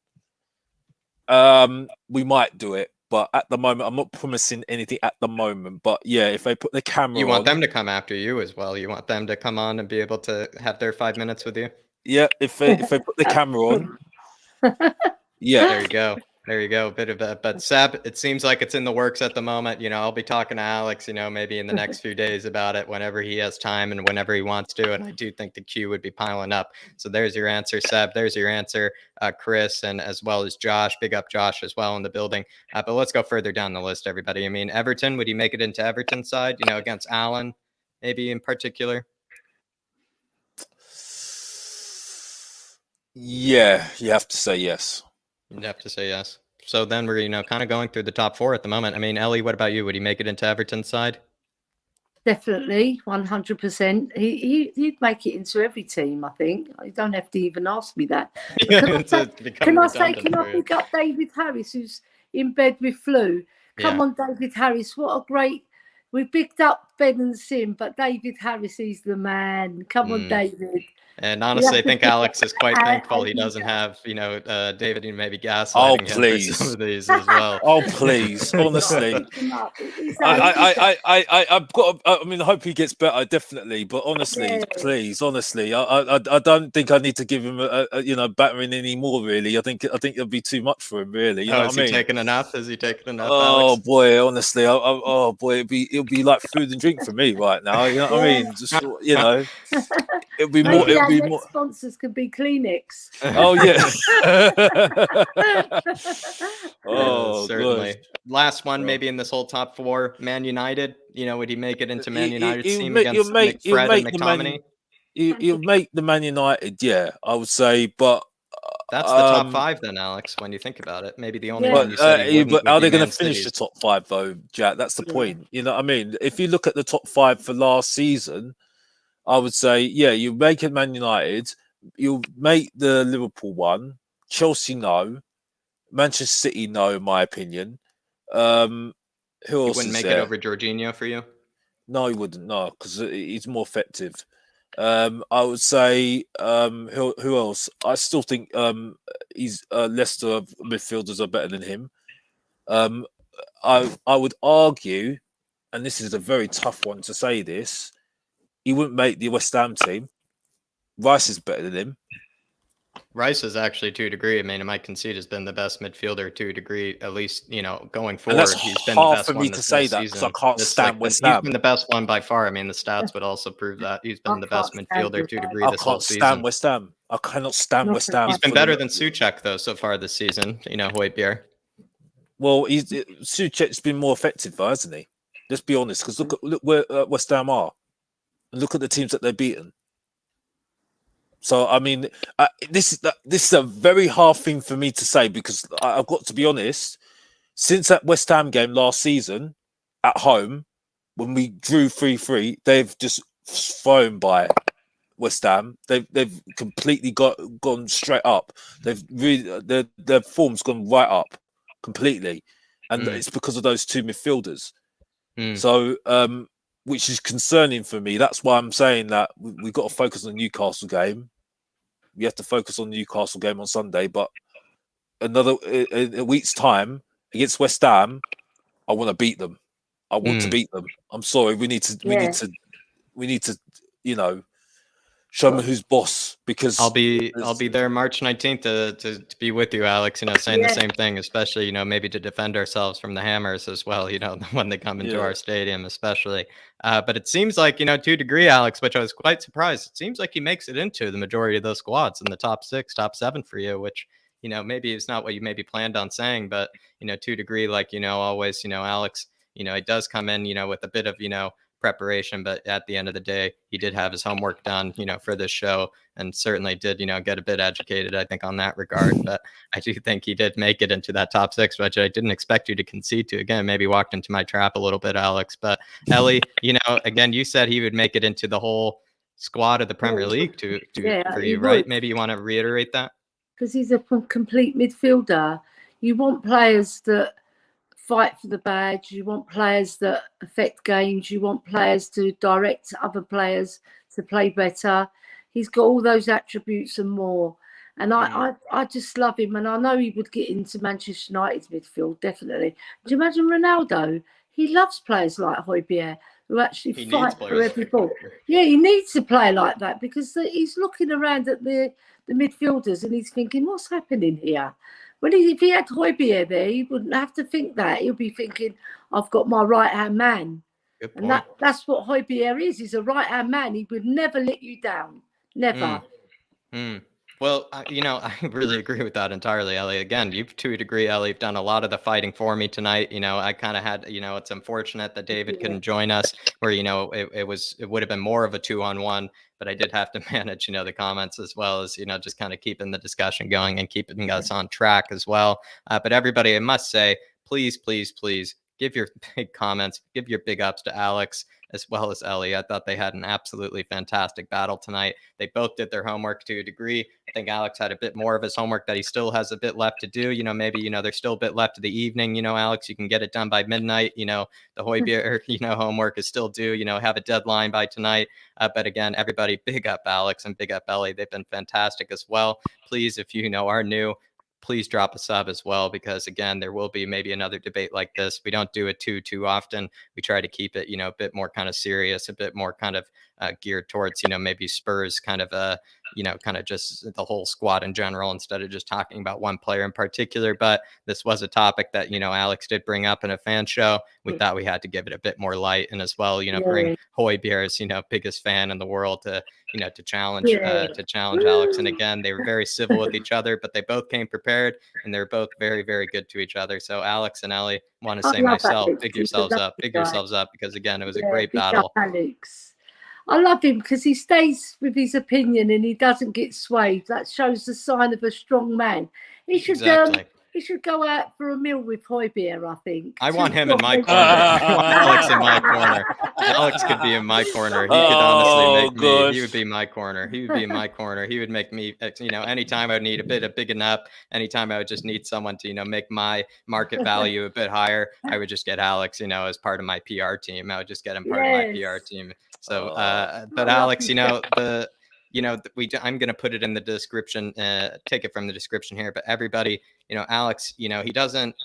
Speaker 3: on, we might do it. But at the moment, I'm not promising anything at the moment. But yeah, if they put the camera on...
Speaker 1: You want them to come after you as well. You want them to come on and be able to have their 5 minutes with you?
Speaker 3: Yeah, if they put the camera on. Yeah.
Speaker 1: There you go. There you go. A bit of that. But Seb, it seems like it's in the works at the moment. I'll be talking to Alex, maybe in the next few days about it whenever he has time and whenever he wants to. And I do think the queue would be piling up. So there's your answer, Seb. There's your answer, Chris, and as well as Josh. Big up Josh as well in the building. But let's go further down the list, everybody. I mean, Everton, would he make it into Everton's side, against Allen, maybe in particular?
Speaker 3: Yeah, you have to say yes.
Speaker 1: You'd have to say yes. So then we're, kind of going through the top 4 at the moment. I mean, Ellie, what about you? Would he make it into Everton's side?
Speaker 2: Definitely, 100%. He'd make it into every team, I think. You don't have to even ask me that. Can I pick up David Harris, who's in bed with flu? Come on, David Harris. What a great... We picked up Ben and Sim, but David Harris is the man. Come on, David.
Speaker 1: And honestly, I think Alex is quite thankful he doesn't have, David maybe gaslighting him for some of these as well.
Speaker 3: Oh, please, honestly. I've got. I mean, I hope he gets better, definitely. But honestly, please, honestly, I don't think I need to give him a battering anymore. Really, I think it'll be too much for him. Really,
Speaker 1: Has he taken enough? Has he taken enough?
Speaker 3: Oh
Speaker 1: Alex?
Speaker 3: Boy, honestly, oh boy, it'll be like food and drink for me right now. You know what I mean? Just it'll be more.
Speaker 2: Sponsors could be Kleenex.
Speaker 3: Oh yeah. Oh,
Speaker 1: certainly. Good. Last one, maybe in this whole top 4, Man United. Would he make it into Man United's team against Fred and McTominay?
Speaker 3: He'll make the Man United, yeah, I would say, but
Speaker 1: that's the top 5 then, Alex. When you think about it, maybe the only one you said.
Speaker 3: But are they going to finish the top 5 though, Jack? That's the point. You know what I mean? If you look at the top 5 for last season, I would say, you make it Man United, you make the Liverpool one, Chelsea no, Manchester City no, in my opinion. Who else?
Speaker 1: He wouldn't make it over Jorginho for you?
Speaker 3: No, he wouldn't. No, because he's more effective. I would say who else? I still think he's Leicester midfielders are better than him. I would argue, and this is a very tough one to say this. He wouldn't make the West Ham team. Rice is better than him.
Speaker 1: Rice is actually, to a degree, I mean, I might concede, has been the best midfielder to a degree, at least, going forward.
Speaker 3: And that's
Speaker 1: he's been the best
Speaker 3: for me
Speaker 1: one
Speaker 3: to say that because I can't stand West Ham.
Speaker 1: He's been the best one by far. I mean, the stats would also prove that. He's been the best midfielder to a degree this whole season.
Speaker 3: I can't stand West Ham. I cannot stand West Ham.
Speaker 1: He's been better than Souček, though, so far this season, Højbjerg.
Speaker 3: Well, Souček's been more effective, though, hasn't he? Let's be honest, because look where West Ham are. And look at the teams that they've beaten. So, I mean, this is a very hard thing for me to say because I've got to be honest. Since that West Ham game last season at home, when we drew 3-3, they've just thrown by West Ham. They've completely gone straight up. They've really their form's gone right up completely, and it's because of those 2 midfielders. So, which is concerning for me. That's why I'm saying that we've got to focus on the Newcastle game. We have to focus on the Newcastle game on Sunday, but in a week's time against West Ham, I want to beat them. I want to beat them. I'm sorry. We need to, show them who's boss, because
Speaker 1: I'll be there March 19th to be with you, Alex, saying the same thing, especially, maybe to defend ourselves from the hammers as well, when they come into our stadium, especially. But it seems like, to a degree, Alex, which I was quite surprised, it seems like he makes it into the majority of those squads in the top 6, top 7 for you, which, maybe it's not what you maybe planned on saying, but, to a degree, like, always, Alex, it does come in, with a bit of, preparation, but at the end of the day, he did have his homework done, for this show, and certainly did, get a bit educated, I think, on that regard. But I do think he did make it into that top 6, which I didn't expect you to concede to. Again, maybe walked into my trap a little bit, Alex. But Ellie, again, you said he would make it into the whole squad of the Premier League for you, right? Maybe you want to reiterate that?
Speaker 2: Because he's a complete midfielder. You want players that fight for the badge. You want players that affect games. You want players to direct other players to play better. He's got all those attributes and more. And I just love him. And I know he would get into Manchester United's midfield, definitely. Do you imagine Ronaldo? He loves players like Højbjerg who actually fight for every ball. Yeah, he needs a player like that because he's looking around at the midfielders and he's thinking, what's happening here? if he had Højbjerg there, he wouldn't have to think that. He'll be thinking, I've got my right-hand man.
Speaker 1: Good
Speaker 2: And
Speaker 1: point.
Speaker 2: that's what Højbjerg is. He's a right-hand man. He would never let you down. Never.
Speaker 1: Well, you know, I really agree with that entirely, Ellie. Again, you've to a degree, Ellie, you've done a lot of the fighting for me tonight. You know, I kind of had, you know, it's unfortunate that David couldn't join us, where, you know, it would have been more of a 2-on-1, but I did have to manage, you know, the comments as well as, you know, just kind of keeping the discussion going and keeping us on track as well. But everybody, I must say, please, please, please give your big comments, give your big ups to Alex as well as Ellie. I thought they had an absolutely fantastic battle tonight. They both did their homework to a degree. I think Alex had a bit more of his homework that he still has a bit left to do. You know, maybe, you know, there's still a bit left of the evening. You know, Alex, you can get it done by midnight. You know, the Højbjerg, you know, homework is still due. You know, have a deadline by tonight. But again, everybody, big up Alex and big up Ellie. They've been fantastic as well. Please, if you know are new, please drop a sub as well, because again, there will be maybe another debate like this. We don't do it too often. We try to keep it, you know, a bit more kind of serious, a bit more kind of geared towards, you know, maybe Spurs kind of you know, kind of just the whole squad in general, instead of just talking about one player in particular. But this was a topic that, you know, Alex did bring up in a fan show. We thought we had to give it a bit more light, and as well, you know, bring Højbjerg's, you know, biggest fan in the world to, you know, to challenge Alex. And again, they were very civil with each other, but they both came prepared, and they're both very, very good to each other. So Alex and Ellie, want to say myself, big yourselves up, because again, it was a great battle.
Speaker 2: Alex. I love him because he stays with his opinion and he doesn't get swayed. That shows the sign of a strong man. He should he should go out for a meal with Højbjerg, I think.
Speaker 1: I want him in my corner. I want Alex in my corner. Alex could be in my corner. He could honestly make me. He would be my corner. He would be in my corner. He would make me, you know, anytime I would need a bit of bigging up, anytime I would just need someone to, you know, make my market value a bit higher, I would just get Alex, you know, as part of my PR team. I would just get him part of my PR team. So, but Alex, you know, I'm going to put it in the description, take it from the description here, but everybody, you know, Alex, you know, he doesn't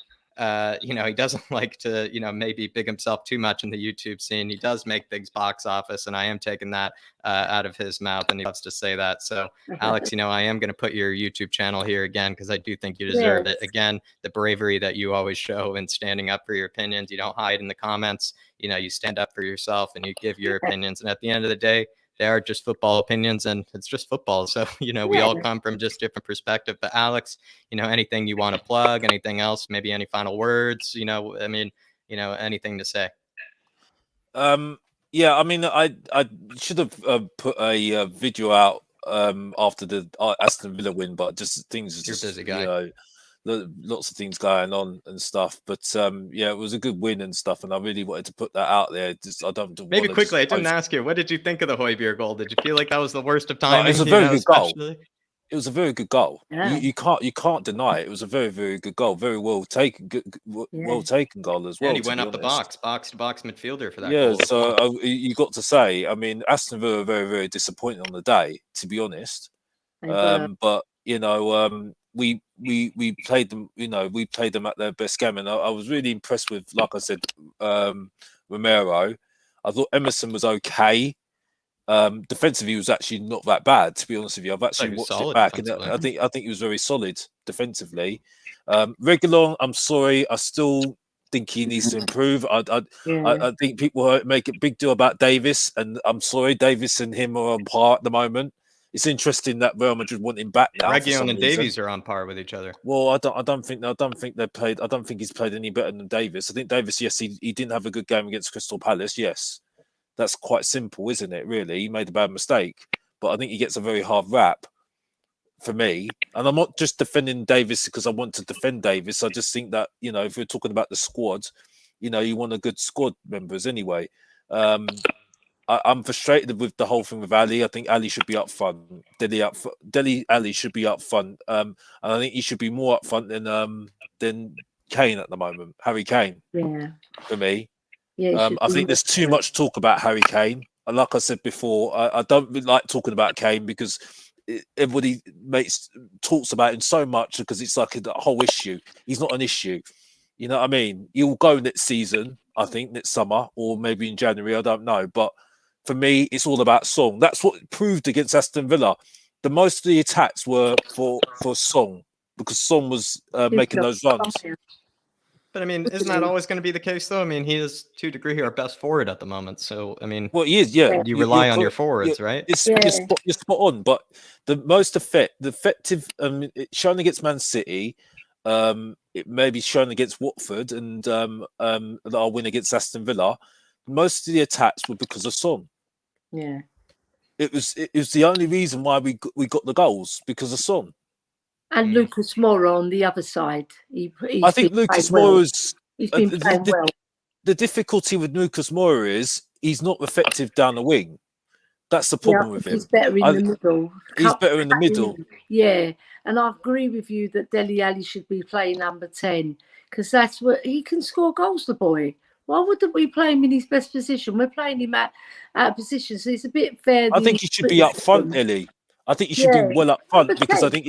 Speaker 1: like to, you know, maybe big himself too much in the YouTube scene. He does make big box office, and I am taking that out of his mouth, and he loves to say that. So Alex, you know, I am going to put your YouTube channel here again, because I do think you deserve it. Again, the bravery that you always show in standing up for your opinions. You don't hide in the comments. You know, you stand up for yourself and you give your opinions. And at the end of the day, they are just football opinions, and it's just football. So, you know, we all come from just different perspective. But Alex, you know, anything you want to plug, anything else, maybe any final words, you know, I mean, you know, anything to say?
Speaker 3: Yeah, I mean, I should have put a video out after the Aston Villa win, but just things.
Speaker 1: You're a busy guy.
Speaker 3: You know, lots of things going on and stuff, but yeah, it was a good win and stuff, and I really wanted to put that out there. Just I don't
Speaker 1: maybe quickly. I didn't ask you. What did you think of the Højbjerg goal? Did you feel like that was the worst of timing?
Speaker 3: It was a very good goal. It was a very good goal. Yeah. You can't deny it. It was a very, very good goal. Very well taken. Well taken goal as well.
Speaker 1: And he went up the box to box midfielder for that.
Speaker 3: Yeah.
Speaker 1: Goal.
Speaker 3: So you got to say, I mean, Aston Villa were very, very disappointed on the day, to be honest. But you know, we played them. You know, we played them at their best game, and I was really impressed with, like I said, Romero. I thought Emerson was okay. Defensively, he was actually not that bad, to be honest with you. I've actually watched it back, and I think he was very solid defensively. Reguilon, I'm sorry, I still think he needs to improve. I think people make a big deal about Davis, and I'm sorry, Davis and him are on par at the moment. It's interesting that Real Madrid want him back now.
Speaker 1: Reguilon and Davies are on par with each other.
Speaker 3: Well, I don't think they played. I don't think he's played any better than Davis. I think Davis, yes, he didn't have a good game against Crystal Palace. Yes. That's quite simple, isn't it, really? He made a bad mistake, but I think he gets a very hard rap for me. And I'm not just defending Davis because I want to defend Davis. I just think that, you know, if we're talking about the squad, you know, you want a good squad members anyway. I'm frustrated with the whole thing with Ali. I think Ali should be up front. Dele Ali should be up front. And I think he should be more up front than Kane at the moment. Harry Kane, for me. Yeah, I think there's too much talk about Harry Kane. And like I said before, I don't really like talking about Kane because everybody talks about him so much because it's like a whole issue. He's not an issue. You know what I mean? He'll go next season, I think, next summer, or maybe in January, I don't know. But for me, it's all about Song. That's what it proved against Aston Villa. Most of the attacks were for Song. because Son was making those runs.
Speaker 1: But I mean, isn't that always going to be the case, though? I mean, he is to a degree our best forward at the moment. So, I mean,
Speaker 3: well, he is. Yeah,
Speaker 1: you rely on your forwards, right?
Speaker 3: You're spot on. But the most effective, shown against Man City, it may be shown against Watford, and our win against Aston Villa. Most of the attacks were because of Son.
Speaker 2: Yeah,
Speaker 3: it was the only reason why we got the goals, because of Son.
Speaker 2: And Lucas Moura on the other side.
Speaker 3: I think Lucas Moura's
Speaker 2: he's been playing well.
Speaker 3: The difficulty with Lucas Moura is he's not effective down the wing. That's the problem with him.
Speaker 2: He's better in the middle.
Speaker 3: He's better in the middle.
Speaker 2: Yeah, and I agree with you that Dele Alli should be playing number 10, because that's what he can score goals, the boy. Why wouldn't we play him in his best position? We're playing him out of position, so it's a bit fair.
Speaker 3: I think he should be up front, Ellie. I think he should be well up front, because I think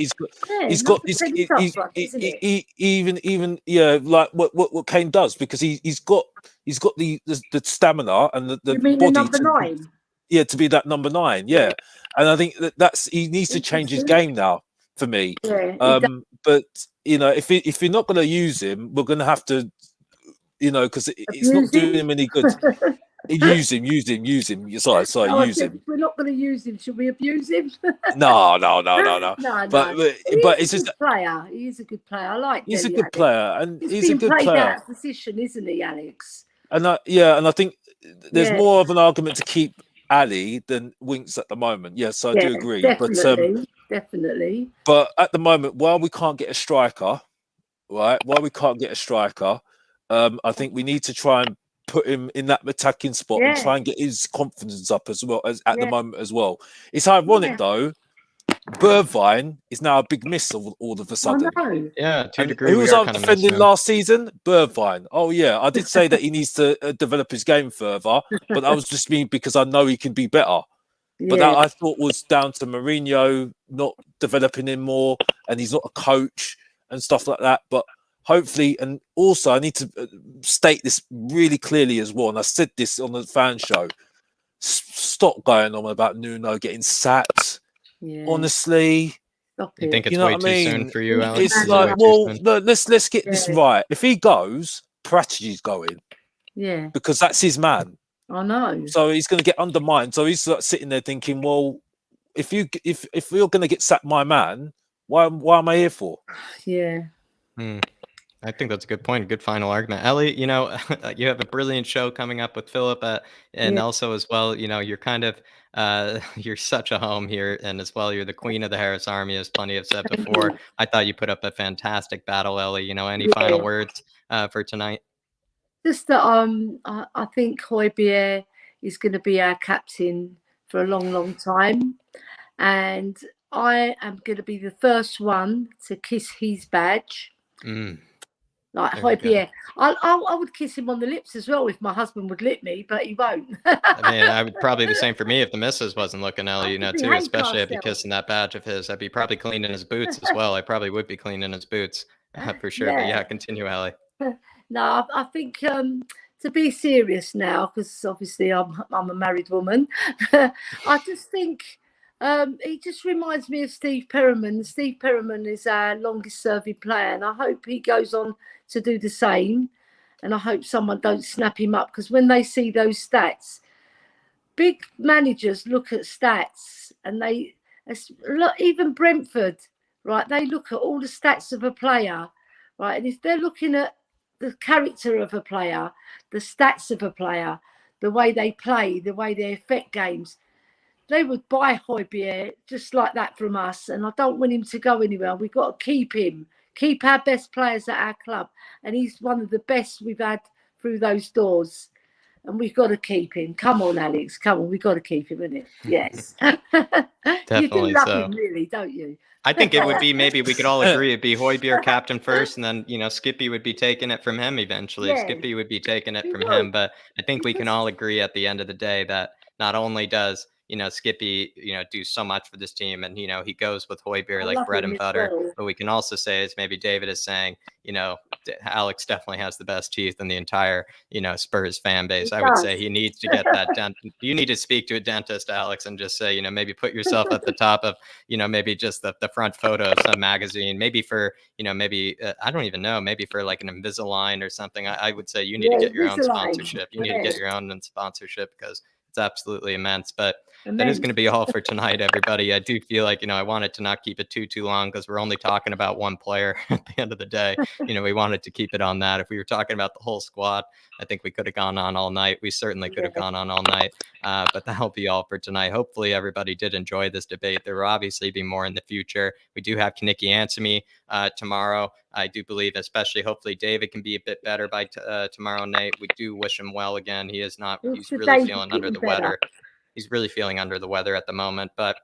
Speaker 3: even like what Kane does, because he's got the stamina and the
Speaker 2: you mean
Speaker 3: body
Speaker 2: the number 9?
Speaker 3: Yeah, to be that number 9. Yeah, and I think he needs to change his game now for me.
Speaker 2: Yeah,
Speaker 3: but if you're not going to use him, we're going to have to, because it's not doing him any good. Use him. Sorry, use him.
Speaker 2: If we're not going to use him, should we abuse him?
Speaker 3: No.
Speaker 2: No.
Speaker 3: But it's just
Speaker 2: player. He is a good player. I like.
Speaker 3: He's a good player, and he's a good
Speaker 2: player.
Speaker 3: player.
Speaker 2: Out of position, isn't he, Alex?
Speaker 3: And I think there's more of an argument to keep Ali than Winks at the moment. Yes, I do agree.
Speaker 2: Definitely.
Speaker 3: But at the moment, while we can't get a striker, I think we need to try and put him in that attacking spot and try and get his confidence up as well as at the moment as well. It's ironic though. Bergwijn is now a big miss all of a sudden.
Speaker 1: Yeah, to a degree.
Speaker 3: Who was our defending last season? Bergwijn. Oh yeah, I did say that he needs to develop his game further, but that was just me because I know he can be better. But that I thought was down to Mourinho not developing him more, and he's not a coach and stuff like that. But hopefully, and also I need to state this really clearly as well, and I said this on the fan show, stop going on about Nuno getting sacked. Honestly,
Speaker 1: you think it's way too soon for you, Alex?
Speaker 3: It's like, well, let's get this right. If he goes, Paratigi's going.
Speaker 2: Yeah.
Speaker 3: Because that's his man.
Speaker 2: I know.
Speaker 3: So he's going to get undermined. So he's like sitting there thinking, well, if you're going to get sacked, my man, why am I here for?
Speaker 2: Yeah.
Speaker 1: I think that's a good point. A good final argument. Ellie, you have a brilliant show coming up with Philip, and also as well, you're kind of, you're such a home here, and as well, you're the queen of the Harris Army, as plenty have said before. I thought you put up a fantastic battle, Ellie. Any final words for tonight?
Speaker 2: Just that I think Højbjerg is going to be our captain for a long, long time, and I am going to be the first one to kiss his badge. Like Højbjerg, I would kiss him on the lips as well if my husband would lip me, but he won't.
Speaker 1: I mean, I would probably the same for me if the missus wasn't looking, Ellie, too. Especially I'd be kissing that badge of his. I'd be probably cleaning his boots as well. I probably would be cleaning his boots for sure. But yeah, continue, Ellie.
Speaker 2: No, I think to be serious now, because obviously I'm a married woman. I just think he just reminds me of Steve Perryman. Steve Perryman is our longest serving player, and I hope he goes on to do the same. And I hope someone don't snap him up, because when they see those stats, big managers look at stats, and even Brentford, right? They look at all the stats of a player, right? And if they're looking at the character of a player, the stats of a player, the way they play, the way they affect games, they would buy Højbjerg just like that from us. And I don't want him to go anywhere. We've got to keep him, keep our best players at our club. And he's one of the best we've had through those doors. And we've got to keep him. Come on, Alex. Come on. We've got to keep him, innit? Yes.
Speaker 1: Definitely.
Speaker 2: You do love him, really, don't you?
Speaker 1: I think it would be, maybe we could all agree, it'd be Højbjerg captain first, and then, Skippy would be taking it from him eventually.
Speaker 2: Yeah.
Speaker 1: Skippy would be taking it from him. But I think we can all agree at the end of the day that not only does, Skippy, do so much for this team, and, he goes with Højbjerg like bread and butter. But we can also say, as maybe David is saying, Alex definitely has the best teeth in the entire, Spurs fan base. I would say he needs to get that dent. You need to speak to a dentist, Alex, and just say, maybe put yourself at the top of, maybe just the front photo of some magazine, maybe for, maybe, I don't even know, maybe for like an Invisalign or something. I would say you need to get your own sponsorship. You need to get your own sponsorship because it's absolutely immense. But that is going to be all for tonight, everybody. I do feel like, I wanted to not keep it too long because we're only talking about one player at the end of the day. We wanted to keep it on that. If we were talking about the whole squad, I think we could have gone on all night. We certainly could have gone on all night. But that'll be all for tonight. Hopefully everybody did enjoy this debate. There will obviously be more in the future. We do have Kaniki Answer Me tomorrow. I do believe, especially hopefully David can be a bit better by tomorrow night. We do wish him well again. He is not, he's really feeling under the weather. He's really feeling under the weather at the moment. But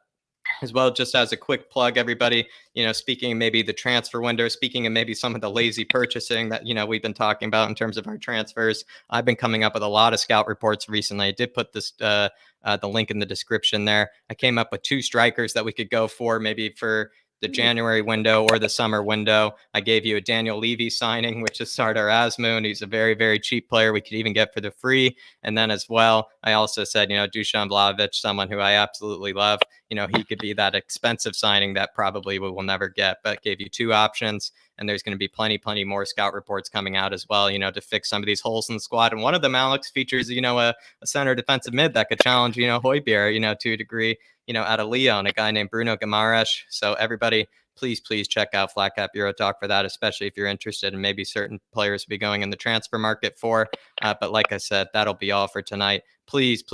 Speaker 1: as well, just as a quick plug, everybody, speaking of maybe the transfer window, speaking of maybe some of the lazy purchasing that, we've been talking about in terms of our transfers, I've been coming up with a lot of scout reports recently. I did put this, the link in the description there. I came up with 2 strikers that we could go for, maybe for the January window or the summer window. I gave you a Daniel Levy signing, which is Sardar Azmoun. He's a very, very cheap player we could even get for the free. And then as well, I also said, Dusan Vlahovic, someone who I absolutely love. He could be that expensive signing that probably we will never get, but gave you 2 options. And there's going to be plenty more scout reports coming out as well, to fix some of these holes in the squad. And one of them, Alex, features, a center defensive mid that could challenge, Højbjerg, to a degree, out of Lyon, a guy named Bruno Guimaraes. So everybody, please check out Flat Cap Euro Talk for that, especially if you're interested in maybe certain players to be going in the transfer market for. But like I said, that'll be all for tonight. Please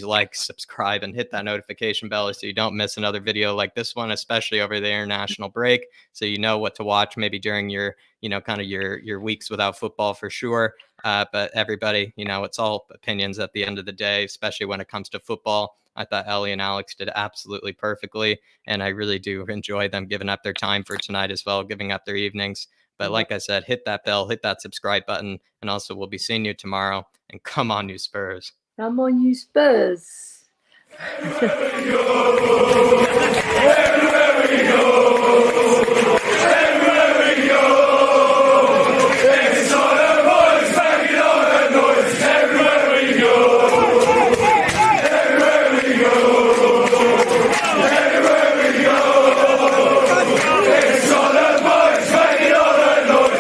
Speaker 1: like, subscribe, and hit that notification bell so you don't miss another video like this one, especially over the international break. So you know what to watch maybe during your, kind of your weeks without football for sure. But everybody, it's all opinions at the end of the day, especially when it comes to football. I thought Ellie and Alex did absolutely perfectly, and I really do enjoy them giving up their time for tonight as well, giving up their evenings. But like I said, hit that bell, hit that subscribe button, and also we'll be seeing you tomorrow. And come on, you Spurs.
Speaker 2: Come on, you Spurs.